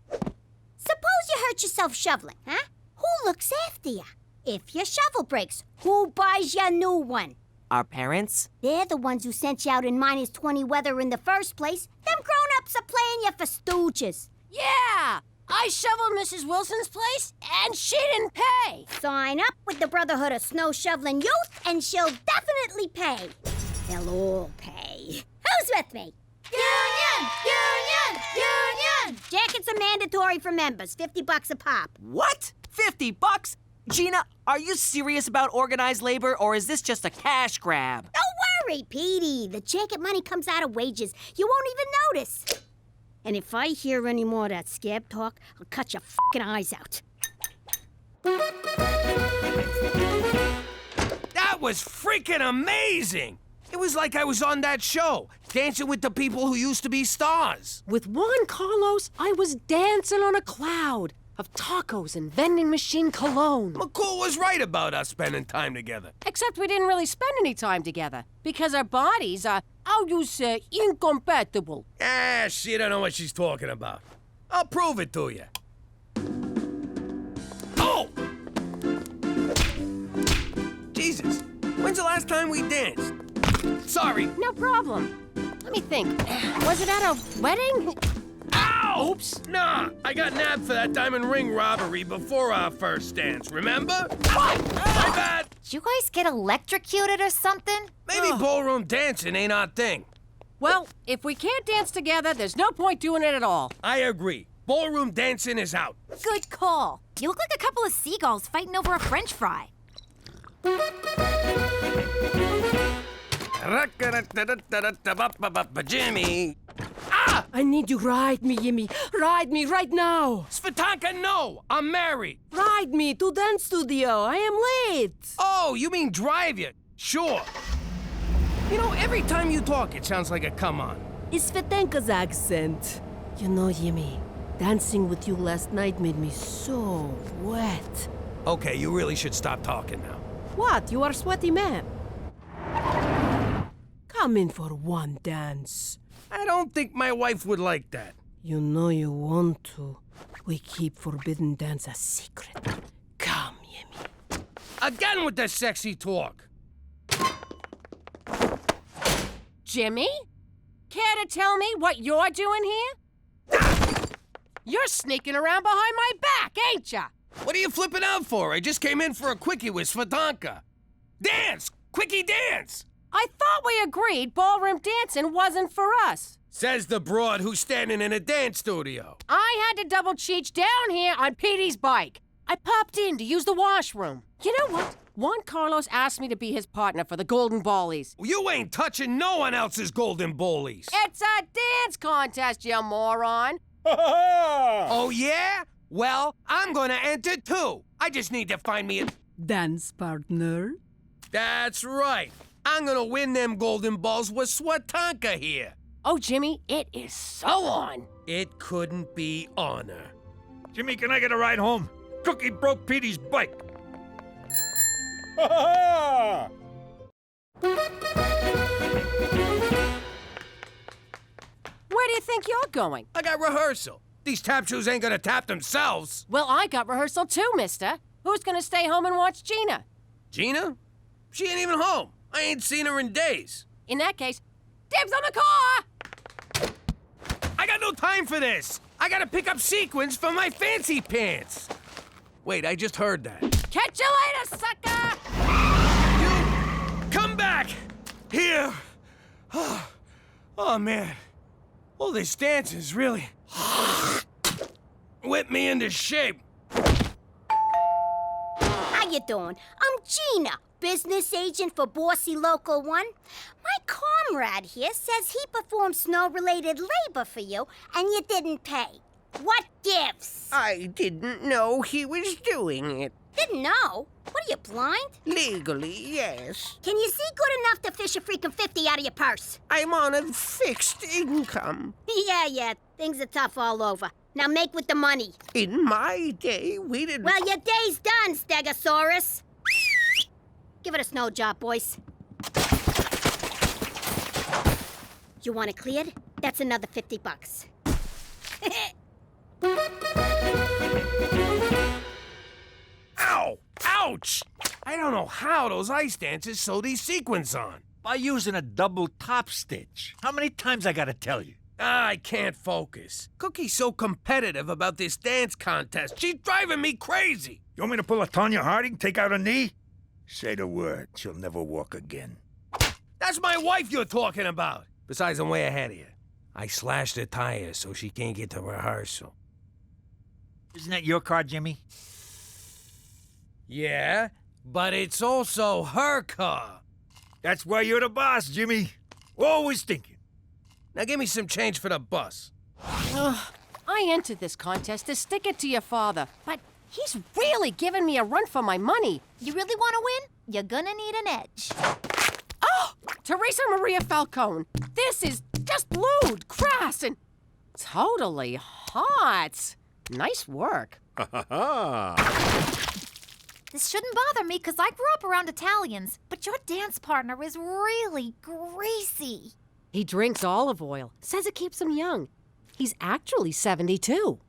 Suppose you hurt yourself shoveling, huh? Who looks after you? If your shovel breaks, who buys you a new one? Our parents? They're the ones who sent you out in -20 weather in the first place. Them grown-ups are playing you for stooges. Yeah! I shoveled Mrs. Wilson's place, and she didn't pay. Sign up with the Brotherhood of Snow Shoveling Youth, and she'll definitely pay. They'll all pay. Who's with me? Union! Union! Union! Jackets are mandatory for members, $50 a pop. What? $50? Gina, are you serious about organized labor, or is this just a cash grab? Don't worry, Petey. The jacket money comes out of wages. You won't even notice. And if I hear any more of that scab talk, I'll cut your fucking eyes out. That was freaking amazing! It was like I was on that show, dancing with the people who used to be stars. With Juan Carlos, I was dancing on a cloud of tacos and vending machine cologne. McCool was right about us spending time together. Except we didn't really spend any time together, because our bodies are, how you say, incompatible. She don't know what she's talking about. I'll prove it to you. Oh! Jesus, when's the last time we danced? Sorry. No problem. Let me think. Was it at a wedding? Ow! Oops. Nah, I got nabbed for that diamond ring robbery before our first dance, remember? What? My bad. Did you guys get electrocuted or something? Maybe ballroom dancing ain't our thing. Well, if we can't dance together, there's no point doing it at all. I agree. Ballroom dancing is out. Good call. You look like a couple of seagulls fighting over a French fry. Jimmy. I need you ride me, Jimmy. Ride me right now. Svetanka, no! I'm married. Ride me to dance studio. I am late. Oh, you mean drive you? Sure. You know, every time you talk, it sounds like a come on. It's Svetanka's accent. You know, Jimmy, dancing with you last night made me so wet. Okay, you really should stop talking now. What? You are a sweaty man. Come in for one dance. I don't think my wife would like that. You know you want to. We keep forbidden dance a secret. Come, Jimmy. Again with the sexy talk. Jimmy? Care to tell me what you're doing here? You're sneaking around behind my back, ain't ya? What are you flipping out for? I just came in for a quickie with Svetanka. Dance! Quickie dance! I thought we agreed ballroom dancing wasn't for us. Says the broad who's standing in a dance studio. I had to double Cheech down here on Petey's bike. I popped in to use the washroom. You know what? Juan Carlos asked me to be his partner for the Golden Ballies. You ain't touching no one else's Golden Ballies. It's a dance contest, you moron. Oh, yeah? Well, I'm gonna enter too. I just need to find me a Dance partner? That's right. I'm gonna win them golden balls with Swatanka here. Oh, Jimmy, it is so on. It couldn't be honor. Jimmy, can I get a ride home? Cookie broke Petey's bike. Ha Where do you think you're going? I got rehearsal. These tap shoes ain't gonna tap themselves. Well, I got rehearsal too, mister. Who's gonna stay home and watch Gina? Gina? She ain't even home. I ain't seen her in days. In that case, dibs on the car! I got no time for this. I gotta pick up sequins for my fancy pants. Wait, I just heard that. Catch you later, sucker! You come back! Here! Oh, man. All this dancing's really whipped me into shape. How you doing? I'm Gina, business agent for Bossy Local 1. My comrade here says he performed snow-related labor for you, and you didn't pay. What gives? I didn't know he was doing it. Didn't know? What are you, blind? Legally, yes. Can you see good enough to fish a freaking 50 out of your purse? I'm on a fixed income. Yeah, things are tough all over. Now make with the money. In my day, we didn't... Well, your day's done, Stegosaurus. Give it a snow job, boys. You want it cleared? That's another $50. Ow! Ouch! I don't know how those ice dancers sew these sequins on. By using a double top stitch. How many times I gotta tell you? I can't focus. Cookie's so competitive about this dance contest. She's driving me crazy. You want me to pull a Tonya Harding, take out a knee? Say the word, she'll never walk again. That's my wife you're talking about. Besides, I'm way ahead of you. I slashed her tires so she can't get to rehearsal. Isn't that your car, Jimmy? Yeah, but it's also her car. That's why you're the boss, Jimmy. Always thinking. Now give me some change for the bus. I entered this contest to stick it to your father, but he's really giving me a run for my money. You really want to win? You're gonna need an edge. Oh! Teresa Maria Falcone. This is just lewd, crass, and totally hot. Nice work. This shouldn't bother me because I grew up around Italians, but your dance partner is really greasy. He drinks olive oil. Says it keeps him young. He's actually 72.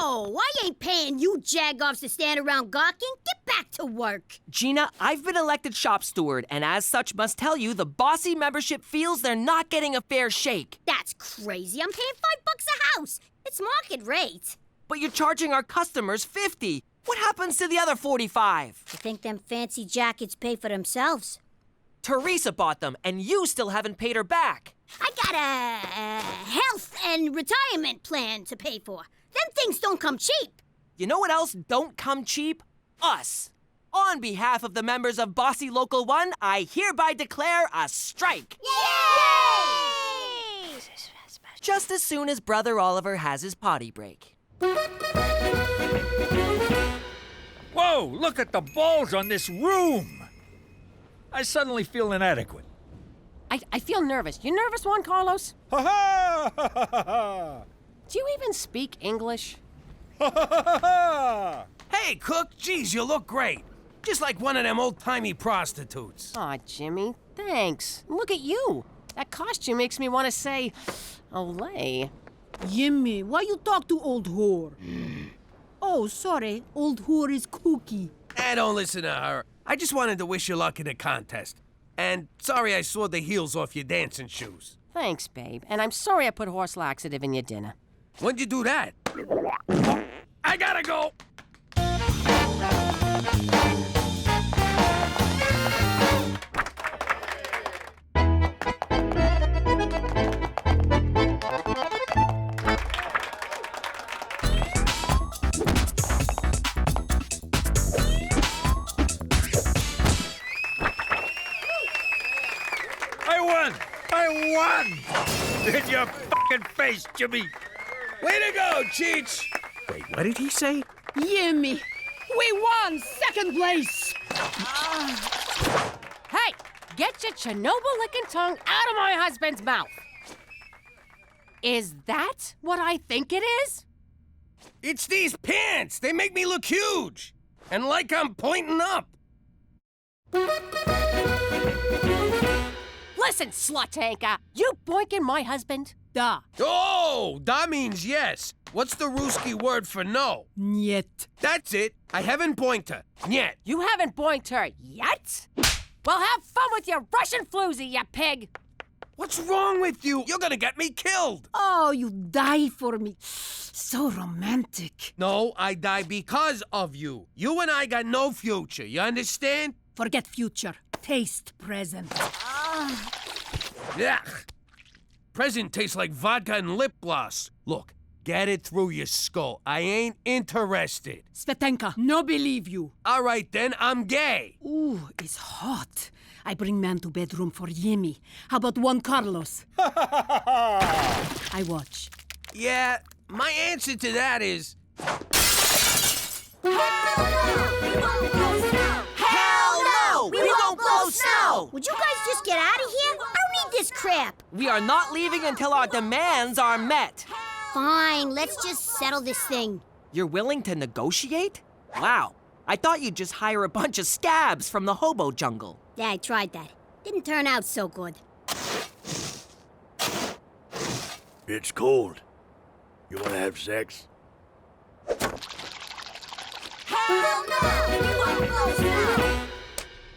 Oh, I ain't paying you jagoffs to stand around gawking. Get back to work. Gina, I've been elected shop steward, and as such must tell you the Bossy membership feels they're not getting a fair shake. That's crazy. I'm paying $5 a house. It's market rate. But you're charging our customers $50. What happens to the other $45? You think them fancy jackets pay for themselves? Teresa bought them, and you still haven't paid her back. I got a health and retirement plan to pay for. Them things don't come cheap. You know what else don't come cheap? Us. On behalf of the members of Bossy Local 1, I hereby declare a strike. Yay! Just as soon as Brother Oliver has his potty break. Whoa, look at the balls on this room. I suddenly feel inadequate. I feel nervous. You nervous, Juan Carlos? Ha ha! Ha ha ha ha! Do you even speak English? Ha ha ha ha! Hey, Cook, geez, you look great. Just like one of them old-timey prostitutes. Aw, Jimmy, thanks. Look at you. That costume makes me want to say, Olay. Jimmy, why you talk to old whore? Oh, sorry, old whore is Cookie. Don't listen to her. I just wanted to wish you luck in the contest. And sorry I sawed the heels off your dancing shoes. Thanks, babe. And I'm sorry I put horse laxative in your dinner. When'd you do that? I gotta go! Run! In your fucking face, Jimmy! Way to go, Cheech! Wait, what did he say? Jimmy, we won second place. Hey, get your Chernobyl-licking tongue out of my husband's mouth. Is that what I think it is? It's these pants! They make me look huge! And like I'm pointing up! Listen, slut anchor, you boinking my husband? Duh. Oh, that means yes. What's the Ruski word for no? Niet. That's it. I haven't boinked her. Niet. You haven't boinked her yet? Well, have fun with your Russian floozy, you pig! What's wrong with you? You're gonna get me killed. Oh, you die for me. So romantic. No, I die because of you. You and I got no future, you understand? Forget future. Taste present. Yuck. Present tastes like vodka and lip gloss. Look, get it through your skull. I ain't interested. Svetanka, no believe you. All right, then, I'm gay. Ooh, it's hot. I bring man to bedroom for Jimmy. How about Juan Carlos? I watch. Yeah, my answer to that is... Hell no! We won't blow snow! Would you guys just get out of here? I don't need this crap. We are not leaving until our demands are met. Fine, let's just settle this thing. You're willing to negotiate? Wow. I thought you'd just hire a bunch of scabs from the hobo jungle. Yeah, I tried that. Didn't turn out so good. It's cold. You want to have sex? Hell no! We won't blow snow!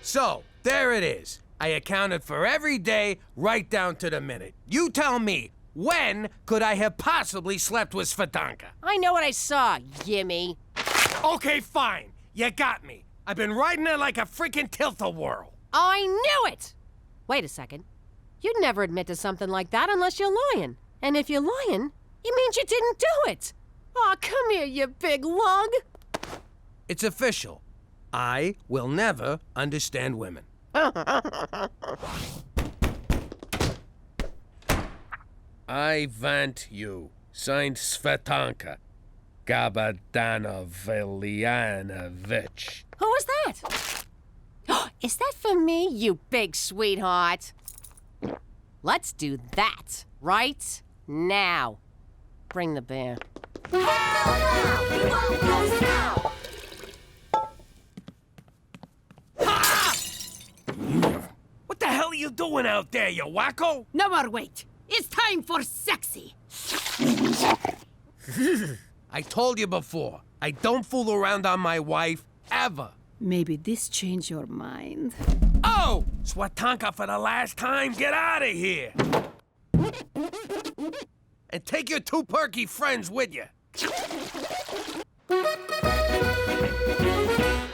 So, there it is. I accounted for every day, right down to the minute. You tell me, when could I have possibly slept with Svetanka? I know what I saw, Jimmy. Okay, fine. You got me. I've been riding it like a freaking tilt-a-whirl. I knew it! Wait a second. You'd never admit to something like that unless you're lying. And if you're lying, it means you didn't do it. Aw, come here, you big lug. It's official. I will never understand women. I want you. Signed Svetanka Gabadanovianovich. Who was that? Is that for me, you big sweetheart? Let's do that right now. Bring the beer. What the hell are you doing out there, you wacko? No more wait. It's time for sexy. I told you before, I don't fool around on my wife, ever. Maybe this changed your mind. Oh! Swatanka for the last time, get out of here! And take your two perky friends with you.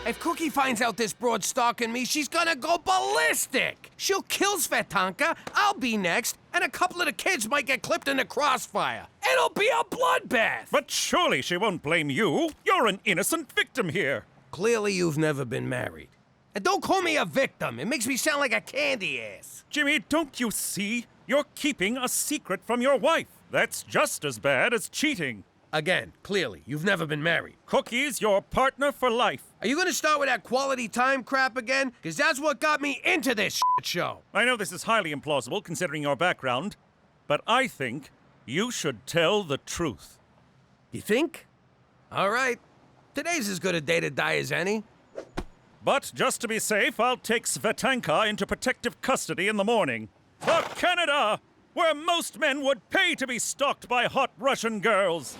If Cookie finds out this broad's stalking me, she's gonna go ballistic! She'll kill Svetanka, I'll be next, and a couple of the kids might get clipped in the crossfire. It'll be a bloodbath! But surely she won't blame you. You're an innocent victim here. Clearly you've never been married. And don't call me a victim. It makes me sound like a candy ass. Jimmy, don't you see? You're keeping a secret from your wife. That's just as bad as cheating. Again, clearly, you've never been married. Cookie's your partner for life. Are you gonna start with that quality time crap again? Because that's what got me into this shit show. I know this is highly implausible considering your background, but I think you should tell the truth. You think? All right. Today's as good a day to die as any. But just to be safe, I'll take Svetanka into protective custody in the morning. For Canada, where most men would pay to be stalked by hot Russian girls.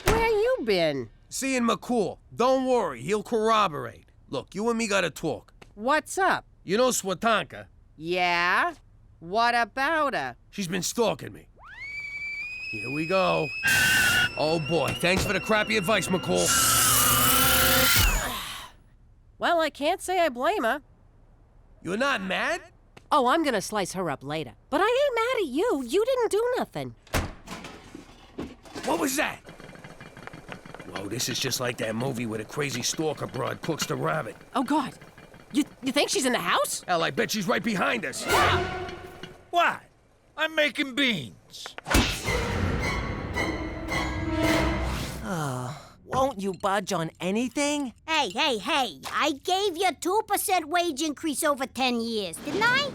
Where you been? Seeing McCool. Don't worry, he'll corroborate. Look, you and me gotta talk. What's up? You know Swatanka? Yeah? What about her? She's been stalking me. Here we go. Oh boy, thanks for the crappy advice, McCool. Well, I can't say I blame her. You're not mad? Oh, I'm gonna slice her up later. But I ain't mad at you. You didn't do nothing. What was that? Whoa, this is just like that movie where the crazy stalker broad cooks the rabbit. Oh, God. You think she's in the house? Hell, I bet she's right behind us. What? I'm making beans. Won't you budge on anything? Hey, I gave you 2% wage increase over 10 years, didn't I?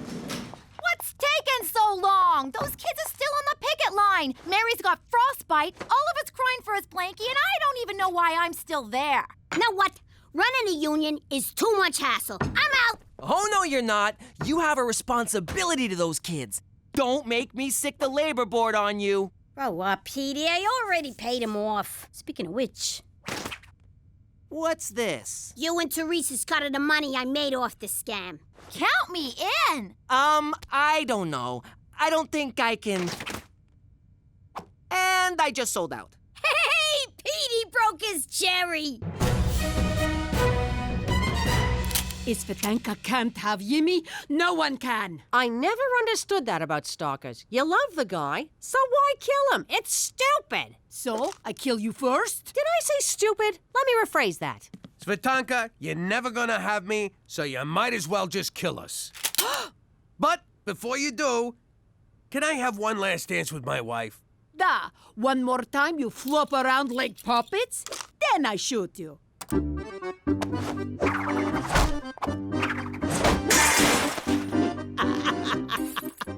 What's taking so long? Those kids are still on the picket line. Mary's got frostbite, all of us crying for his blankie, and I don't even know why I'm still there. Know what? Running a union is too much hassle. I'm out. Oh, no, you're not. You have a responsibility to those kids. Don't make me sick the labor board on you. Grow up, Petey. I already paid him off. Speaking of which... What's this? You and Teresa's cut of the money I made off the scam. Count me in. I don't know. I don't think I can... And I just sold out. Hey, Petey broke his cherry. If Svetanka can't have Jimmy, no one can. I never understood that about stalkers. You love the guy, so why kill him? It's stupid. So, I kill you first? Did I say stupid? Let me rephrase that. Svetanka, you're never gonna have me, so you might as well just kill us. But before you do, can I have one last dance with my wife? Da, one more time you flop around like puppets, then I shoot you.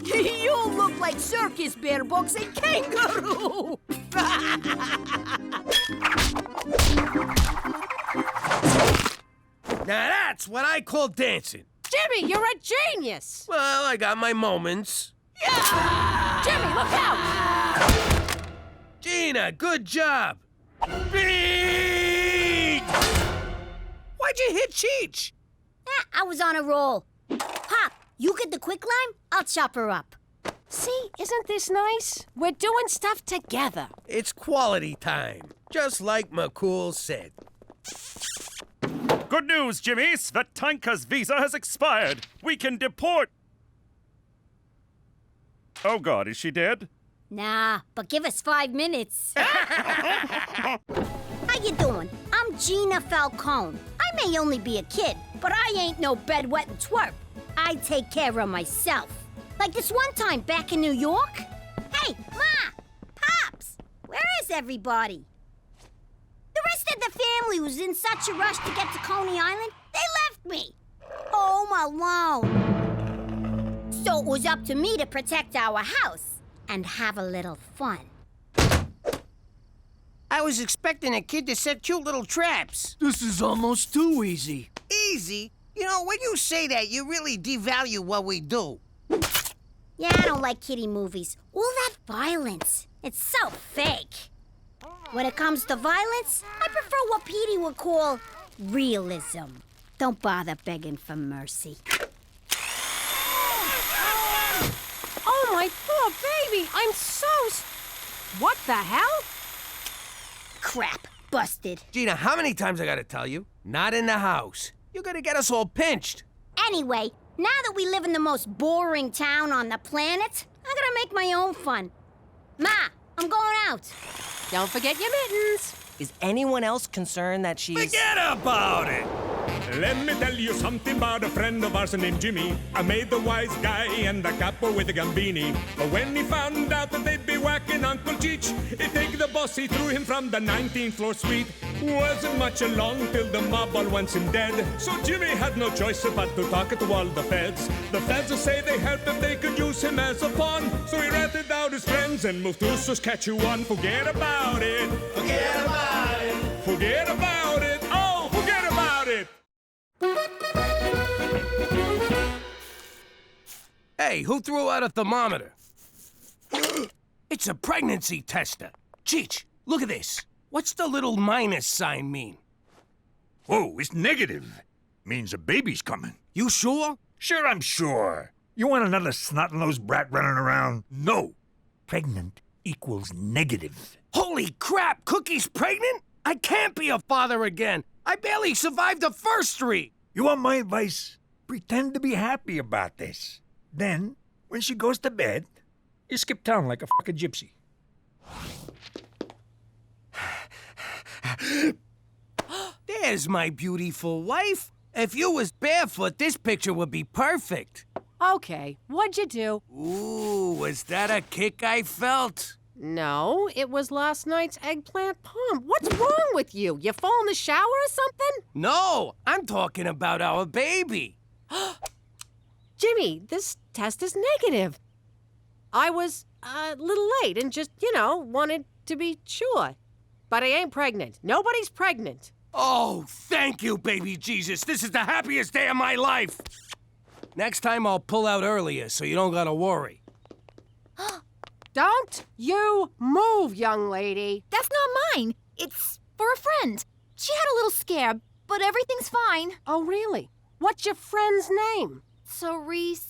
You look like circus bear boxing kangaroo! Now that's what I call dancing. Jimmy, you're a genius! Well, I got my moments. Yeah! Jimmy, look out! Gina, good job. Plead! Why'd you hit Cheech? I was on a roll. Pop, you get the quicklime? I'll chop her up. See, isn't this nice? We're doing stuff together. It's quality time, just like McCool said. Good news, Jimmy. Svetanka's visa has expired. We can deport. Oh, God, is she dead? Nah, but give us 5 minutes. How you doing? I'm Gina Falcone. I may only be a kid, but I ain't no bedwetting twerp. I take care of myself. Like this one time back in New York. Hey, Ma! Pops! Where is everybody? The rest of the family was in such a rush to get to Coney Island, they left me. Home alone. So it was up to me to protect our house and have a little fun. I was expecting a kid to set cute little traps. This is almost too easy. Easy? You know, when you say that, you really devalue what we do. Yeah, I don't like kiddie movies. All that violence. It's so fake. When it comes to violence, I prefer what Petey would call realism. Don't bother begging for mercy. Oh, my poor baby. I'm so... What the hell? Crap. Busted. Gina, how many times I gotta tell you? Not in the house. You're gonna get us all pinched. Anyway, now that we live in the most boring town on the planet, I gotta make my own fun. Ma, I'm going out. Don't forget your mittens. Is anyone else concerned that she's... Forget about it! Let me tell you something about a friend of ours named Jimmy. I made the wise guy and the capo with the Gambini. But when he found out that they'd be whacking Uncle Cheech, he'd take the boss, he threw him from the 19th floor suite. Wasn't much along till the mob all wants him dead. So Jimmy had no choice but to talk to all the feds. The feds will say they helped if they could use him as a pawn. So he ratted out his friends and moved to Saskatchewan. Forget about it. Forget about it. Forget about it. Oh, forget about it. Hey, who threw out a thermometer? It's a pregnancy tester. Cheech, look at this. What's the little minus sign mean? Oh, it's negative. Means a baby's coming. You sure? Sure, I'm sure. You want another snot-nosed brat running around? No. Pregnant equals negative. Holy crap, Cookie's pregnant? I can't be a father again. I barely survived the first 3. You want my advice? Pretend to be happy about this. Then, when she goes to bed, you skip town like a fucking gypsy. There's my beautiful wife. If you was barefoot, this picture would be perfect. Okay, what'd you do? Ooh, was that a kick I felt? No, it was last night's eggplant palm. What's wrong with you? You fall in the shower or something? No, I'm talking about our baby. Jimmy, this test is negative. I was a little late and just, wanted to be sure. But I ain't pregnant. Nobody's pregnant. Oh, thank you, baby Jesus. This is the happiest day of my life. Next time I'll pull out earlier so you don't gotta worry. Don't you move, young lady. That's not mine. It's for a friend. She had a little scare, but everything's fine. Oh, really? What's your friend's name? Teresa?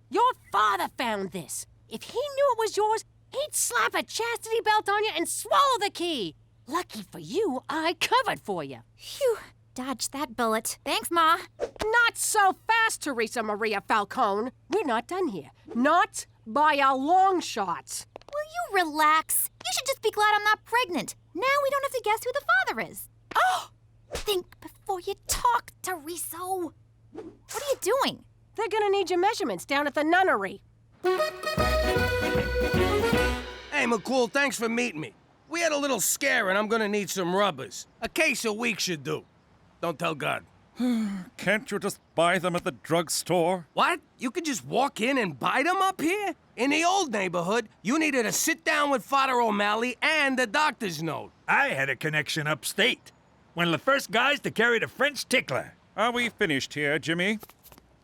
Your father found this. If he knew it was yours, he'd slap a chastity belt on you and swallow the key. Lucky for you, I covered for you. Phew, dodged that bullet. Thanks, Ma. Not so fast, Teresa Maria Falcone. We're not done here. Not by a long shot. Will you relax? You should just be glad I'm not pregnant. Now we don't have to guess who the father is. Oh! Think before you talk, Teresa. What are you doing? They're gonna need your measurements down at the nunnery. Hey, McCool, thanks for meeting me. We had a little scare and I'm gonna need some rubbers. A case a week should do. Don't tell God. Can't you just buy them at the drugstore? What? You could just walk in and buy them up here? In the old neighborhood, you needed to sit down with Father O'Malley and a doctor's note. I had a connection upstate. One of the first guys to carry the French tickler. Are we finished here, Jimmy?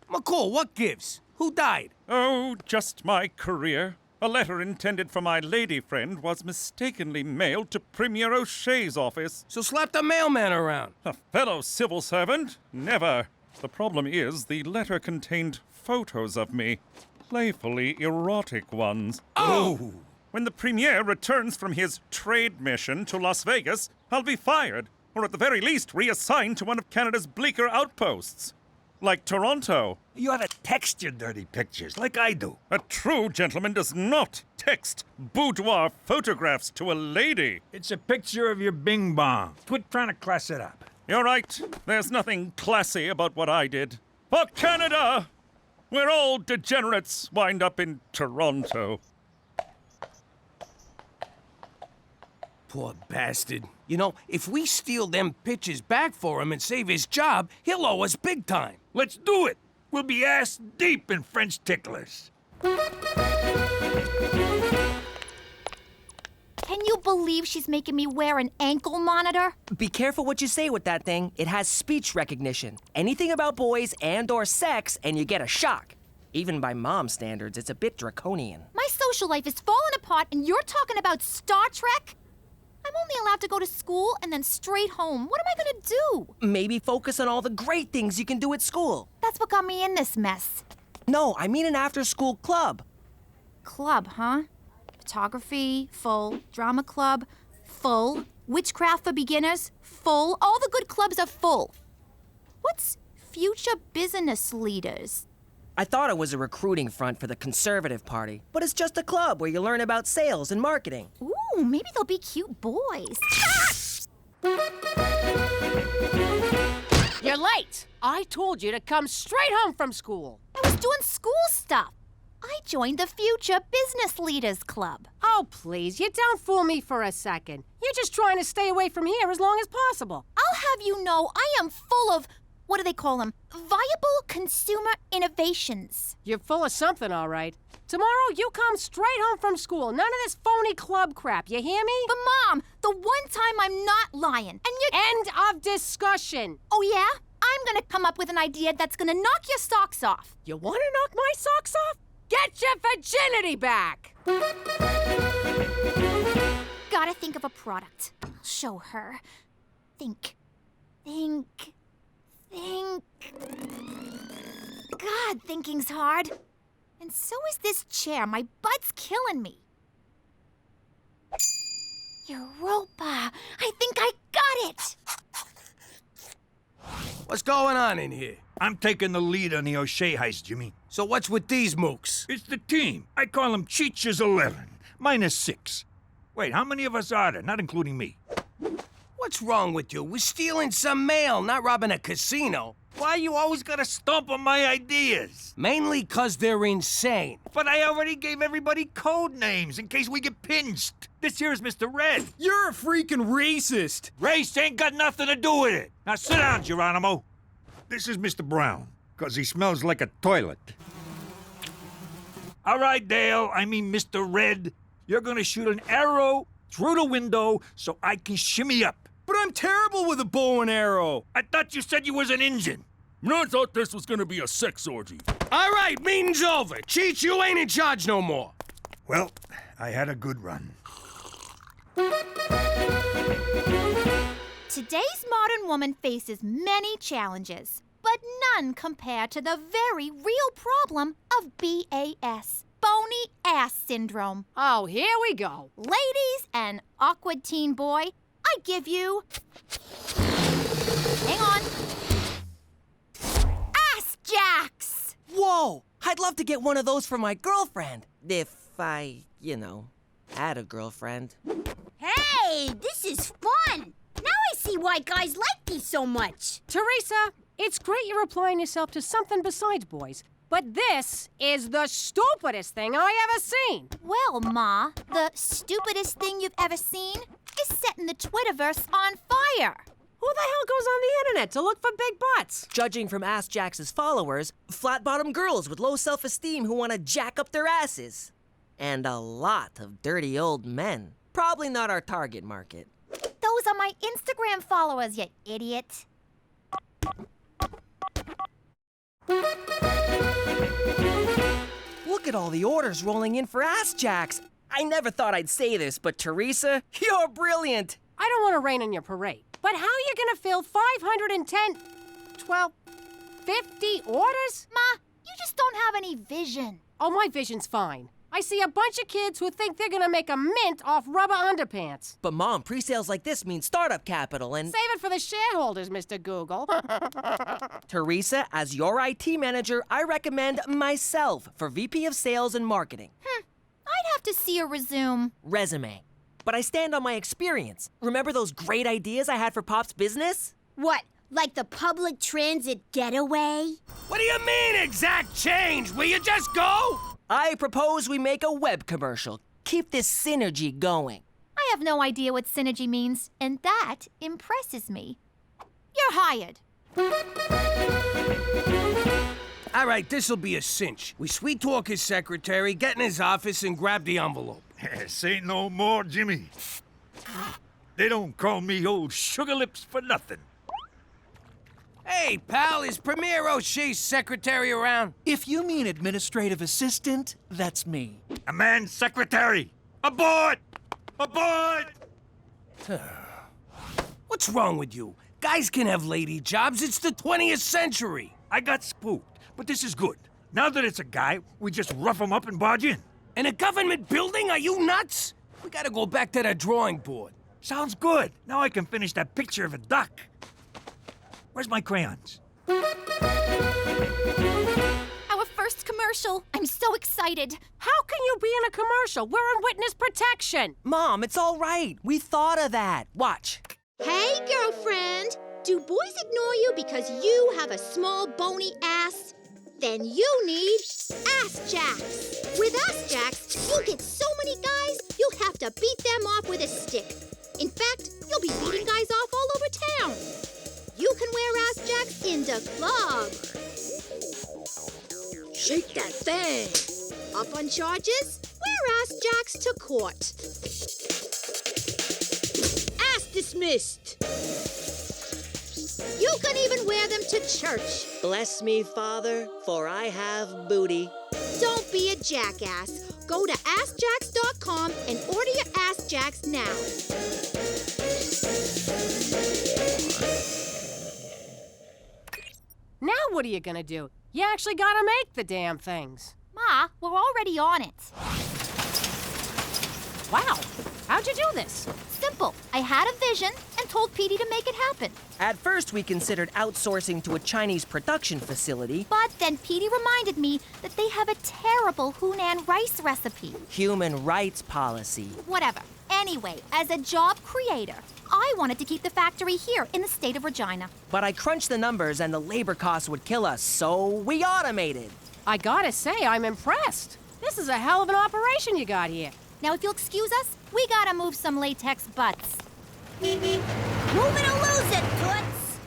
McCool, what gives? Who died? Oh, just my career. A letter intended for my lady friend was mistakenly mailed to Premier O'Shea's office. So slap the mailman around. A fellow civil servant? Never. The problem is the letter contained photos of me. Playfully erotic ones. Oh! When the Premier returns from his trade mission to Las Vegas, I'll be fired, or at the very least reassigned to one of Canada's bleaker outposts. Like Toronto. You ought to text your dirty pictures, like I do. A true gentleman does not text boudoir photographs to a lady. It's a picture of your bing bong. Quit trying to class it up. You're right. There's nothing classy about what I did. For Canada! Where all degenerates wind up in Toronto. Poor bastard. You know, if we steal them pictures back for him and save his job, he'll owe us big time. Let's do it. We'll be ass deep in French ticklers. Can you believe she's making me wear an ankle monitor? Be careful what you say with that thing. It has speech recognition. Anything about boys and/or sex, and you get a shock. Even by mom standards, it's a bit draconian. My social life is falling apart, and you're talking about Star Trek? I'm only allowed to go to school and then straight home. What am I gonna do? Maybe focus on all the great things you can do at school. That's what got me in this mess. No, I mean an after-school club. Club, huh? Photography, full. Drama club, full. Witchcraft for beginners, full. All the good clubs are full. What's future business leaders? I thought it was a recruiting front for the Conservative Party, but it's just a club where you learn about sales and marketing. Ooh, maybe they'll be cute boys. You're late. I told you to come straight home from school. I was doing school stuff. I joined the Future Business Leaders Club. Oh, please, you don't fool me for a second. You're just trying to stay away from here as long as possible. I'll have you know I am full of, what do they call them? Viable consumer innovations. You're full of something, all right. Tomorrow, you come straight home from school. None of this phony club crap, you hear me? But Mom, the one time I'm not lying, and you— End of discussion. Oh yeah? I'm gonna come up with an idea that's gonna knock your socks off. You wanna knock my socks off? Get your virginity back! Gotta think of a product. I'll show her. Think. God, thinking's hard. And so is this chair. My butt's killing me. Europa. I think I got it. What's going on in here? I'm taking the lead on the O'Shea heist, Jimmy. So what's with these mooks? It's the team. I call them Cheech's 11, minus 6. Wait, how many of us are there, not including me? What's wrong with you? We're stealing some mail, not robbing a casino. Why you always gotta stomp on my ideas? Mainly 'cause they're insane. But I already gave everybody code names in case we get pinched. This here's Mr. Red. You're a freaking racist. Race ain't got nothing to do with it. Now sit down, Geronimo. This is Mr. Brown, 'cause he smells like a toilet. All right, Dale, I mean Mr. Red. You're gonna shoot an arrow through the window so I can shimmy up. But I'm terrible with a bow and arrow. I thought you said you was an Injun. I thought this was gonna be a sex orgy. All right, meeting's over. Cheech, you ain't in charge no more. Well, I had a good run. Today's modern woman faces many challenges, but none compare to the very real problem of BAS, bony ass syndrome. Oh, here we go. Ladies and awkward teen boy, I give you... Hang on. Ass jacks! Whoa! I'd love to get one of those for my girlfriend. If I, had a girlfriend. Hey, this is fun! Now I see why guys like these so much. Teresa, it's great you're applying yourself to something besides boys, but this is the stupidest thing I ever seen. Well, Ma, the stupidest thing you've ever seen is setting the Twitterverse on fire. Who the hell goes on the internet to look for big butts? Judging from Ass Jax's followers, flat-bottom girls with low self-esteem who want to jack up their asses. And a lot of dirty old men. Probably not our target market. Those are my Instagram followers, you idiot. Look at all the orders rolling in for Ass Jacks. I never thought I'd say this, but Teresa, you're brilliant. I don't want to rain on your parade, but how are you gonna fill 510, 50 orders? Ma, you just don't have any vision. Oh, my vision's fine. I see a bunch of kids who think they're gonna make a mint off rubber underpants. But Mom, pre-sales like this mean startup capital and... Save it for the shareholders, Mr. Google. Teresa, as your IT manager, I recommend myself for VP of Sales and Marketing. I'd have to see a resume. But I stand on my experience. Remember those great ideas I had for Pop's business? What, like the public transit getaway? What do you mean, exact change? Will you just go? I propose we make a web commercial. Keep this synergy going. I have no idea what synergy means, and that impresses me. You're hired. All right, this'll be a cinch. We sweet talk his secretary, get in his office, and grab the envelope. Say no more, Jimmy. They don't call me old sugar lips for nothing. Hey, pal, is Premier O'Shea's secretary around? If you mean administrative assistant, that's me. A man's secretary. Aboard! Aboard! What's wrong with you? Guys can have lady jobs. It's the 20th century. I got spooked, but this is good. Now that it's a guy, we just rough him up and barge in. In a government building? Are you nuts? We gotta go back to the drawing board. Sounds good. Now I can finish that picture of a duck. Where's my crayons? Our first commercial. I'm so excited. How can you be in a commercial? We're in witness protection. Mom, it's all right. We thought of that. Watch. Hey, girlfriend. Do boys ignore you because you have a small bony ass? Then you need Ass Jacks. With Ass Jacks, you'll get so many guys, you'll have to beat them off with a stick. In fact, you'll be beating guys off all over town. You can wear Ass Jacks in the club. Shake that thing. Up on charges? Wear Ass Jacks to court. Ass dismissed. You can even wear them to church. Bless me, Father, for I have booty. Don't be a jackass. Go to AskJacks.com and order your Ass Jacks now. Now what are you gonna do? You actually gotta make the damn things. Ma, we're already on it. Wow, how'd you do this? Simple. I had a vision and told Petey to make it happen. At first, we considered outsourcing to a Chinese production facility. But then Petey reminded me that they have a terrible Hunan rice recipe. Human rights policy. Whatever. Anyway, as a job creator, I wanted to keep the factory here in the state of Regina. But I crunched the numbers and the labor costs would kill us, so we automated. I gotta say, I'm impressed. This is a hell of an operation you got here. Now, if you'll excuse us, we gotta move some latex butts. Move it or lose it, Toots.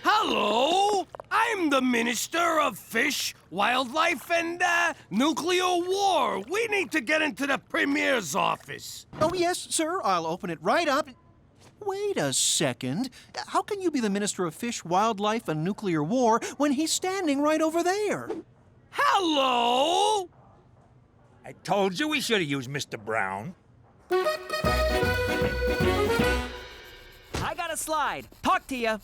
Hello! I'm the Minister of Fish, Wildlife, and, Nuclear War. We need to get into the Premier's office. Oh, yes, sir. I'll open it right up. Wait a second. How can you be the Minister of Fish, Wildlife, and Nuclear War when he's standing right over there? Hello! I told you we should have used Mr. Brown. I got a slide. Talk to ya.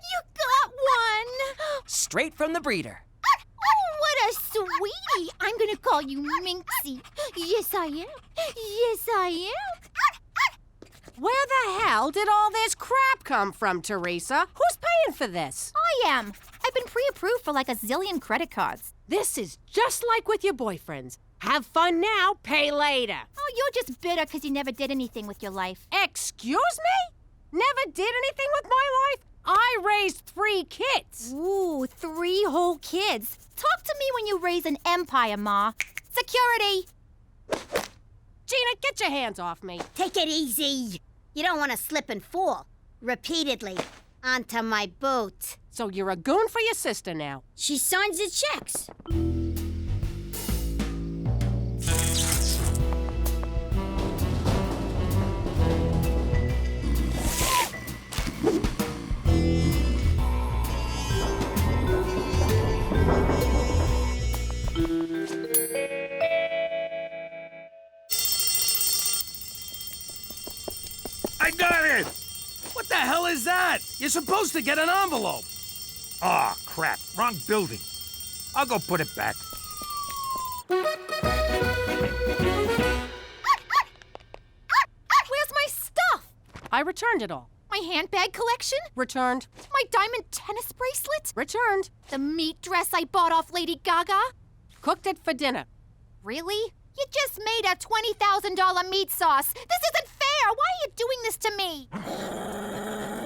You got one! Straight from the breeder. Oh, what a sweetie! I'm gonna call you Minxie. Yes, I am. Yes, I am. Where the hell did all this crap come from, Teresa? Who's paying for this? I am. I've been pre-approved for like a zillion credit cards. This is just like with your boyfriends. Have fun now, pay later. Oh, you're just bitter because you never did anything with your life. Excuse me? Never did anything with my life? I raised 3 kids. Ooh, 3 whole kids. Talk to me when you raise an empire, Ma. Security! Gina, get your hands off me. Take it easy. You don't want to slip and fall. Repeatedly. Onto my boot. So you're a goon for your sister now. She signs the checks. I got it! What the hell is that? You're supposed to get an envelope. Aw, crap. Wrong building. I'll go put it back. Where's my stuff? I returned it all. My handbag collection? Returned. My diamond tennis bracelet? Returned. The meat dress I bought off Lady Gaga? Cooked it for dinner. Really? You just made a $20,000 meat sauce. This isn't fair. Why are you doing this to me?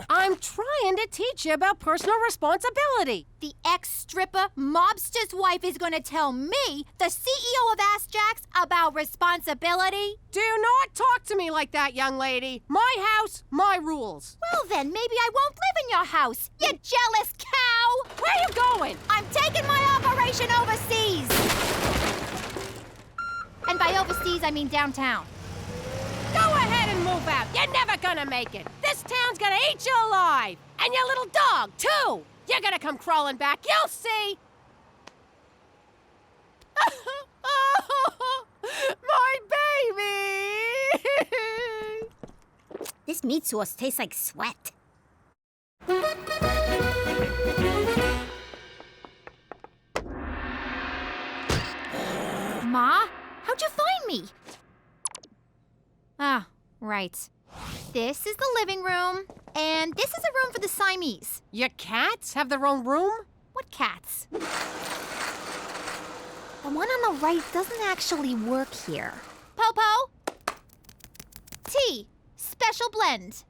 I'm trying to teach you about personal responsibility. The ex-stripper mobster's wife is going to tell me, the CEO of Ass Jacks, about responsibility? Do not talk to me like that, young lady. My house, my rules. Well then, maybe I won't live in your house, you jealous cow! Where are you going? I'm taking my operation overseas! And by overseas, I mean downtown. Go ahead and move out. You're never gonna make it. This town's gonna eat you alive. And your little dog, too. You're gonna come crawling back. You'll see. My baby! This meat sauce tastes like sweat. Ma, how'd you find me? Ah, right. This is the living room, and this is a room for the Siamese. Your cats have their own room? What cats? The one on the right doesn't actually work here. Popo! Tea. Special blend.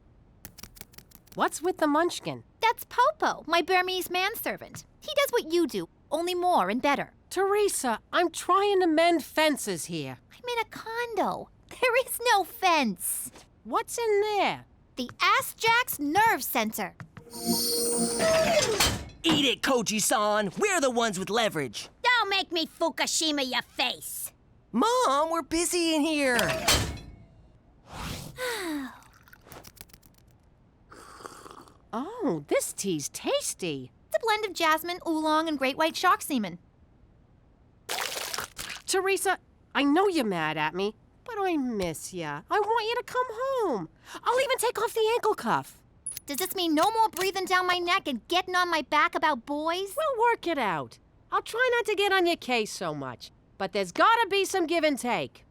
What's with the munchkin? That's Popo, my Burmese manservant. He does what you do, only more and better. Teresa, I'm trying to mend fences here. I'm in a condo. There is no fence. What's in there? The Ass Jacks Nerve Center. Eat it, Koji-san. We're the ones with leverage. Don't make me Fukushima your face. Mom, we're busy in here. Oh, this tea's tasty. It's a blend of jasmine, oolong, and great white shark semen. Teresa, I know you're mad at me, but I miss ya. I want you to come home. I'll even take off the ankle cuff. Does this mean no more breathing down my neck and getting on my back about boys? We'll work it out. I'll try not to get on your case so much, but there's gotta be some give and take.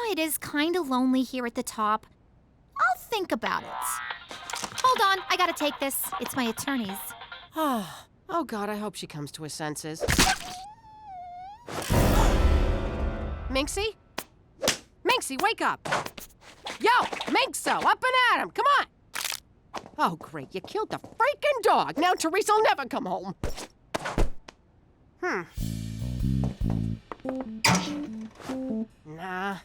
It is kinda lonely here at the top. I'll think about it. Hold on, I gotta take this. It's my attorney's. Oh, God, I hope she comes to her senses. Minxie? Minxie, wake up! Yo, Minxo, up and at him, come on! Oh, great, you killed the freaking dog. Now Teresa'll never come home. Nah.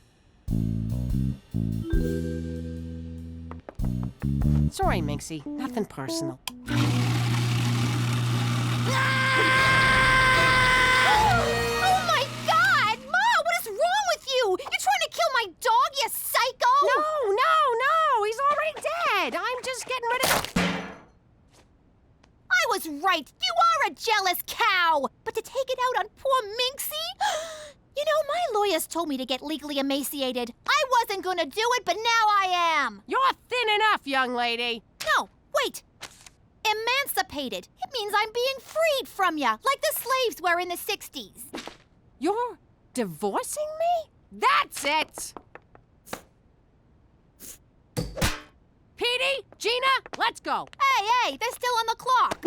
Sorry, Minxie, nothing personal. Oh my God! Ma, what is wrong with you? You're trying to kill my dog, you psycho! No, he's already dead. I'm just getting rid of... I was right. You are a jealous cow. But to take it out on poor Minxie? You know, my lawyers told me to get legally emaciated. I wasn't gonna do it, but now I am. You're thin enough, young lady. No, wait. Emancipated. It means I'm being freed from ya, like the slaves were in the 60s. You're divorcing me? That's it! Petey, Gina, let's go. Hey, they're still on the clock.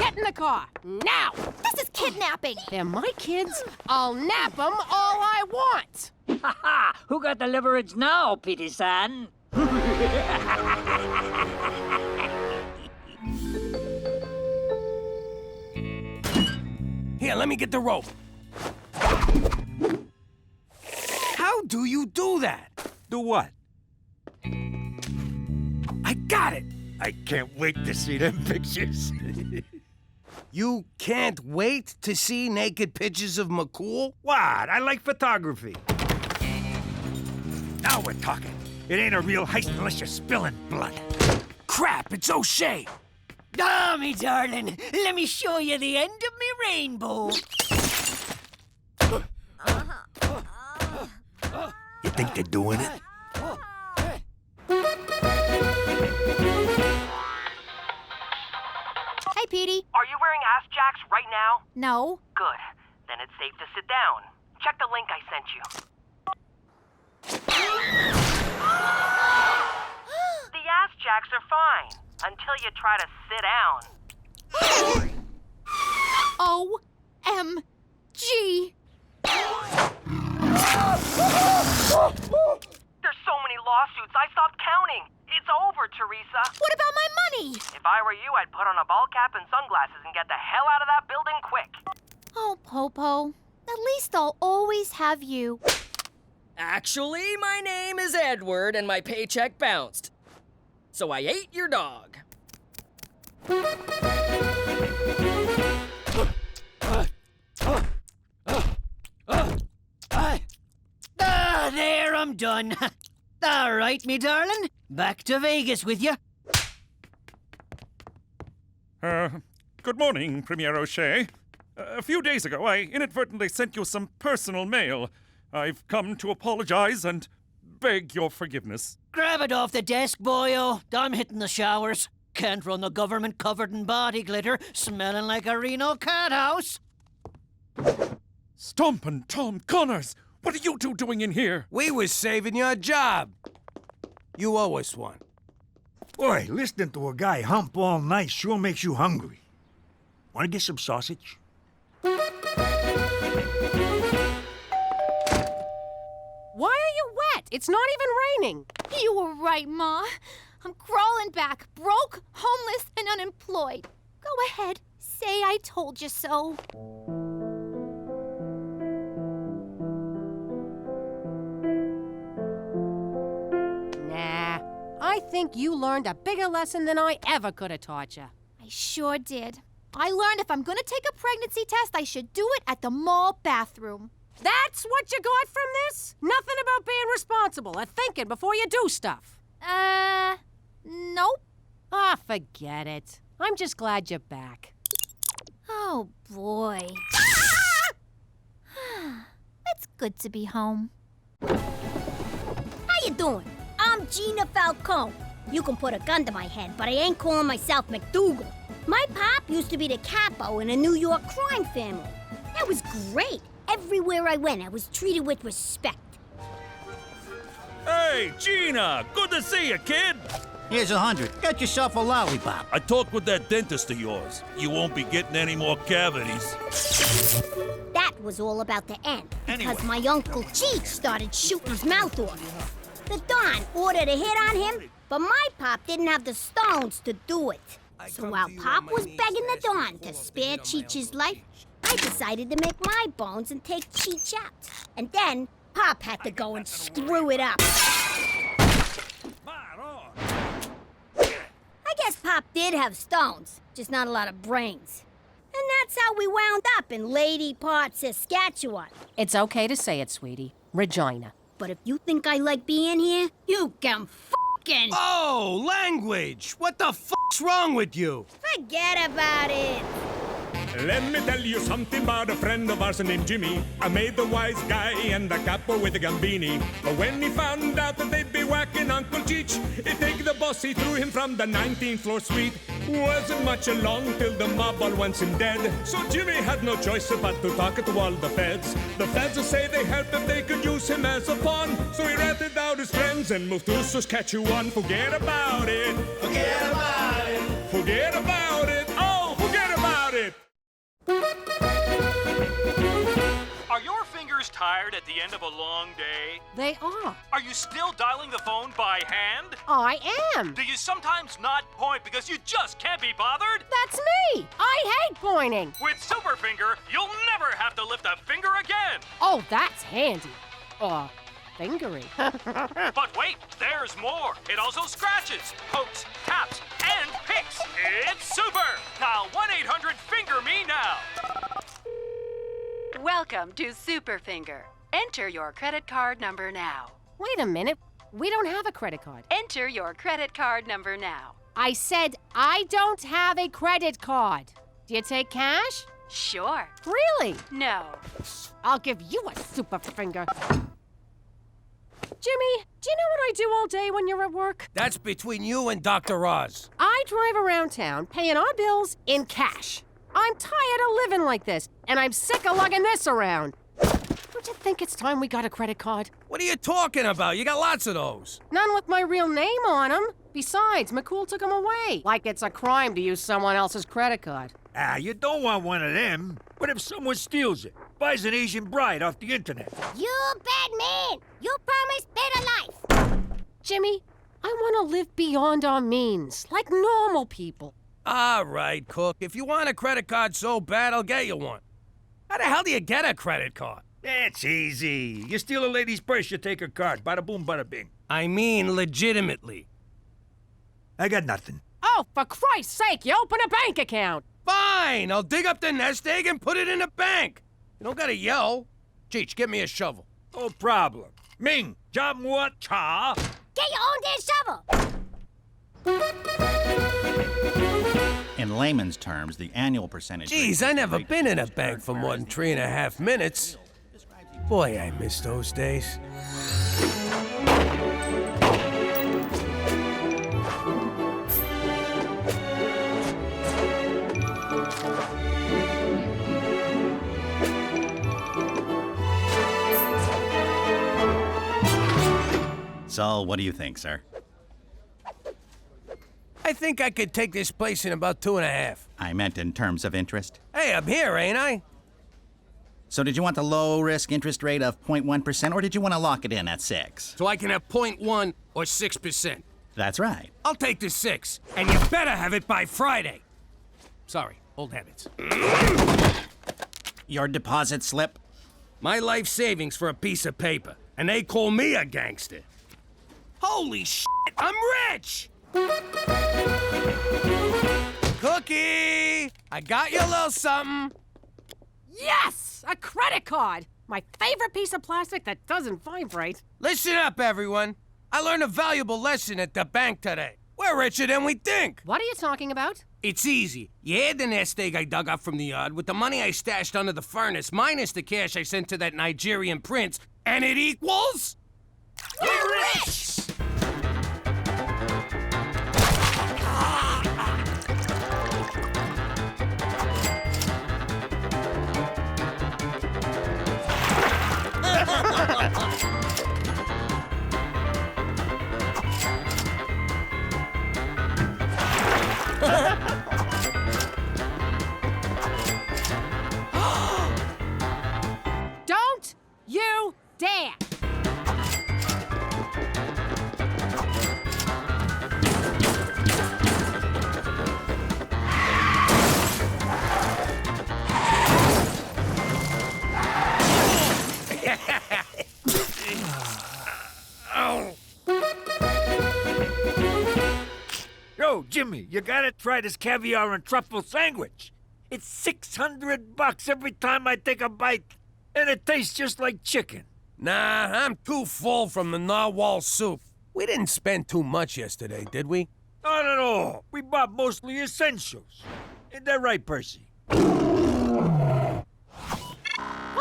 Get in the car, now! This is kidnapping. They're my kids. I'll nap them all I want. Ha ha! Who got the leverage now, Petey-san? Here, let me get the rope. How do you do that? Do what? I got it! I can't wait to see them pictures. You can't wait to see naked pictures of McCool? What? I like photography. Now we're talking. It ain't a real heist unless you're spilling blood. Crap, it's O'Shea! Ah, me darling, let me show you the end of me rainbow. You think they're doing it? Hey, Petey. Are you wearing ass jacks right now? No. Good. Then it's safe to sit down. Check the link I sent you. The ass jacks are fine until you try to sit down. O-M-G. There's so many lawsuits, I stopped counting. It's over, Teresa. What about my money? If I were you, I'd put on a ball cap and sunglasses and get the hell out of that building quick. Oh, Popo. At least I'll always have you. Actually, my name is Edward and my paycheck bounced. So I ate your dog. There, I'm done. All right, me darling. Back to Vegas with you. Good morning, Premier O'Shea. A few days ago, I inadvertently sent you some personal mail. I've come to apologize and beg your forgiveness. Grab it off the desk, boyo. I'm hitting the showers. Can't run the government covered in body glitter, smelling like a Reno cat house. Stompin' Tom Connors! What are you two doing in here? We was saving your job. You owe us one. Boy, listening to a guy hump all night sure makes you hungry. Want to get some sausage? Why are you wet? It's not even raining. You were right, Ma. I'm crawling back, broke, homeless, and unemployed. Go ahead, say I told you so. Nah, I think you learned a bigger lesson than I ever could have taught you. I sure did. I learned if I'm gonna take a pregnancy test, I should do it at the mall bathroom. That's what you got from this? Nothing about being responsible or thinking before you do stuff. Nope. Ah, forget it. I'm just glad you're back. Oh, boy. It's good to be home. How you doing? I'm Gina Falcone. You can put a gun to my head, but I ain't calling myself MacDougal. My pop used to be the capo in a New York crime family. That was great. Everywhere I went, I was treated with respect. Hey, Gina! Good to see you, kid! Here's 100. Get yourself a lollipop. I talked with that dentist of yours. You won't be getting any more cavities. That was all about to end because my Uncle Cheech started shooting his mouth off. The Don ordered a hit on him, but my pop didn't have the stones to do it. So while Pop was begging the Don to spare Cheech's life, I decided to make my bones and take Cheech out. And then Pop had to go and screw it up. I guess Pop did have stones, just not a lot of brains. And that's how we wound up in Lady Part, Saskatchewan. It's okay to say it, sweetie. Regina. But if you think I like being here, you can fucking... Oh, language! What the fuck's wrong with you? Forget about it. Let me tell you something about a friend of ours named Jimmy. I made the wise guy and the capo with the Gambini. But when he found out that they'd be whacking Uncle Cheech, he'd take the boss, he threw him from the 19th floor suite. Wasn't much along till the mob all wants him dead. So Jimmy had no choice but to talk to all the feds. The feds say they help if they could use him as a pawn. So he ratted out his friends and moved to Saskatchewan. Forget about it. Forget about it. Forget about it. Oh, forget about it. Are your fingers tired at the end of a long day? They are. Are you still dialing the phone by hand? I am. Do you sometimes not point because you just can't be bothered? That's me. I hate pointing. With Superfinger, you'll never have to lift a finger again. Oh, that's handy. Fingery. But wait, there's more. It also scratches, pokes, taps, and picks. It's super. Dial 1-800-FINGER-ME now. Welcome to Superfinger. Enter your credit card number now. Wait a minute. We don't have a credit card. Enter your credit card number now. I said I don't have a credit card. Do you take cash? Sure. Really? No. I'll give you a super finger. Jimmy, do you know what I do all day when you're at work? That's between you and Dr. Oz. I drive around town paying our bills in cash. I'm tired of living like this, and I'm sick of lugging this around. Don't you think it's time we got a credit card? What are you talking about? You got lots of those. None with my real name on them. Besides, McCool took them away. Like it's a crime to use someone else's credit card. You don't want one of them. What if someone steals it? Buys an Asian bride off the internet? You bad man! You promised better life! Jimmy, I want to live beyond our means, like normal people. All right, Cook. If you want a credit card so bad, I'll get you one. How the hell do you get a credit card? That's easy. You steal a lady's purse, you take her card. Bada boom, bada bing. I mean legitimately. I got nothing. Oh, for Christ's sake, you open a bank account. Fine, I'll dig up the nest egg and put it in the bank. You don't gotta yell. Cheech, get me a shovel. No problem. Ming, jamwa cha. Get your own damn shovel! In layman's terms, the annual percentage... Geez, I never been in a bank for more than 3.5 minutes. Boy, I miss those days. So, what do you think, sir? I think I could take this place in about 2.5. I meant in terms of interest. Hey, I'm here, ain't I? So did you want the low-risk interest rate of 0.1%, or did you want to lock it in at 6? So I can have 0.1 or 6%. That's right. I'll take the 6, and you better have it by Friday. Sorry, old habits. Your deposit slip? My life savings for a piece of paper, and they call me a gangster. Holy shit, I'm rich! Cookie! I got you a little something. Yes! A credit card! My favorite piece of plastic that doesn't vibrate. Listen up, everyone. I learned a valuable lesson at the bank today. We're richer than we think. What are you talking about? It's easy. You add the nest egg I dug up from the yard with the money I stashed under the furnace minus the cash I sent to that Nigerian prince, and it equals... We're rich! Jimmy, you gotta try this caviar and truffle sandwich. It's $600 every time I take a bite, and it tastes just like chicken. Nah, I'm too full from the narwhal soup. We didn't spend too much yesterday, did we? Not at all. We bought mostly essentials. Isn't that right, Percy? What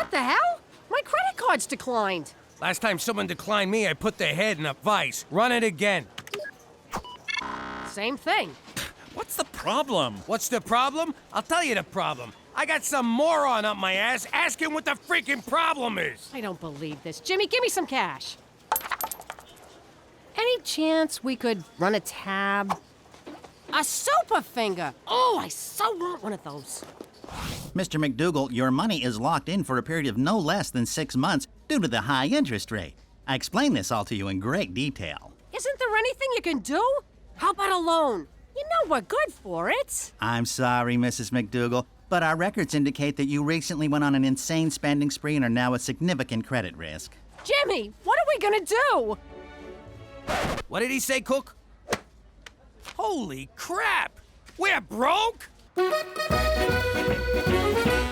the hell? My credit card's declined. Last time someone declined me, I put their head in a vice. Run it again. Same thing. What's the problem? What's the problem? I'll tell you the problem. I got some moron up my ass asking what the freaking problem is. I don't believe this. Jimmy, give me some cash. Any chance we could run a tab? A super finger. Oh, I so want one of those. Mr. MacDougal, your money is locked in for a period of no less than 6 months due to the high interest rate. I explained this all to you in great detail. Isn't there anything you can do? How about a loan? You know we're good for it. I'm sorry, Mrs. MacDougal, but our records indicate that you recently went on an insane spending spree and are now at significant credit risk. Jimmy, what are we gonna do? What did he say, Cook? Holy crap! We're broke?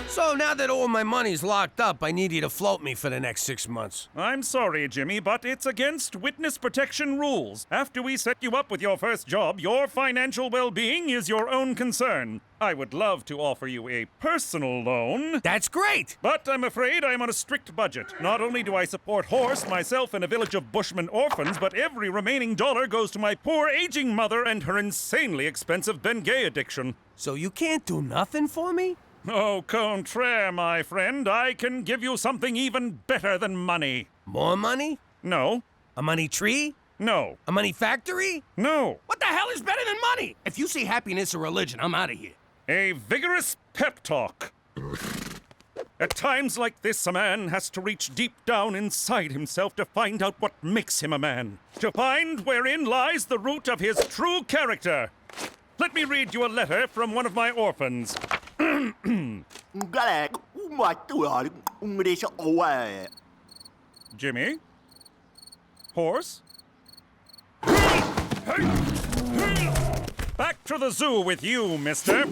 So now that all my money's locked up, I need you to float me for the next 6 months. I'm sorry, Jimmy, but it's against witness protection rules. After we set you up with your first job, your financial well-being is your own concern. I would love to offer you a personal loan. That's great! But I'm afraid I'm on a strict budget. Not only do I support Horse, myself, and a village of Bushmen orphans, but every remaining dollar goes to my poor aging mother and her insanely expensive Bengay addiction. So you can't do nothing for me? Au contraire, my friend. I can give you something even better than money. More money? No. A money tree? No. A money factory? No. What the hell is better than money? If you see happiness or religion, I'm out of here. A vigorous pep talk. At times like this, a man has to reach deep down inside himself to find out what makes him a man. To find wherein lies the root of his true character. Let me read you a letter from one of my orphans. Jimmy? Horse? Back to the zoo with you, mister.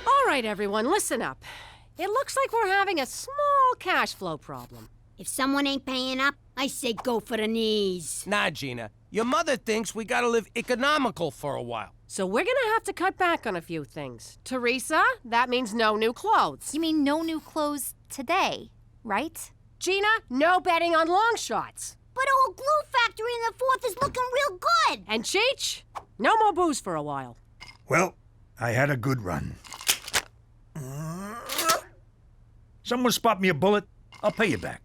All right, everyone, listen up. It looks like we're having a small cash flow problem. If someone ain't paying up, I say go for the knees. Nah, Gina. Your mother thinks we gotta live economical for a while. So we're gonna have to cut back on a few things. Teresa, that means no new clothes. You mean no new clothes today, right? Gina, no betting on long shots. But old glue factory in the 4th is looking real good. And Cheech, no more booze for a while. Well, I had a good run. Someone spot me a bullet, I'll pay you back.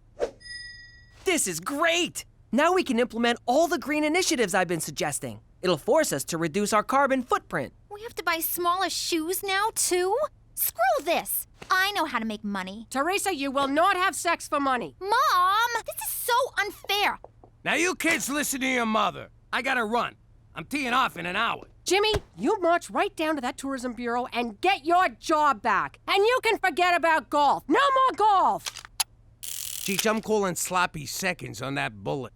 This is great! Now we can implement all the green initiatives I've been suggesting. It'll force us to reduce our carbon footprint. We have to buy smaller shoes now, too? Screw this! I know how to make money. Teresa, you will not have sex for money. Mom! This is so unfair! Now you kids listen to your mother. I gotta run. I'm teeing off in an hour. Jimmy, you march right down to that tourism bureau and get your job back. And you can forget about golf. No more golf! Cheech, I'm calling sloppy seconds on that bullet.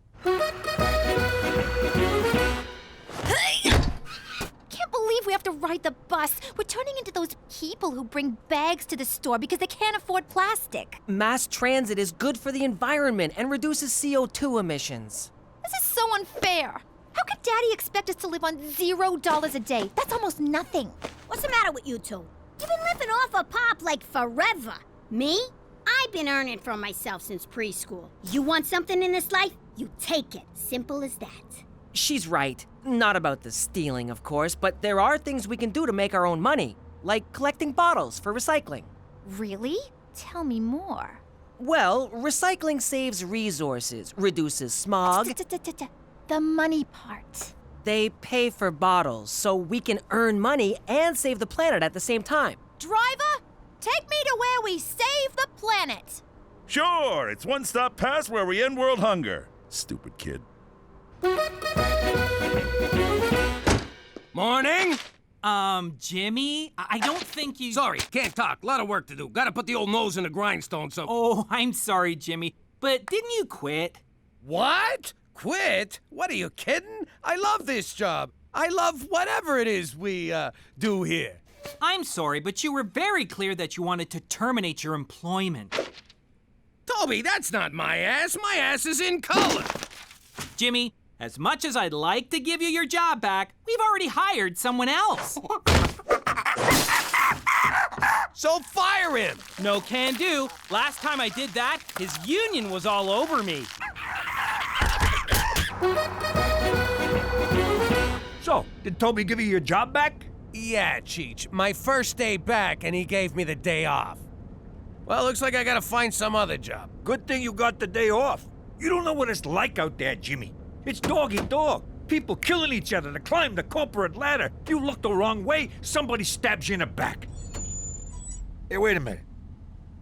Can't believe we have to ride the bus. We're turning into those people who bring bags to the store because they can't afford plastic. Mass transit is good for the environment and reduces CO2 emissions. This is so unfair. How could Daddy expect us to live on $0 a day? That's almost nothing. What's the matter with you two? You've been living off of Pop like forever. Me? I've been earning for myself since preschool. You want something in this life? You take it. Simple as that. She's right. Not about the stealing, of course, but there are things we can do to make our own money, like collecting bottles for recycling. Really? Tell me more. Well, recycling saves resources, reduces smog. The money part. They pay for bottles, so we can earn money and save the planet at the same time. Driver, take me to where we save the planet. Sure, it's one stop past where we end world hunger. Stupid kid. Morning! Jimmy, I don't think you... Sorry, can't talk. A lot of work to do. Gotta put the old nose in the grindstone, so... Oh, I'm sorry, Jimmy, but didn't you quit? What? Quit? What, are you kidding? I love this job. I love whatever it is we, do here. I'm sorry, but you were very clear that you wanted to terminate your employment. Toby, that's not my ass. My ass is in color. Jimmy, as much as I'd like to give you your job back, we've already hired someone else. So fire him! No can do. Last time I did that, his union was all over me. So, did Toby give you your job back? Yeah, Cheech. My first day back, and he gave me the day off. Well, looks like I gotta find some other job. Good thing you got the day off. You don't know what it's like out there, Jimmy. It's dog-eat-dog. People killing each other to climb the corporate ladder. You look the wrong way, somebody stabs you in the back. Hey, wait a minute.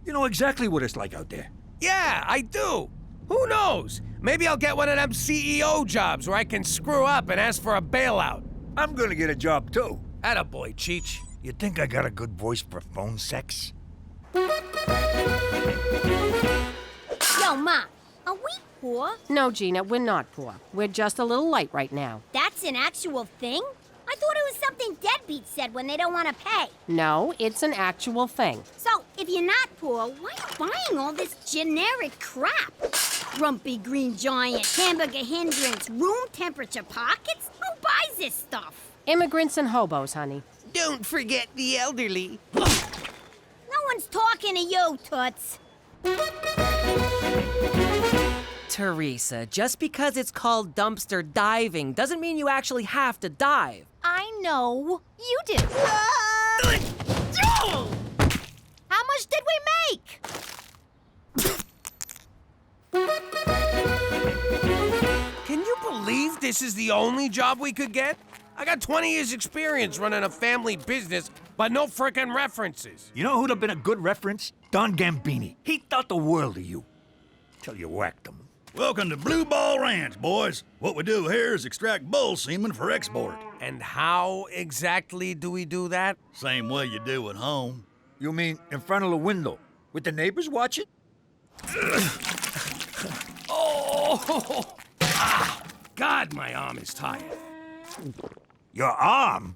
You know exactly what it's like out there. Yeah, I do. Who knows? Maybe I'll get one of them CEO jobs where I can screw up and ask for a bailout. I'm gonna get a job, too. Attaboy, Cheech. You think I got a good voice for phone sex? Yo, Ma, are we poor? No, Gina, we're not poor. We're just a little light right now. That's an actual thing? I thought it was something deadbeats said when they don't want to pay. No, it's an actual thing. So, if you're not poor, why are you buying all this generic crap? Grumpy green giant, hamburger hindrance, room temperature pockets? Who buys this stuff? Immigrants and hobos, honey. Don't forget the elderly. No one's talking to you, Toots. Teresa, just because it's called dumpster diving doesn't mean you actually have to dive. I know. You do. How much did we make? Can you believe this is the only job we could get? I got 20 years experience running a family business, but no frickin' references. You know who'd have been a good reference? Don Gambini. He thought the world of you. Till you whacked him. Welcome to Blue Ball Ranch, boys. What we do here is extract bull semen for export. And how exactly do we do that? Same way you do at home. You mean in front of the window, with the neighbors watching? Oh! Ah, God, my arm is tired. Your arm?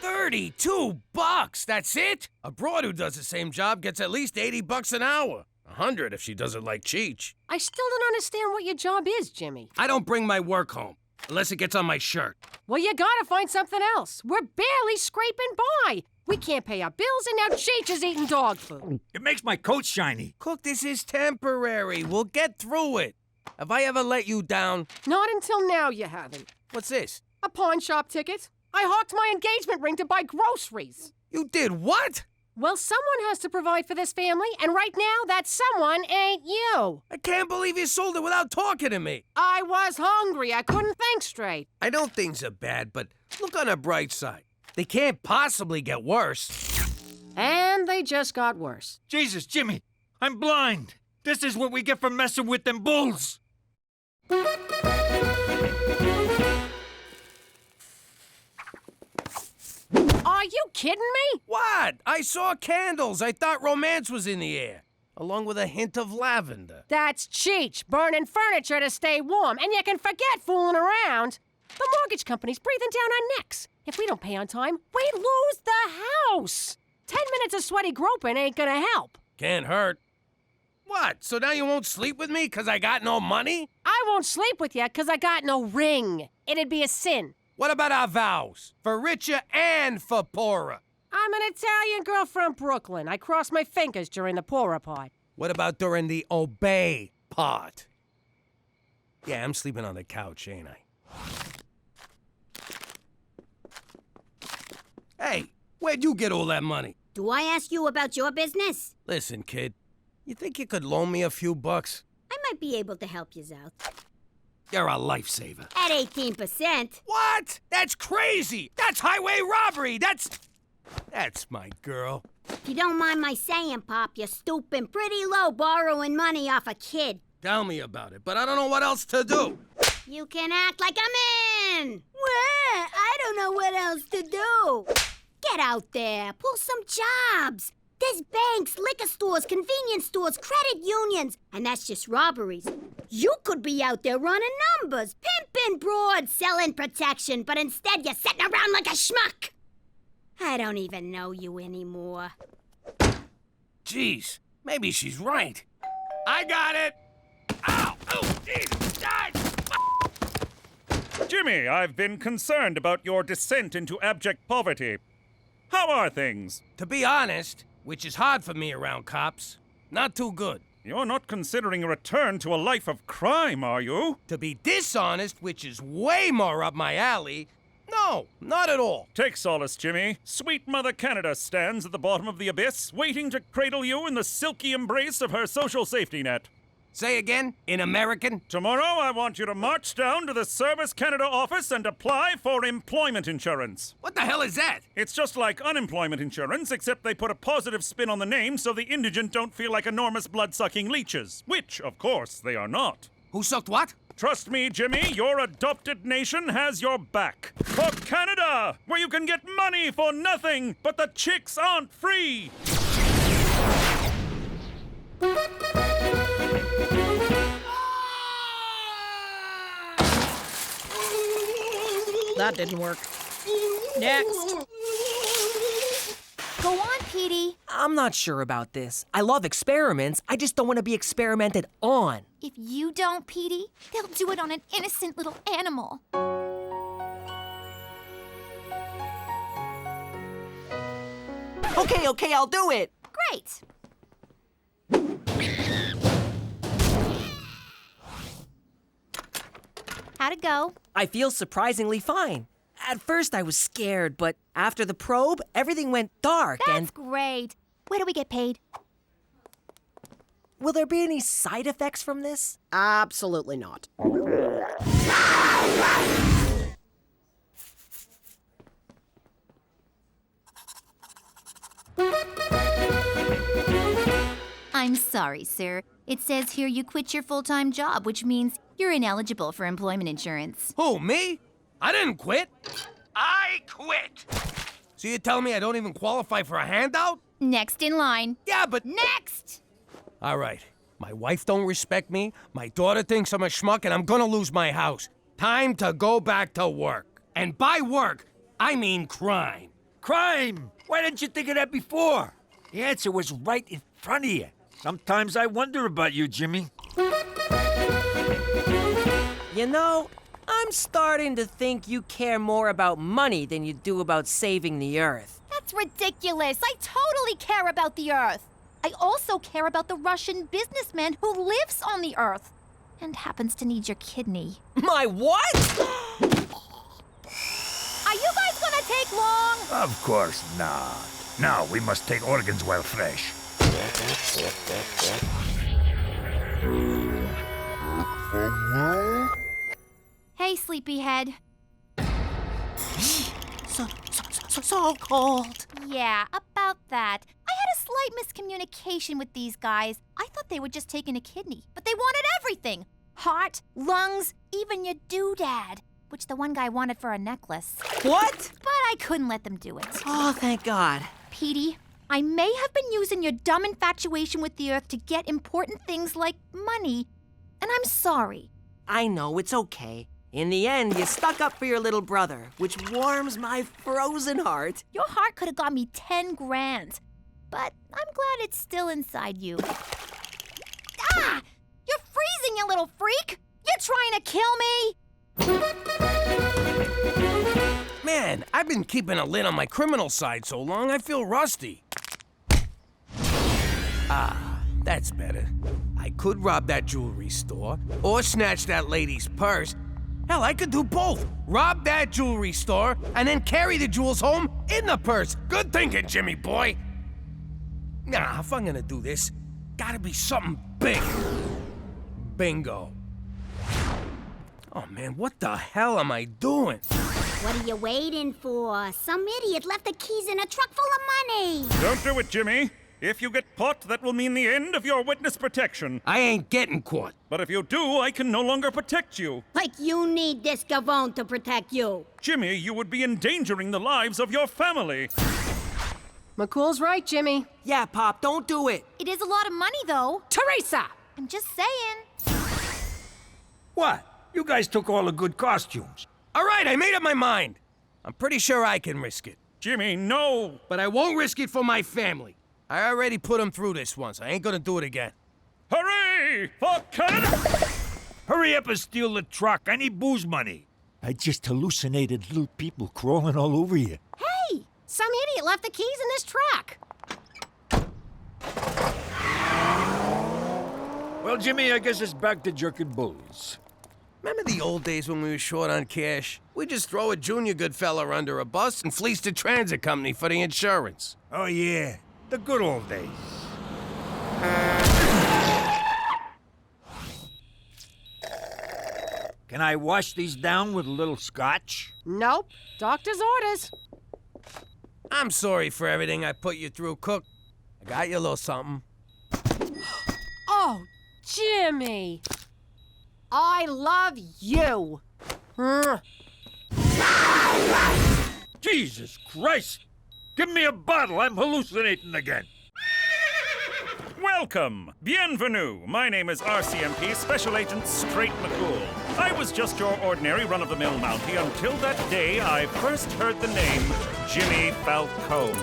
32 bucks, that's it? A broad who does the same job gets at least 80 bucks an hour. 100 if she does it like Cheech. I still don't understand what your job is, Jimmy. I don't bring my work home, unless it gets on my shirt. Well, you gotta find something else. We're barely scraping by. We can't pay our bills, and now Cheech is eating dog food. It makes my coat shiny. Cook, this is temporary. We'll get through it. Have I ever let you down? Not until now, you haven't. What's this? A pawn shop ticket. I hawked my engagement ring to buy groceries. You did what? Well, someone has to provide for this family, and right now, that someone ain't you. I can't believe you sold it without talking to me. I was hungry. I couldn't think straight. I know things are bad, but look on the bright side. They can't possibly get worse. And they just got worse. Jesus, Jimmy, I'm blind. This is what we get for messing with them bulls. Are you kidding me? What? I saw candles. I thought romance was in the air, along with a hint of lavender. That's Cheech, burning furniture to stay warm, and you can forget fooling around. The mortgage company's breathing down our necks. If we don't pay on time, we lose the house. 10 minutes of sweaty groping ain't gonna help. Can't hurt. What? So now you won't sleep with me because I got no money? I won't sleep with you because I got no ring. It'd be a sin. What about our vows? For richer and for poorer. I'm an Italian girl from Brooklyn. I cross my fingers during the poorer part. What about during the obey part? Yeah, I'm sleeping on the couch, ain't I? Hey, where'd you get all that money? Do I ask you about your business? Listen, kid, you think you could loan me a few bucks? I might be able to help you out. You're a lifesaver. At 18%. What? That's crazy! That's highway robbery! That's my girl. If you don't mind my saying, Pop, you're stooping pretty low borrowing money off a kid. Tell me about it, but I don't know what else to do. You can act like I'm in. Well, I don't know what else to do. Get out there, pull some jobs. They There's banks, liquor stores, convenience stores, credit unions, and that's just robberies. You could be out there running numbers, pimping broad, selling protection, but instead you're sitting around like a schmuck. I don't even know you anymore. Jeez, maybe she's right. I got it! Ow! Oh, Jesus! Jimmy, I've been concerned about your descent into abject poverty. How are things? To be honest, which is hard for me around cops, not too good. You're not considering a return to a life of crime, are you? To be dishonest, which is way more up my alley, no, not at all. Take solace, Jimmy. Sweet Mother Canada stands at the bottom of the abyss, waiting to cradle you in the silky embrace of her social safety net. Say again, in American? Tomorrow, I want you to march down to the Service Canada office and apply for employment insurance. What the hell is that? It's just like unemployment insurance, except they put a positive spin on the name so the indigent don't feel like enormous blood-sucking leeches, which, of course, they are not. Who sucked what? Trust me, Jimmy, your adopted nation has your back. For Canada, where you can get money for nothing, but the chicks aren't free. That didn't work. Next. Go on, Petey. I'm not sure about this. I love experiments. I just don't want to be experimented on. If you don't, Petey, they'll do it on an innocent little animal. Okay, I'll do it. Great. How'd it go? I feel surprisingly fine. At first, I was scared, but after the probe, everything went dark. That's great. Where do we get paid? Will there be any side effects from this? Absolutely not. I'm sorry, sir. It says here you quit your full-time job, which means you're ineligible for employment insurance. Who, me? I didn't quit. I quit. So you're telling me I don't even qualify for a handout? Next in line. Yeah, but... Next! All right. My wife don't respect me, my daughter thinks I'm a schmuck, and I'm gonna lose my house. Time to go back to work. And by work, I mean crime. Crime! Why didn't you think of that before? The answer was right in front of you. Sometimes I wonder about you, Jimmy. You know, I'm starting to think you care more about money than you do about saving the Earth. That's ridiculous. I totally care about the Earth. I also care about the Russian businessman who lives on the Earth and happens to need your kidney. My what? Are you guys gonna take long? Of course not. Now we must take organs while fresh. Hey, sleepyhead. So cold. Yeah, about that. I had a slight miscommunication with these guys. I thought they were just taking a kidney, but they wanted everything. Heart, lungs, even your doodad, which the one guy wanted for a necklace. What? But I couldn't let them do it. Oh, thank God. Petey, I may have been using your dumb infatuation with the Earth to get important things like money, and I'm sorry. I know, it's okay. In the end, you stuck up for your little brother, which warms my frozen heart. Your heart could have got me 10 grand, but I'm glad it's still inside you. Ah! You're freezing, you little freak! You're trying to kill me? Man, I've been keeping a lid on my criminal side so long, I feel rusty. Ah, that's better. I could rob that jewelry store, or snatch that lady's purse. Hell, I could do both. Rob that jewelry store, and then carry the jewels home in the purse. Good thinking, Jimmy boy. Nah, if I'm gonna do this, gotta be something big. Bingo. Oh man, what the hell am I doing? What are you waiting for? Some idiot left the keys in a truck full of money. Don't do it, Jimmy. If you get caught, that will mean the end of your witness protection. I ain't getting caught. But if you do, I can no longer protect you. Like you need this gavone to protect you. Jimmy, you would be endangering the lives of your family. McCool's right, Jimmy. Yeah, Pop, don't do it. It is a lot of money, though. Teresa! I'm just saying. What? You guys took all the good costumes. All right, I made up my mind. I'm pretty sure I can risk it. Jimmy, no! But I won't risk it for my family. I already put them through this once. I ain't gonna do it again. Hooray! For Canuck! Hurry up and steal the truck. I need booze money. I just hallucinated little people crawling all over you. Hey! Some idiot left the keys in this truck. Well, Jimmy, I guess it's back to jerking bulls. Remember the old days when we were short on cash? We'd just throw a junior good fella under a bus and fleece the transit company for the insurance. Oh, yeah. The good old days. Can I wash these down with a little scotch? Nope. Doctor's orders. I'm sorry for everything I put you through, Cook. I got you a little something. Oh, Jimmy. I love you. Jesus Christ! Give me a bottle. I'm hallucinating again. Welcome! Bienvenue! My name is RCMP Special Agent Straight McCool. I was just your ordinary run-of-the-mill Mountie until that day I first heard the name Jimmy Falcone.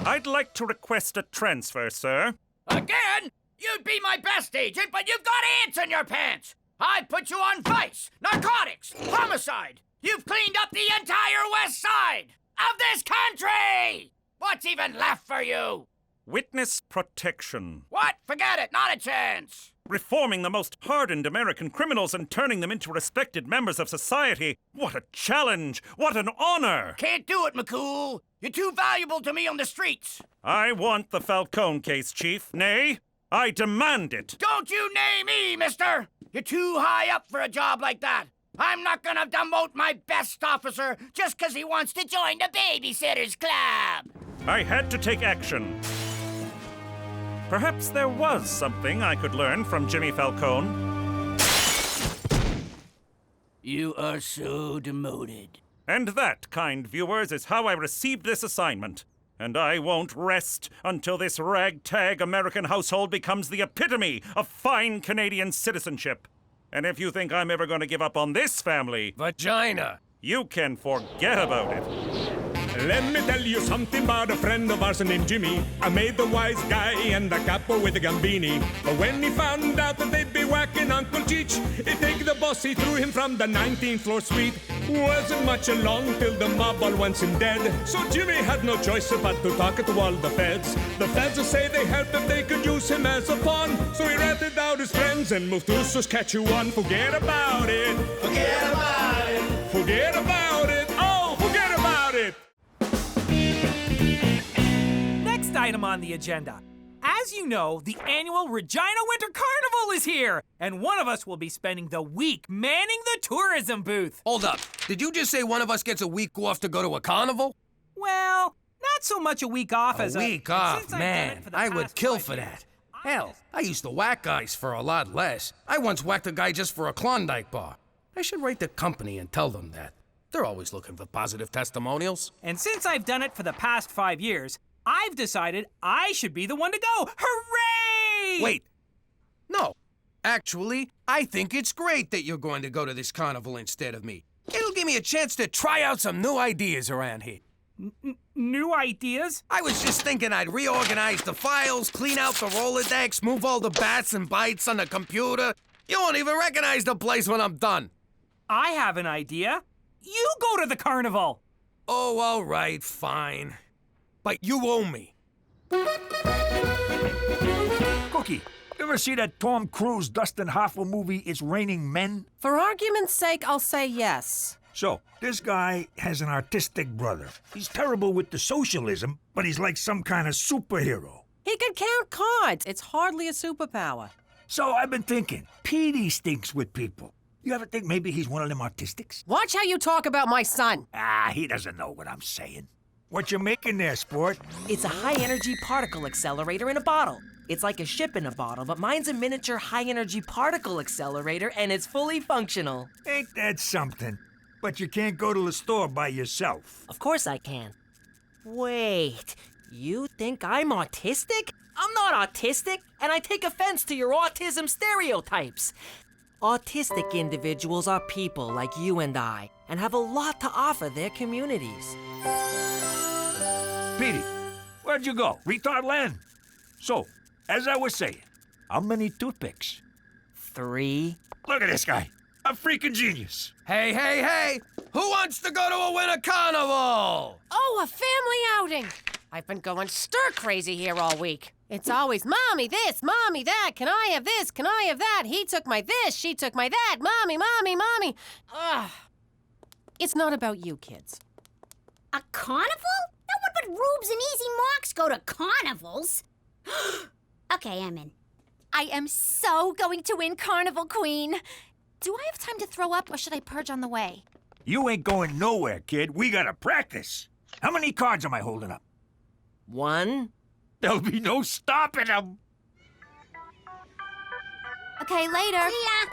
I'd like to request a transfer, sir. Again? You'd be my best agent, but you've got ants in your pants! I'd put you on vice, narcotics, homicide! You've cleaned up the entire west side of this country! What's even left for you? Witness protection. What? Forget it, not a chance! Reforming the most hardened American criminals and turning them into respected members of society. What a challenge! What an honor! Can't do it, McCool. You're too valuable to me on the streets. I want the Falcone case, Chief. Nay, I demand it. Don't you name me, mister! You're too high up for a job like that. I'm not gonna demote my best officer just 'cause he wants to join the Babysitters Club. I had to take action. Perhaps there was something I could learn from Jimmy Falcone. You are so demoted. And that, kind viewers, is how I received this assignment. And I won't rest until this ragtag American household becomes the epitome of fine Canadian citizenship. And if you think I'm ever going to give up on this family... Vagina! You can forget about it. Let me tell you something about a friend of ours named Jimmy. I made the wise guy and the capo with the Gambini. But when he found out that they'd be whacking Uncle Cheech, he'd take the boss, he threw him from the 19th floor suite. Wasn't much along till the mob all wants him dead. So Jimmy had no choice but to talk to all the feds. The feds will say they helped if they could use him as a pawn. So he ratted out his friends and moved to Saskatchewan. Forget about it. Forget about it. Forget about it. Oh, forget about it. Next item on the agenda. As you know, the annual Regina Winter Carnival is here, and one of us will be spending the week manning the tourism booth. Hold up. Did you just say one of us gets a week off to go to a carnival? Well, not so much a week off as a week off, since I've done man. it for the I would past kill 5 for years, that. Hell, I used to whack guys for a lot less. I once whacked a guy just for a Klondike bar. I should write the company and tell them that. They're always looking for positive testimonials. And since I've done it for the past 5 years, I've decided I should be the one to go. Hooray! Wait. No. Actually, I think it's great that you're going to go to this carnival instead of me. It'll give me a chance to try out some new ideas around here. New ideas? I was just thinking I'd reorganize the files, clean out the Rolodex, move all the bats and bytes on the computer. You won't even recognize the place when I'm done. I have an idea. You go to the carnival. Oh, all right, fine. But you owe me. Cookie, you ever see that Tom Cruise, Dustin Hoffman movie, It's Raining Men? For argument's sake, I'll say yes. So, this guy has an artistic brother. He's terrible with the socialism, but he's like some kind of superhero. He can count cards. It's hardly a superpower. So I've been thinking, Petey stinks with people. You ever think maybe he's one of them artistics? Watch how you talk about my son. Ah, he doesn't know what I'm saying. What you making there, sport? It's a high-energy particle accelerator in a bottle. It's like a ship in a bottle, but mine's a miniature high-energy particle accelerator, and it's fully functional. Ain't that something? But you can't go to the store by yourself. Of course I can. Wait, You think I'm autistic? I'm not autistic, and I take offense to your autism stereotypes. Autistic individuals are people like you and I, and have a lot to offer their communities. Petey, where'd you go? Retard land? So, as I was saying, how many toothpicks? 3. Look at this guy. A freaking genius. Hey, hey, hey! Who wants to go to a winter carnival? Oh, a family outing. I've been going stir-crazy here all week. It's always, Mommy this, Mommy that, can I have this, can I have that? He took my this, she took my that, Mommy, Mommy, Mommy. Ugh. It's not about you, kids. A carnival? No one but rubes and easy marks go to carnivals. Okay, I'm in. I am so going to win Carnival Queen. Do I have time to throw up, or should I purge on the way? You ain't going nowhere, kid. We gotta practice. How many cards am I holding up? 1. There'll be no stopping them. Okay, later. See ya.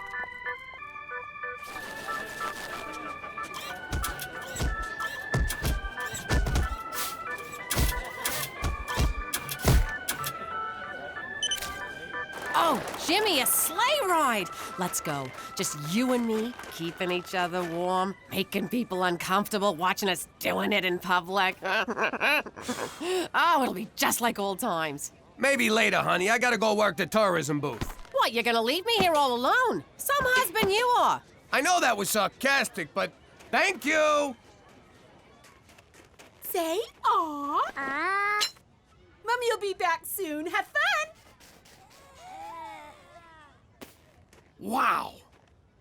Oh, Jimmy, a sleigh ride. Let's go. Just you and me, keeping each other warm, making people uncomfortable, watching us doing it in public. Oh, it'll be just like old times. Maybe later, honey. I gotta go work the tourism booth. What, you're gonna leave me here all alone? Some husband you are. I know that was sarcastic, but thank you. Say aw. Mummy'll be back soon. Have fun. Wow.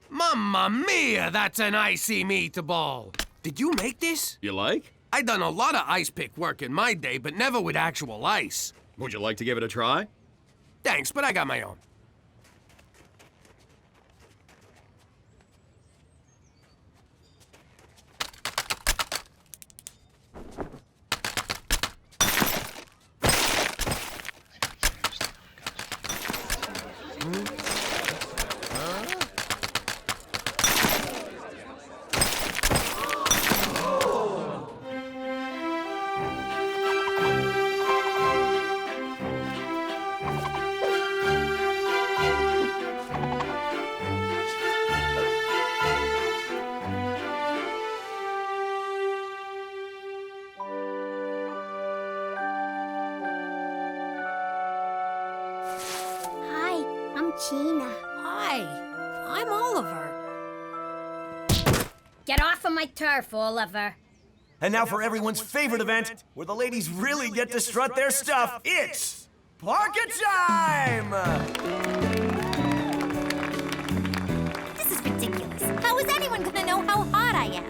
Mamma mia, that's an icy meatball. Did you make this? You like? I done a lot of ice pick work in my day, but never with actual ice. Would you like to give it a try? Thanks, but I got my own. Gina. Hi, I'm Oliver. Get off of my turf, Oliver. And now for everyone's favorite event, where the ladies really get to strut their stuff. It's Parka time! This is ridiculous. How is anyone gonna know how hot I am?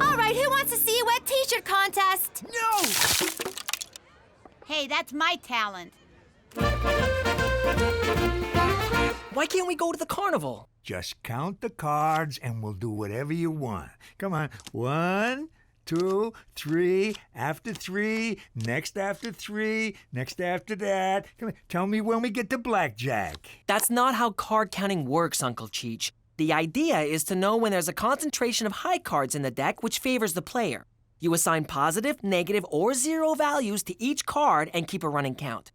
All right, who wants to see a wet t-shirt contest? No! Hey, that's my talent. Why can't we go to the carnival? Just count the cards and we'll do whatever you want. Come on. 1, 2, 3, after 3, next after 3, next after that. Come on. Tell me when we get to blackjack. That's not how card counting works, Uncle Cheech. The idea is to know when there's a concentration of high cards in the deck which favors the player. You assign positive, negative, or 0 values to each card and keep a running count.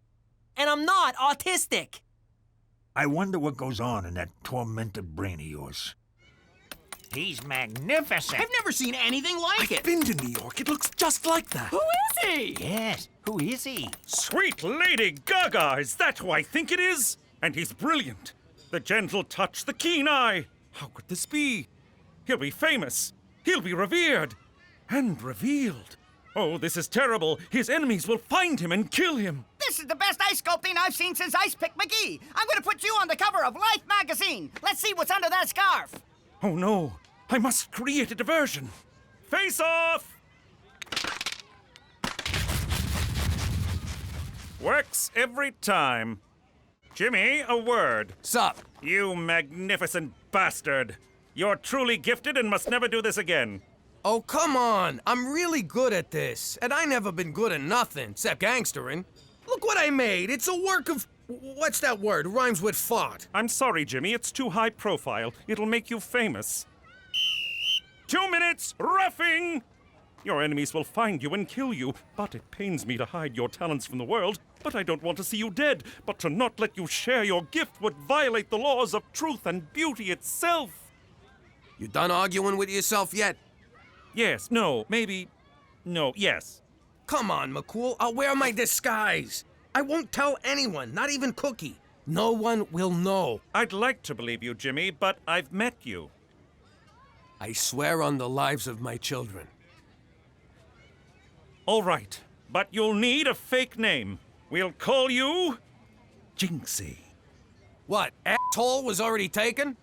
And I'm not autistic! I wonder what goes on in that tormented brain of yours. He's magnificent. I've never seen anything like it. I've been to New York. It looks just like that. Who is he? Yes, who is he? Sweet Lady Gaga, is that who I think it is? And he's brilliant. The gentle touch, the keen eye. How could this be? He'll be famous. He'll be revered. And revealed. Oh, this is terrible. His enemies will find him and kill him. This is the best ice sculpting I've seen since Ice Pick McGee. I'm going to put you on the cover of Life magazine. Let's see what's under that scarf. Oh, no. I must create a diversion. Face off! Works every time. Jimmy, a word. Sup? You magnificent bastard. You're truly gifted and must never do this again. Oh, come on. I'm really good at this. And I never been good at nothing, except gangstering. Look what I made. It's a work of... What's that word? Rhymes with fart. I'm sorry, Jimmy. It's too high profile. It'll make you famous. 2 minutes, roughing! Your enemies will find you and kill you, but it pains me to hide your talents from the world. But I don't want to see you dead. But to not let you share your gift would violate the laws of truth and beauty itself. You done arguing with yourself yet? Yes, no, maybe... No, yes. Come on, McCool. I'll wear my disguise. I won't tell anyone, not even Cookie. No one will know. I'd like to believe you, Jimmy, but I've met you. I swear on the lives of my children. All right, but you'll need a fake name. We'll call you... Jinxie. What, asshole was already taken?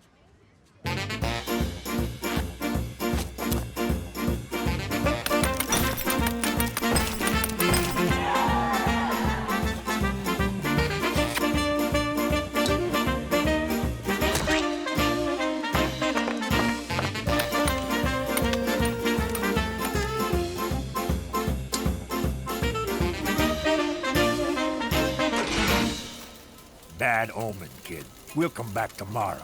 Bad omen, kid. We'll come back tomorrow.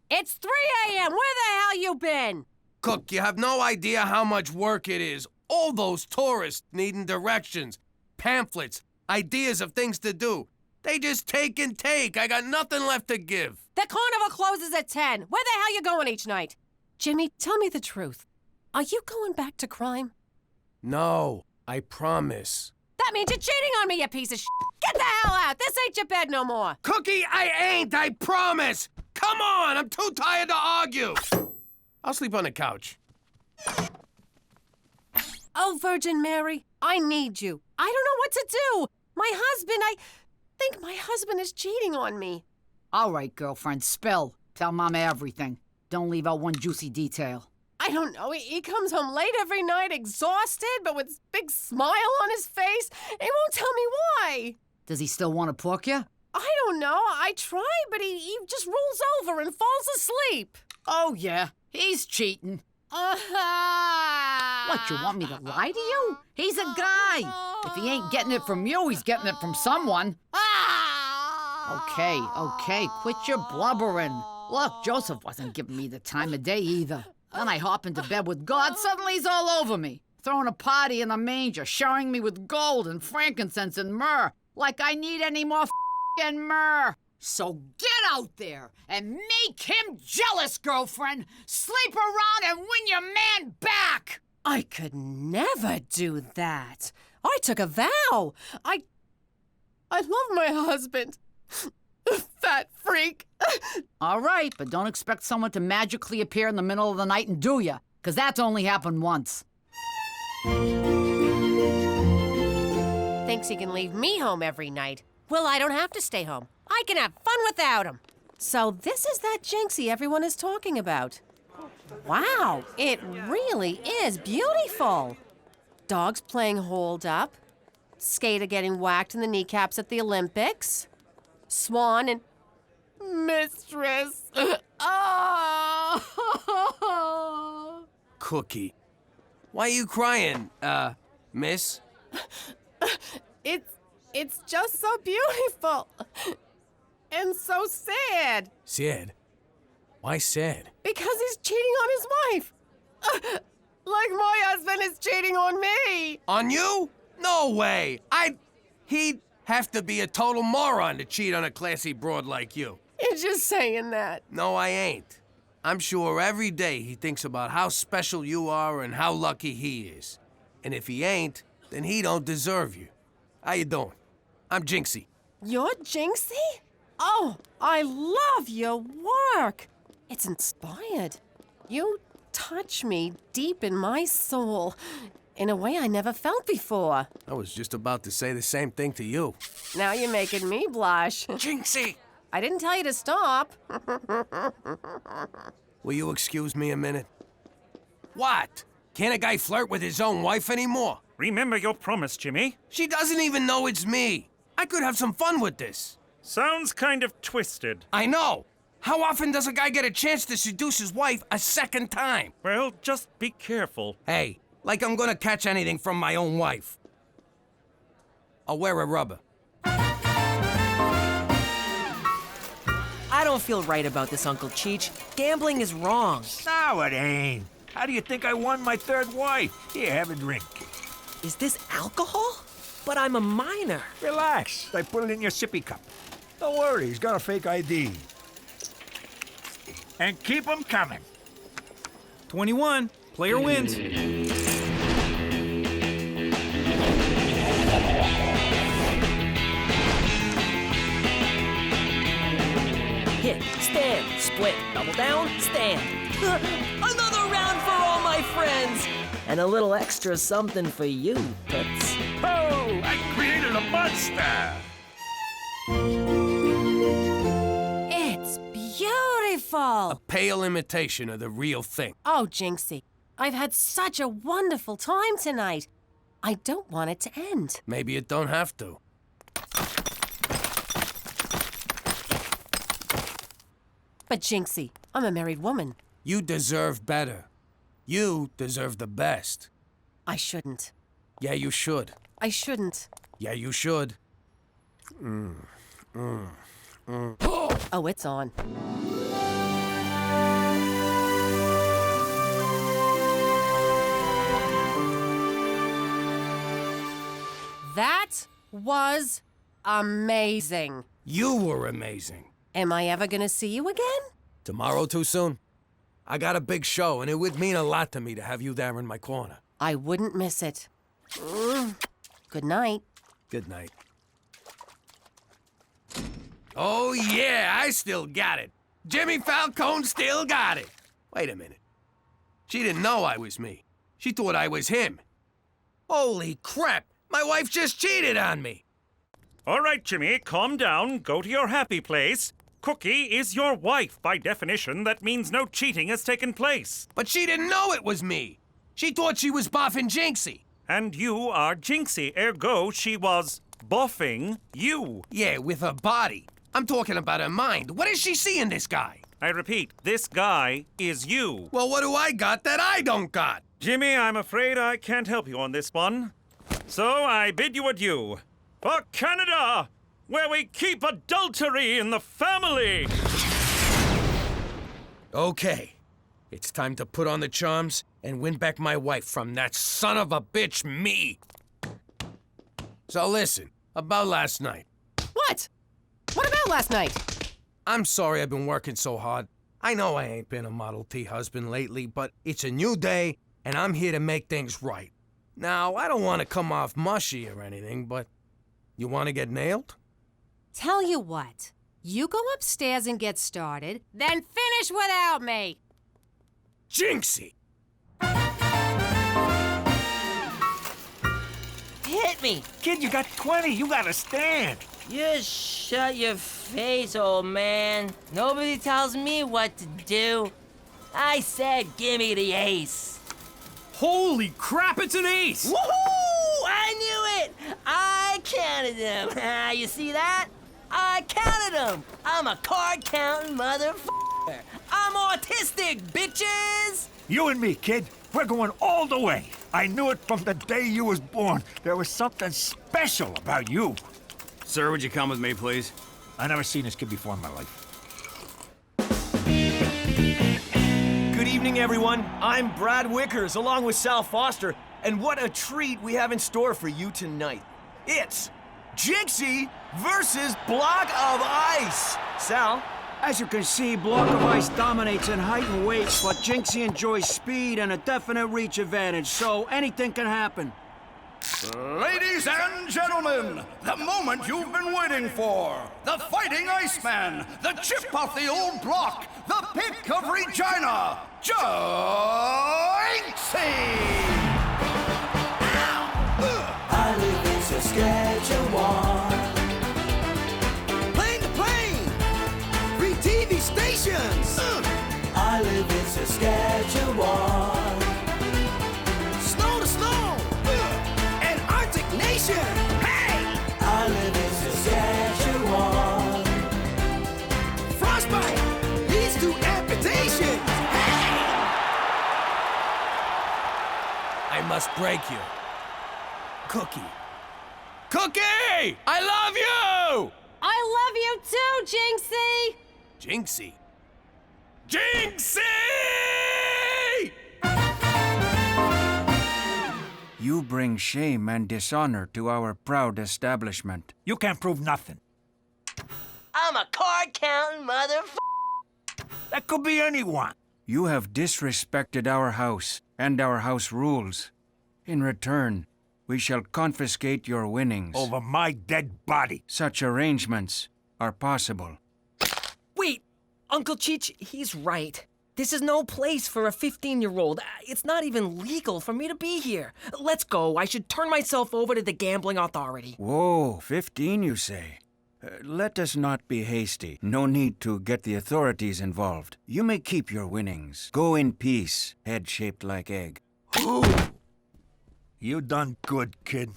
It's 3 a.m. Where the hell you been? Cook, you have no idea how much work it is. All those tourists needing directions, pamphlets, ideas of things to do. They just take and take. I got nothing left to give. The carnival closes at 10. Where the hell you going each night? Jimmy, tell me the truth. Are you going back to crime? No, I promise. That means you're cheating on me, you piece of shit. Get the hell out. This ain't your bed no more. Cookie, I ain't. I promise. Come on. I'm too tired to argue. I'll sleep on the couch. Oh, Virgin Mary, I need you. I don't know what to do. I think my husband is cheating on me. All right, girlfriend, spill. Tell Mama everything. Don't leave out one juicy detail. I don't know. He comes home late every night, exhausted, but with a big smile on his face. He won't tell me why. Does he still want to pork you? I don't know. I try, but he just rolls over and falls asleep. Oh, yeah. He's cheating. What, you want me to lie to you? He's a guy. If he ain't getting it from you, he's getting it from someone. Okay, quit your blubbering. Look, Joseph wasn't giving me the time of day either. Then I hop into bed with God, suddenly he's all over me, throwing a party in the manger, showering me with gold and frankincense and myrrh, like I need any more f***ing myrrh. So get out there and make him jealous, girlfriend. Sleep around and win your man back. I could never do that. I took a vow. I love my husband. Fat freak. All right, but don't expect someone to magically appear in the middle of the night and do ya, because that's only happened once. Thinks he can leave me home every night. Well, I don't have to stay home. I can have fun without him. So this is that Jinxie everyone is talking about. Wow, it really is beautiful. Dogs playing hold up. Skater getting whacked in the kneecaps at the Olympics. Swan and mistress. Oh. Cookie. Why are you crying, miss? It's just so beautiful. And so sad. Sad? Why sad? Because he's cheating on his wife. Like my husband is cheating on me. On you? No way. He'd have to be a total moron to cheat on a classy broad like you. You're just saying that. No, I ain't. I'm sure every day he thinks about how special you are and how lucky he is. And if he ain't, then he don't deserve you. How you doing? I'm Jinxie. You're Jinxie? Oh, I love your work. It's inspired. You touch me deep in my soul in a way I never felt before. I was just about to say the same thing to you. Now you're making me blush. Jinxie! I didn't tell you to stop. Will you excuse me a minute? What? Can't a guy flirt with his own wife anymore? Remember your promise, Jimmy. She doesn't even know it's me. I could have some fun with this. Sounds kind of twisted. I know. How often does a guy get a chance to seduce his wife a second time? Well, just be careful. Hey, Like I'm gonna catch anything from my own wife. I'll wear a rubber. I don't feel right about this, Uncle Cheech. Gambling is wrong. No, it ain't. How do you think I won my third wife? Here, have a drink. Is this alcohol? But I'm a minor. Relax. I put it in your sippy cup. Don't worry, he's got a fake ID. And keep 'em coming. 21. Player wins. Hit, stand, split, double down, stand. Another round for all my friends! And a little extra something for you, Toots. Oh, I created a monster! It's beautiful! A pale imitation of the real thing. Oh, Jinxie, I've had such a wonderful time tonight. I don't want it to end. Maybe it don't have to. But Jinxie, I'm a married woman. You deserve better. You deserve the best. I shouldn't. Yeah, you should. I shouldn't. Yeah, you should. Oh, it's on. That was amazing. You were amazing. Am I ever gonna see you again? Tomorrow too soon? I got a big show, and it would mean a lot to me to have you there in my corner. I wouldn't miss it. Good night. Good night. Oh, yeah, I still got it. Jimmy Falcone still got it. Wait a minute. She didn't know I was me. She thought I was him. Holy crap! My wife just cheated on me! All right, Jimmy, calm down. Go to your happy place. Cookie is your wife. By definition, that means no cheating has taken place. But she didn't know it was me. She thought she was boffing Jinxie. And you are Jinxie, ergo she was boffing you. Yeah, with her body. I'm talking about her mind. What does she see in this guy? I repeat, this guy is you. Well, what do I got that I don't got? Jimmy, I'm afraid I can't help you on this one. So I bid you adieu. For Canada, where we keep adultery in the family. Okay. It's time to put on the charms and win back my wife from that son of a bitch, me. So listen, about last night. What? What about last night? I'm sorry I've been working so hard. I know I ain't been a Model T husband lately, but it's a new day, and I'm here to make things right. Now, I don't want to come off mushy or anything, but you want to get nailed? Tell you what, you go upstairs and get started, then finish without me. Jinxie! Hit me! Kid, you got 20. You gotta stand. You shut your face, old man. Nobody tells me what to do. I said gimme the ace. Holy crap, it's an ace! Woohoo! I knew it! I counted them. You see that? I counted them. I'm a card counting motherfucker. I'm autistic, bitches! You and me, kid. We're going all the way. I knew it from the day you was born. There was something special about you. Sir, would you come with me, please? I never seen this kid before in my life. Good evening, everyone. I'm Brad Wickers, along with Sal Foster, and what a treat we have in store for you tonight. It's Jinxie versus Block of Ice. Sal? As you can see, Block of Ice dominates in height and weight, but Jinxie enjoys speed and a definite reach advantage, so anything can happen. Ladies and gentlemen, the moment you've been waiting for. The fighting Iceman, the chip off the old block, the pick of Regina, Jinxie! I live in Saskatchewan. Plane to plane, 3 TV stations. I live in Saskatchewan. Snow to snow, an Arctic nation. Hey! I live in Saskatchewan. Frostbite leads to amputation. Hey! I must break you. Cookie. Cookie! I love you! I love you too, Jinxie! Jinxie? Jinxie! You bring shame and dishonor to our proud establishment. You can't prove nothing. I'm a card-counting That could be anyone. You have disrespected our house and our house rules. In return, we shall confiscate your winnings. Over my dead body. Such arrangements are possible. Wait, Uncle Cheech, he's right. This is no place for a 15-year-old. It's not even legal for me to be here. Let's go. I should turn myself over to the gambling authority. Whoa, 15 you say? Let us not be hasty. No need to get the authorities involved. You may keep your winnings. Go in peace, head shaped like egg. Ooh. You done good, kid.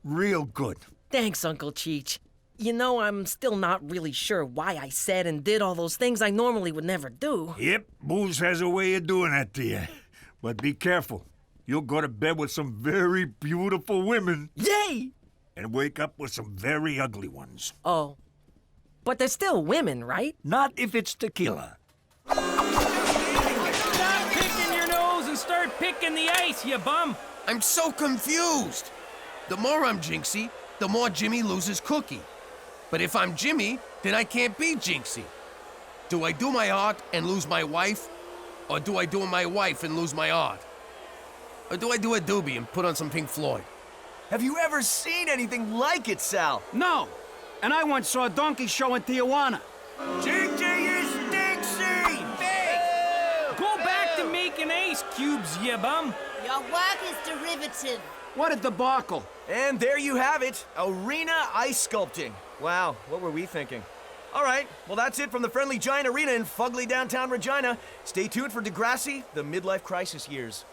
Real good. Thanks, Uncle Cheech. You know, I'm still not really sure why I said and did all those things I normally would never do. Yep, booze has a way of doing that to you. But be careful. You'll go to bed with some very beautiful women. Yay! And wake up with some very ugly ones. Oh. But they're still women, right? Not if it's tequila. Stop picking your nose and start picking the ice, you bum! I'm so confused. The more I'm Jinxie, the more Jimmy loses Cookie. But if I'm Jimmy, then I can't be Jinxie. Do I do my art and lose my wife? Or do I do my wife and lose my art? Or do I do a doobie and put on some Pink Floyd? Have you ever seen anything like it, Sal? No. And I once saw a donkey show in Tijuana. Jinxie is Dixie! Big! Go back to making ice cubes, you bum! Your work is derivative. What a debacle. And there you have it, arena ice sculpting. Wow, what were we thinking? All right, well that's it from the Friendly Giant Arena in fugly downtown Regina. Stay tuned for Degrassi, the midlife crisis years.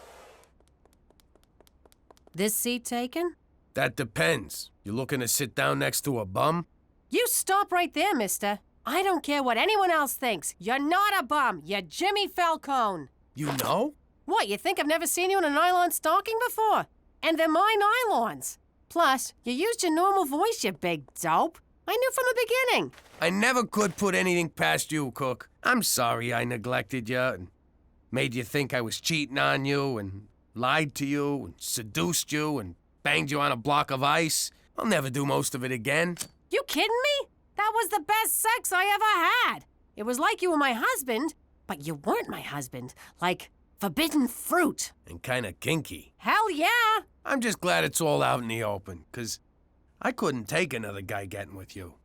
This seat taken? That depends. You looking to sit down next to a bum? You stop right there, mister. I don't care what anyone else thinks. You're not a bum. You're Jimmy Falcone. You know? What, you think I've never seen you in a nylon stocking before? And they're my nylons. Plus, you used your normal voice, you big dope. I knew from the beginning. I never could put anything past you, Cook. I'm sorry I neglected you and made you think I was cheating on you and lied to you and seduced you and banged you on a block of ice. I'll never do most of it again. You kidding me? That was the best sex I ever had. It was like you were my husband, but you weren't my husband. Like forbidden fruit. And kinda kinky. Hell yeah! I'm just glad it's all out in the open, 'cause I couldn't take another guy getting with you.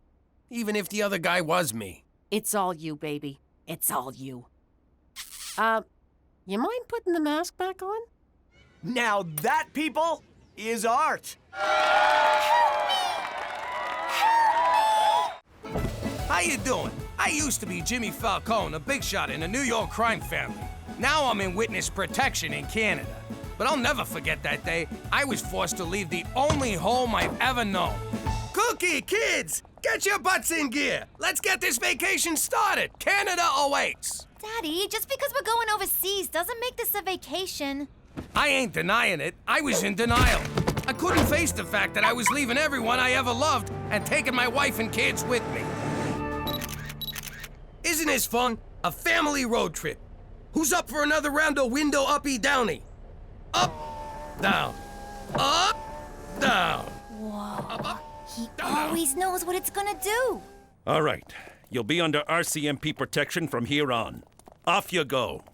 Even if the other guy was me. It's all you, baby. It's all you. You mind putting the mask back on? Now that, people, is art. How you doing? I used to be Jimmy Falcone, a big shot in a New York crime family. Now I'm in witness protection in Canada. But I'll never forget that day I was forced to leave the only home I've ever known. Cookie, kids, get your butts in gear. Let's get this vacation started. Canada awaits. Daddy, just because we're going overseas doesn't make this a vacation. I ain't denying it. I was in denial. I couldn't face the fact that I was leaving everyone I ever loved and taking my wife and kids with me. Isn't this fun? A family road trip. Who's up for another round of window uppy downy? Up, down, up, down. Whoa. He always knows what it's gonna do. All right. You'll be under RCMP protection from here on. Off you go.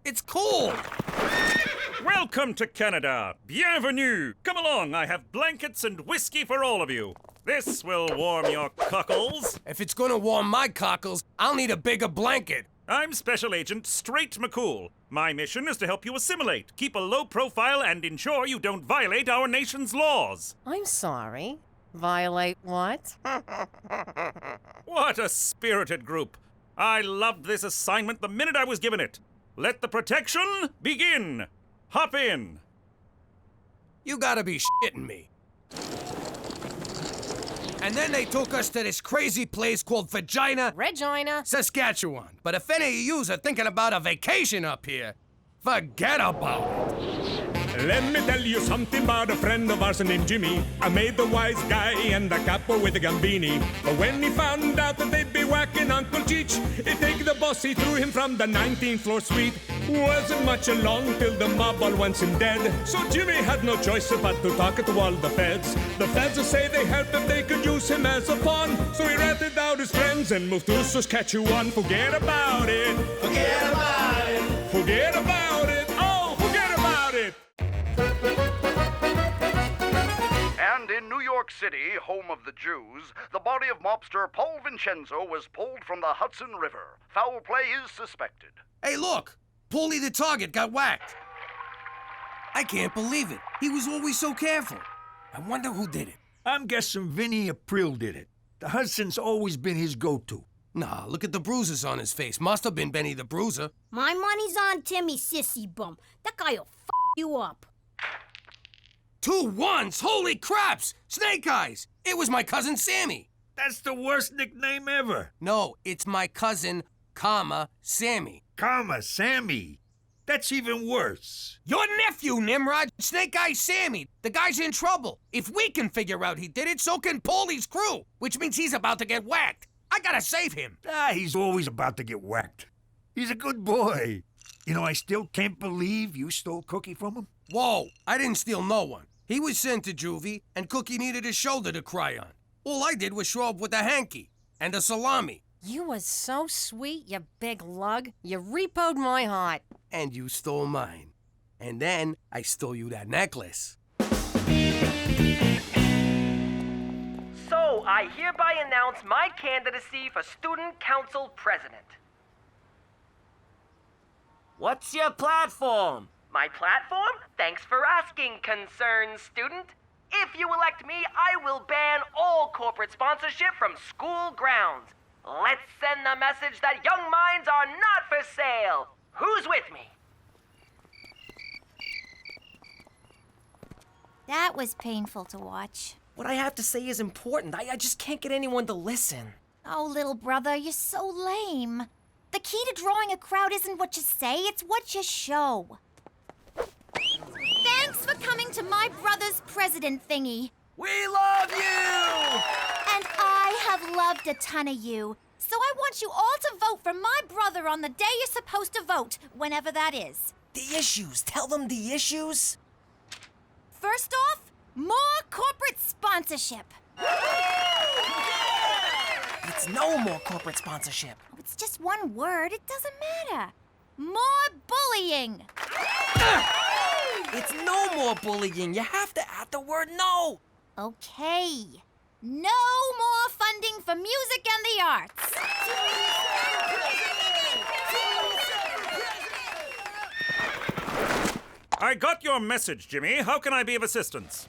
It's cool. Welcome to Canada. Bienvenue. Come along. I have blankets and whiskey for all of you. This will warm your cockles. If it's gonna warm my cockles, I'll need a bigger blanket. I'm Special Agent Straight McCool. My mission is to help you assimilate, keep a low profile, and ensure you don't violate our nation's laws. I'm sorry. Violate what? What a spirited group. I loved this assignment the minute I was given it. Let the protection begin. Hop in. You gotta be shitting me. And then they took us to this crazy place called Regina, Saskatchewan. But if any of yous are thinking about a vacation up here, forget about it. Let me tell you something about a friend of ours named Jimmy. I made the wise guy and the capo with the Gambini. But when he found out that they'd be whacking Uncle Cheech, he'd take the boss, he threw him from the 19th floor suite. Wasn't much along till the mob all wants him dead. So Jimmy had no choice but to talk to all the feds. The feds will say they helped if they could use him as a pawn. So he ratted out his friends and moved to Saskatchewan. Forget about it. Forget about it. Forget about it. Oh, forget about it. And in New York City, home of the Jews, the body of mobster Paul Vincenzo was pulled from the Hudson River. Foul play is suspected. Hey, look! Paulie the target got whacked. I can't believe it. He was always so careful. I wonder who did it. I'm guessing Vinny April did it. The Hudson's always been his go-to. Nah, look at the bruises on his face. Must have been Benny the Bruiser. My money's on Timmy, sissy bum. That guy'll f you up. 2 1s! Holy craps! Snake Eyes! It was my cousin Sammy. That's the worst nickname ever. No, it's my cousin, Sammy. Sammy. That's even worse. Your nephew, Nimrod. Snake Eyes Sammy. The guy's in trouble. If we can figure out he did it, so can Paulie's crew. Which means he's about to get whacked. I gotta save him. He's always about to get whacked. He's a good boy. You know, I still can't believe you stole Cookie from him. Whoa, I didn't steal no one. He was sent to juvie, and Cookie needed a shoulder to cry on. All I did was show up with a hanky and a salami. You was so sweet, you big lug. You repoed my heart. And you stole mine. And then I stole you that necklace. So, I hereby announce my candidacy for Student Council President. What's your platform? My platform? Thanks for asking, concerned student. If you elect me, I will ban all corporate sponsorship from school grounds. Let's send the message that young minds are not for sale. Who's with me? That was painful to watch. What I have to say is important. I just can't get anyone to listen. Oh, little brother, you're so lame. The key to drawing a crowd isn't what you say, it's what you show. Thanks for coming to my brother's president thingy. We love you! And I have loved a ton of you. So I want you all to vote for my brother on the day you're supposed to vote, whenever that is. The issues. Tell them the issues. First off, more corporate sponsorship. It's no more corporate sponsorship. It's just one word. It doesn't matter. More bullying. It's no more bullying. You have to add the word no. Okay. No more funding for music and the arts. I got your message, Jimmy. How can I be of assistance?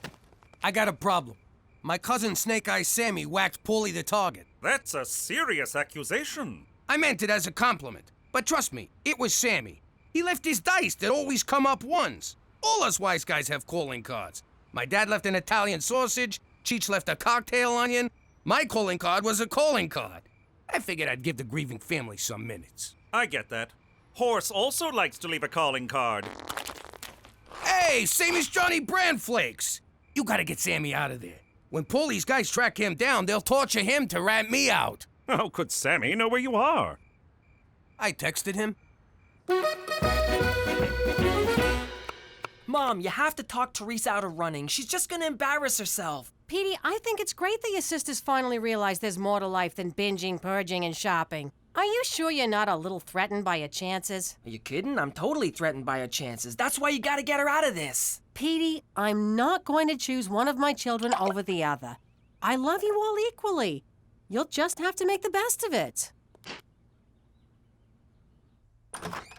I got a problem. My cousin Snake Eyes Sammy whacked Paulie the target. That's a serious accusation. I meant it as a compliment. But trust me, it was Sammy. He left his dice that always come up ones. All us wise guys have calling cards. My dad left an Italian sausage. Cheech left a cocktail onion. My calling card was a calling card. I figured I'd give the grieving family some minutes. I get that. Horse also likes to leave a calling card. Hey, same as Johnny Brand Flakes. You gotta get Sammy out of there. When Paulie's guys track him down, they'll torture him to rat me out. How could Sammy know where you are? I texted him. Mom, you have to talk Teresa out of running. She's just gonna embarrass herself. Petey, I think it's great that your sisters finally realize there's more to life than binging, purging, and shopping. Are you sure you're not a little threatened by your chances? Are you kidding? I'm totally threatened by her chances. That's why you gotta get her out of this. Petey, I'm not going to choose one of my children over the other. I love you all equally. You'll just have to make the best of it.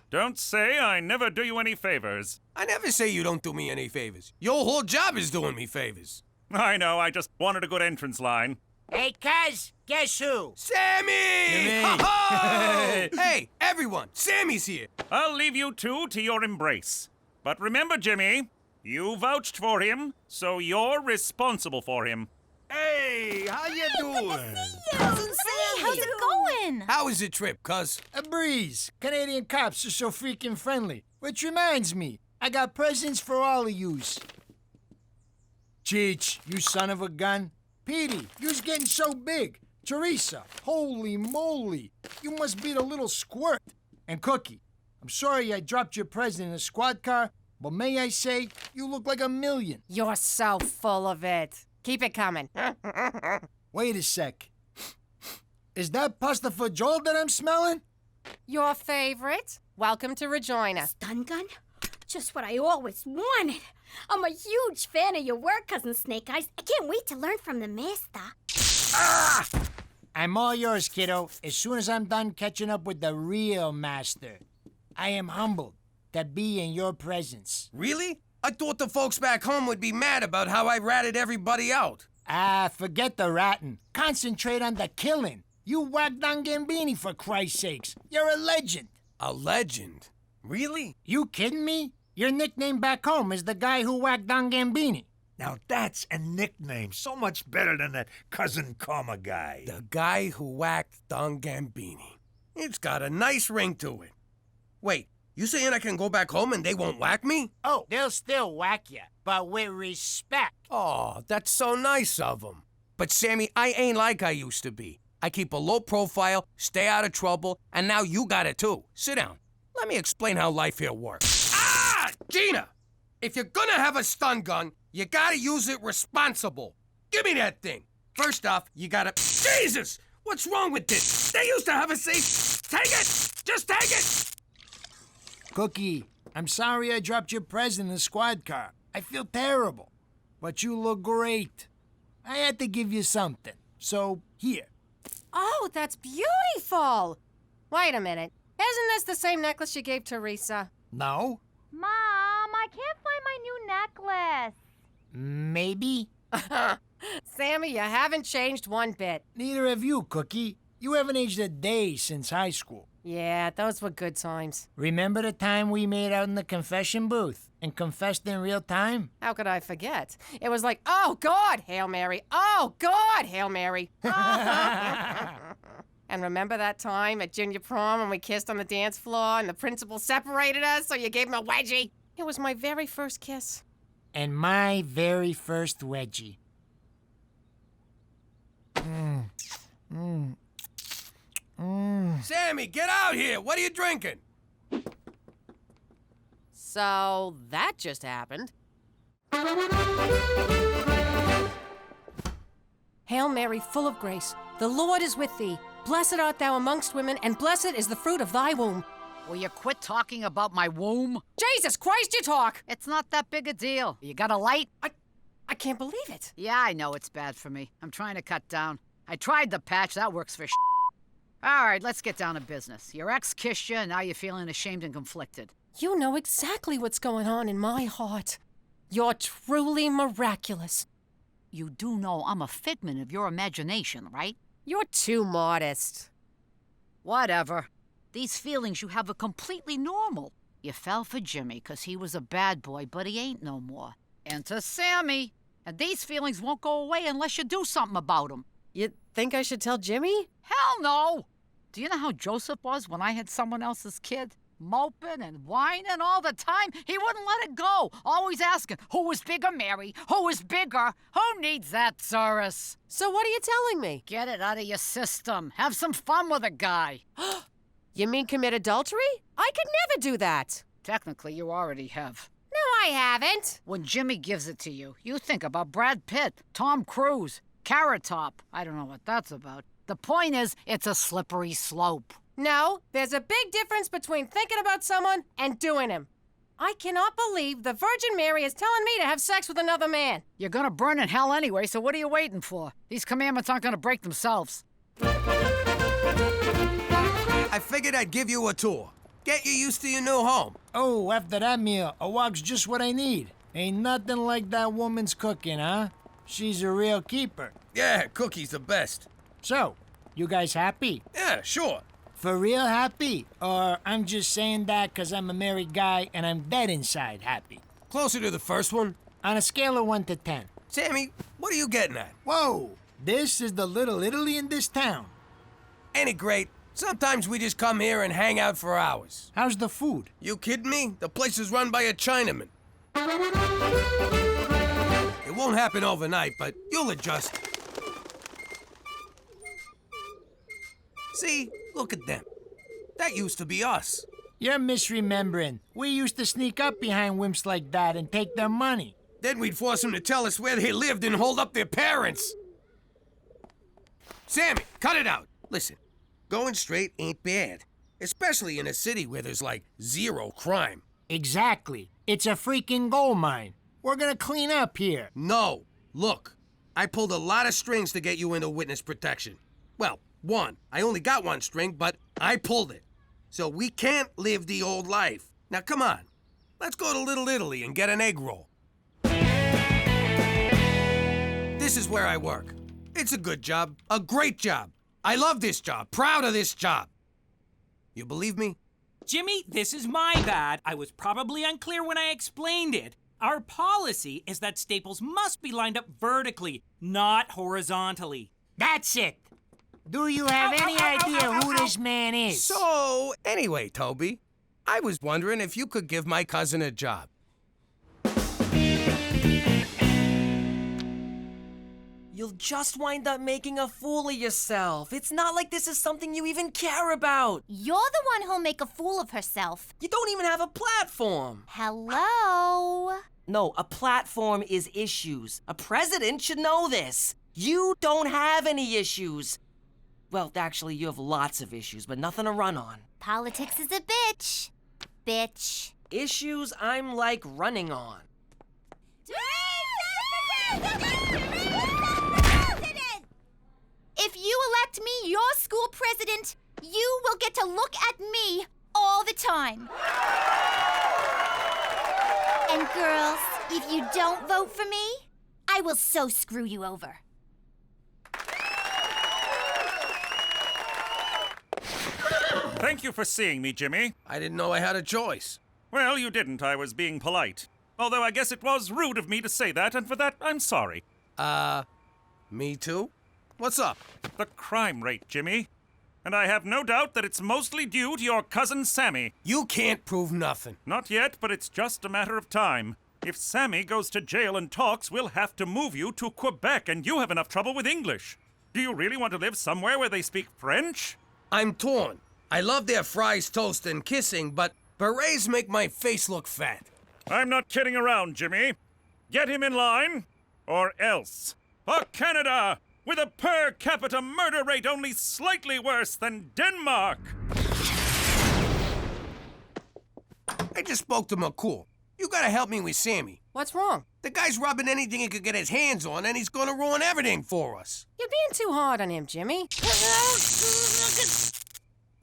Don't say I never do you any favors. I never say you don't do me any favors. Your whole job is doing me favors. I know, I just wanted a good entrance line. Hey, cuz, guess who? Sammy! Ho-ho! Hey, everyone, Sammy's here. I'll leave you two to your embrace. But remember, Jimmy, you vouched for him, so you're responsible for him. Hey, how you doing? How's it going? How was the trip, cuz? A breeze. Canadian cops are so freaking friendly. Which reminds me, I got presents for all of yous. Cheech, you son of a gun. Petey, you's getting so big. Teresa, holy moly. You must be the little squirt. And Cookie, I'm sorry I dropped your present in a squad car, but may I say, you look like a million. You're so full of it. Keep it coming. Wait a sec. Is that pasta for Joel that I'm smelling? Your favorite? Welcome to Regina. Stun gun? Just what I always wanted. I'm a huge fan of your work, Cousin Snake Eyes. I can't wait to learn from the master. Ah! I'm all yours, kiddo, as soon as I'm done catching up with the real master. I am humbled to be in your presence. Really? I thought the folks back home would be mad about how I ratted everybody out. Ah, forget the ratting. Concentrate on the killing. You whacked Don Gambini, for Christ's sakes. You're a legend. A legend? Really? You kidding me? Your nickname back home is the guy who whacked Don Gambini. Now that's a nickname so much better than that cousin comma guy. The guy who whacked Don Gambini. It's got a nice ring to it. Wait, you saying I can go back home and they won't whack me? Oh, they'll still whack you, but with respect. Oh, that's so nice of them. But Sammy, I ain't like I used to be. I keep a low profile, stay out of trouble, and now you got it too. Sit down. Let me explain how life here works. Ah! Gina! If you're gonna have a stun gun, you gotta use it responsible. Give me that thing. First off, you gotta... Jesus! What's wrong with this? They used to have a safe... Take it! Just take it! Cookie, I'm sorry I dropped your present in the squad car. I feel terrible. But you look great. I had to give you something. So, here. Oh, that's beautiful. Wait a minute. Isn't this the same necklace you gave Teresa? No. Mom, I can't find my new necklace. Maybe. Sammy, you haven't changed one bit. Neither have you, Cookie. You haven't aged a day since high school. Yeah, those were good times. Remember the time we made out in the confession booth and confessed in real time? How could I forget? It was like, oh, God, Hail Mary. Oh, God, Hail Mary. And remember that time at junior prom when we kissed on the dance floor and the principal separated us so you gave him a wedgie? It was my very first kiss. And my very first wedgie. Sammy, get out here! What are you drinking? So that just happened. Hail Mary, full of grace, the Lord is with thee. Blessed art thou amongst women, and blessed is the fruit of thy womb. Will you quit talking about my womb? Jesus Christ, you talk! It's not that big a deal. You got a light? I can't believe it. Yeah, I know it's bad for me. I'm trying to cut down. I tried the patch. That works for All right, let's get down to business. Your ex kissed you, and now you're feeling ashamed and conflicted. You know exactly what's going on in my heart. You're truly miraculous. You do know I'm a figment of your imagination, right? You're too modest. Whatever. These feelings you have are completely normal. You fell for Jimmy because he was a bad boy, but he ain't no more. Enter Sammy. And these feelings won't go away unless you do something about them. You think I should tell Jimmy? Hell no! Do you know how Joseph was when I had someone else's kid? Moping and whining all the time. He wouldn't let it go. Always asking, who was bigger, Mary? Who was bigger? Who needs that, Cyrus? So what are you telling me? Get it out of your system. Have some fun with a guy. You mean commit adultery? I could never do that. Technically, you already have. No, I haven't. When Jimmy gives it to you, you think about Brad Pitt, Tom Cruise, Carrot Top. I don't know what that's about. The point is, it's a slippery slope. No, there's a big difference between thinking about someone and doing him. I cannot believe the Virgin Mary is telling me to have sex with another man. You're gonna burn in hell anyway, so what are you waiting for? These commandments aren't gonna break themselves. I figured I'd give you a tour. Get you used to your new home. Oh, after that meal, a walk's just what I need. Ain't nothing like that woman's cooking, huh? She's a real keeper. Yeah, Cookie's the best. So, you guys happy? Yeah, sure. For real happy? Or I'm just saying that because I'm a married guy and I'm dead inside happy? Closer to the first one. On a scale of 1 to 10. Sammy, what are you getting at? Whoa! This is the little Italy in this town. Any great, Sometimes we just come here and hang out for hours. How's the food? You kidding me? The place is run by a Chinaman. It won't happen overnight, but you'll adjust. See? Look at them. That used to be us. You're misremembering. We used to sneak up behind wimps like that and take their money. Then we'd force them to tell us where they lived and hold up their parents. Sammy, cut it out. Listen, going straight ain't bad. Especially in a city where there's like zero crime. Exactly. It's a freaking gold mine. We're gonna clean up here. No. Look, I pulled a lot of strings to get you into witness protection. Well, one. I only got one string, but I pulled it. So we can't live the old life. Now come on. Let's go to Little Italy and get an egg roll. This is where I work. It's a good job. A great job. I love this job. Proud of this job. You believe me? Jimmy, this is my bad. I was probably unclear when I explained it. Our policy is that staples must be lined up vertically, not horizontally. That's it. Do you have any idea who this man is? So, anyway, Toby, I was wondering if you could give my cousin a job. You'll just wind up making a fool of yourself. It's not like this is something you even care about. You're the one who'll make a fool of herself. You don't even have a platform. Hello? No, a platform is issues. A president should know this. You don't have any issues. Well, actually, you have lots of issues, but nothing to run on. Politics is a bitch. Bitch. Issues I'm like running on. If you elect me your school president, you will get to look at me all the time. And girls, if you don't vote for me, I will so screw you over. Thank you for seeing me, Jimmy. I didn't know I had a choice. Well, you didn't. I was being polite. Although I guess it was rude of me to say that, and for that, I'm sorry. Me too? What's up? The crime rate, Jimmy. And I have no doubt that it's mostly due to your cousin Sammy. You can't prove nothing. Not yet, but it's just a matter of time. If Sammy goes to jail and talks, we'll have to move you to Quebec, and you have enough trouble with English. Do you really want to live somewhere where they speak French? I'm torn. I love their fries, toast, and kissing, but berets make my face look fat. I'm not kidding around, Jimmy. Get him in line, or else. For Canada, with a per capita murder rate only slightly worse than Denmark. I just spoke to McCool. You gotta help me with Sammy. What's wrong? The guy's rubbing anything he could get his hands on, and he's gonna ruin everything for us. You're being too hard on him, Jimmy.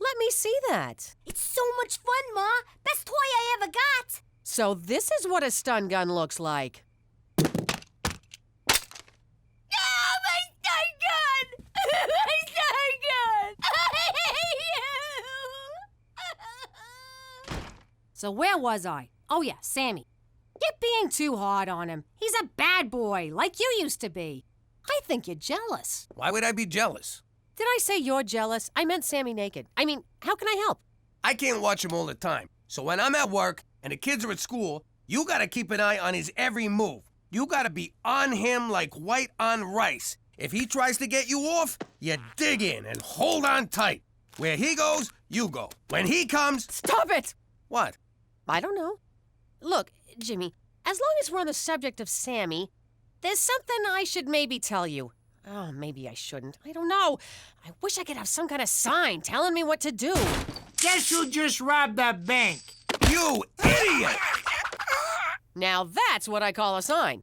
Let me see that. It's so much fun, Ma. Best toy I ever got. So this is what a stun gun looks like. So where was I? Oh yeah, Sammy. You're being too hard on him. He's a bad boy, like you used to be. I think you're jealous. Why would I be jealous? Did I say you're jealous? I meant Sammy naked. I mean, how can I help? I can't watch him all the time. So when I'm at work and the kids are at school, you gotta keep an eye on his every move. You gotta be on him like white on rice. If he tries to get you off, you dig in and hold on tight. Where he goes, you go. When he comes... Stop it! What? I don't know. Look, Jimmy, as long as we're on the subject of Sammy, there's something I should maybe tell you. Oh, maybe I shouldn't. I don't know. I wish I could have some kind of sign telling me what to do. Guess who just robbed a bank? You idiot! Now that's what I call a sign.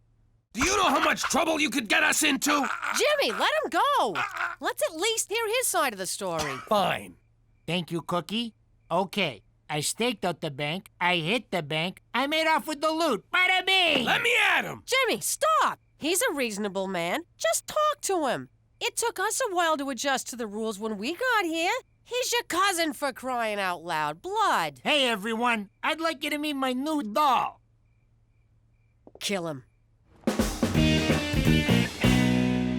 Do you know how much trouble you could get us into? Jimmy, let him go. Let's at least hear his side of the story. Fine. Thank you, Cookie. Okay. I staked out the bank, I hit the bank, I made off with the loot. Bada bing! Let me at him! Jimmy, stop! He's a reasonable man. Just talk to him. It took us a while to adjust to the rules when we got here. He's your cousin, for crying out loud. Blood. Hey, everyone. I'd like you to meet my new doll. Kill him.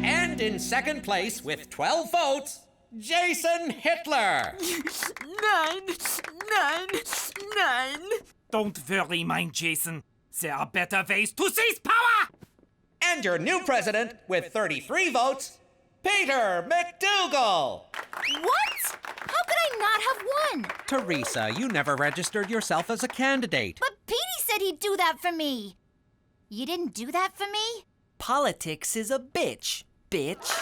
And in second place with 12 votes, Jason Hitler. 9, 9, 9. Don't worry, mein Jason. There are better ways to seize power! And your new president, with 33 votes, Peter MacDougal. What? How could I not have won? Teresa, you never registered yourself as a candidate. But Petey said he'd do that for me. You didn't do that for me? Politics is a bitch, bitch.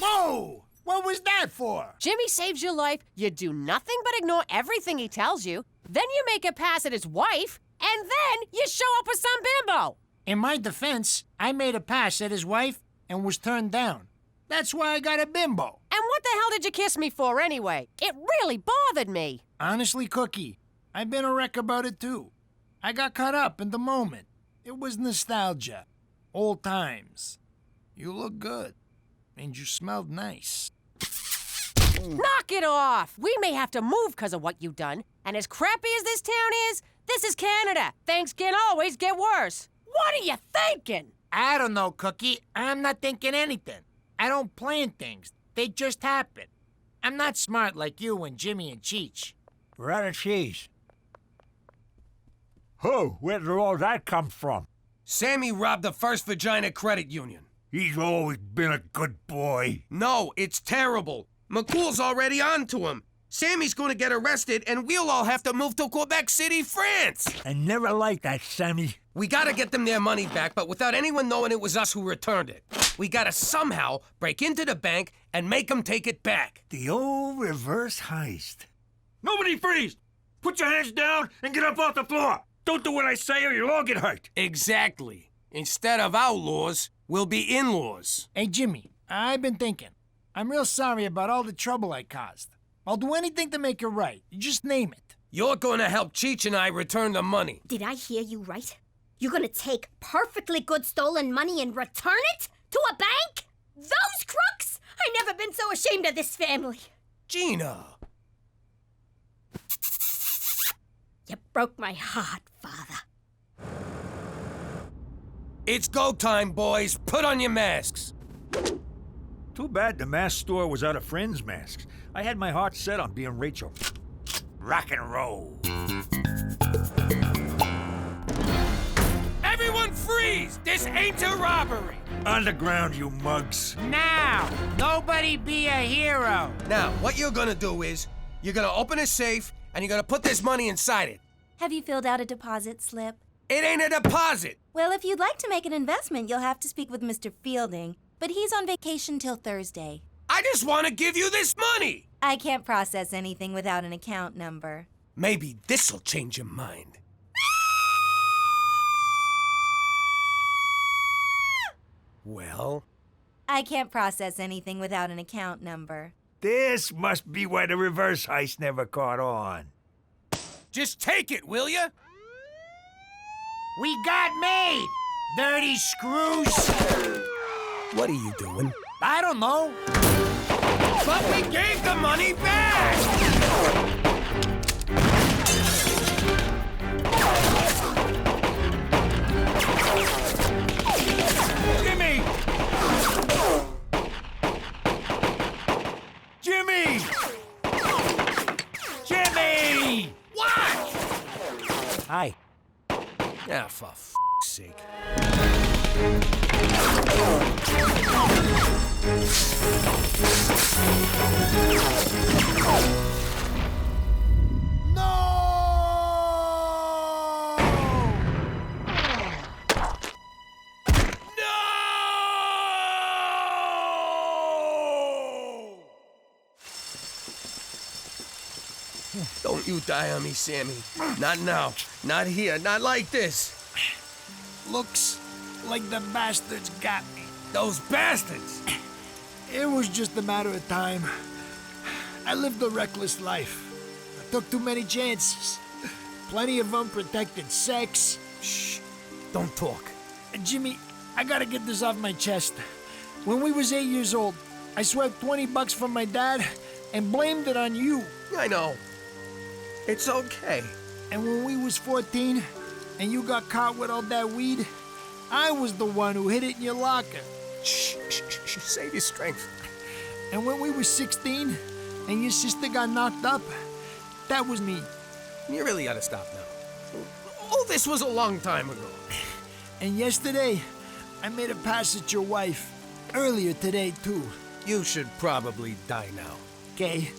Whoa! What was that for? Jimmy saves your life, you do nothing but ignore everything he tells you, then you make a pass at his wife, and then you show up with some bimbo. In my defense, I made a pass at his wife and was turned down. That's why I got a bimbo. And what the hell did you kiss me for anyway? It really bothered me. Honestly, Cookie, I've been a wreck about it too. I got caught up in the moment. It was nostalgia. Old times. You look good. And you smelled nice. Knock it off! We may have to move because of what you've done. And as crappy as this town is, this is Canada. Things can always get worse. What are you thinking? I don't know, Cookie. I'm not thinking anything. I don't plan things. They just happen. I'm not smart like you and Jimmy and Cheech. We're out of cheese. Who? Where did all that come from? Sammy robbed the First Regina Credit Union. He's always been a good boy. No, it's terrible. McCool's already on to him. Sammy's gonna get arrested, and we'll all have to move to Quebec City, France. I never liked that, Sammy. We gotta get them their money back, but without anyone knowing it was us who returned it. We gotta somehow break into the bank and make them take it back. The old reverse heist. Nobody freeze! Put your hands down and get up off the floor! Don't do what I say or you'll all get hurt! Exactly. Instead of outlaws, we'll be in-laws. Hey, Jimmy, I've been thinking. I'm real sorry about all the trouble I caused. I'll do anything to make it right. You just name it. You're gonna help Cheech and I return the money. Did I hear you right? You're gonna take perfectly good stolen money and return it to a bank? Those crooks! I've never been so ashamed of this family. Gina. You broke my heart, Father. It's go time, boys. Put on your masks. Too bad the mask store was out of friends' masks. I had my heart set on being Rachel. Rock and roll. Everyone freeze! This ain't a robbery! Underground, you mugs. Now, nobody be a hero. Now, what you're gonna do is, you're gonna open a safe, and you're gonna put this money inside it. Have you filled out a deposit slip? It ain't a deposit! Well, if you'd like to make an investment, you'll have to speak with Mr. Fielding, but he's on vacation till Thursday. I just want to give you this money! I can't process anything without an account number. Maybe this'll change your mind. Well? I can't process anything without an account number. This must be why the reverse heist never caught on. Just take it, will ya? We got made! Dirty screws! What are you doing? I don't know. But we gave the money back! Jimmy! Jimmy! Jimmy! What? Hi. Ah, for f***'s sake. Don't you die on me, Sammy. Not now. Not here. Not like this. Looks like the bastards got me. Those bastards! It was just a matter of time. I lived a reckless life. I took too many chances. Plenty of unprotected sex. Shh. Don't talk. Jimmy, I gotta get this off my chest. When we was 8 years old, I swept $20 from my dad and blamed it on you. I know. It's okay. And when we was 14, and you got caught with all that weed, I was the one who hid it in your locker. Shh, save your strength. And when we were 16, and your sister got knocked up, that was me. You really gotta stop now. All this was a long time ago. And yesterday, I made a pass at your wife. Earlier today, too. You should probably die now. Okay?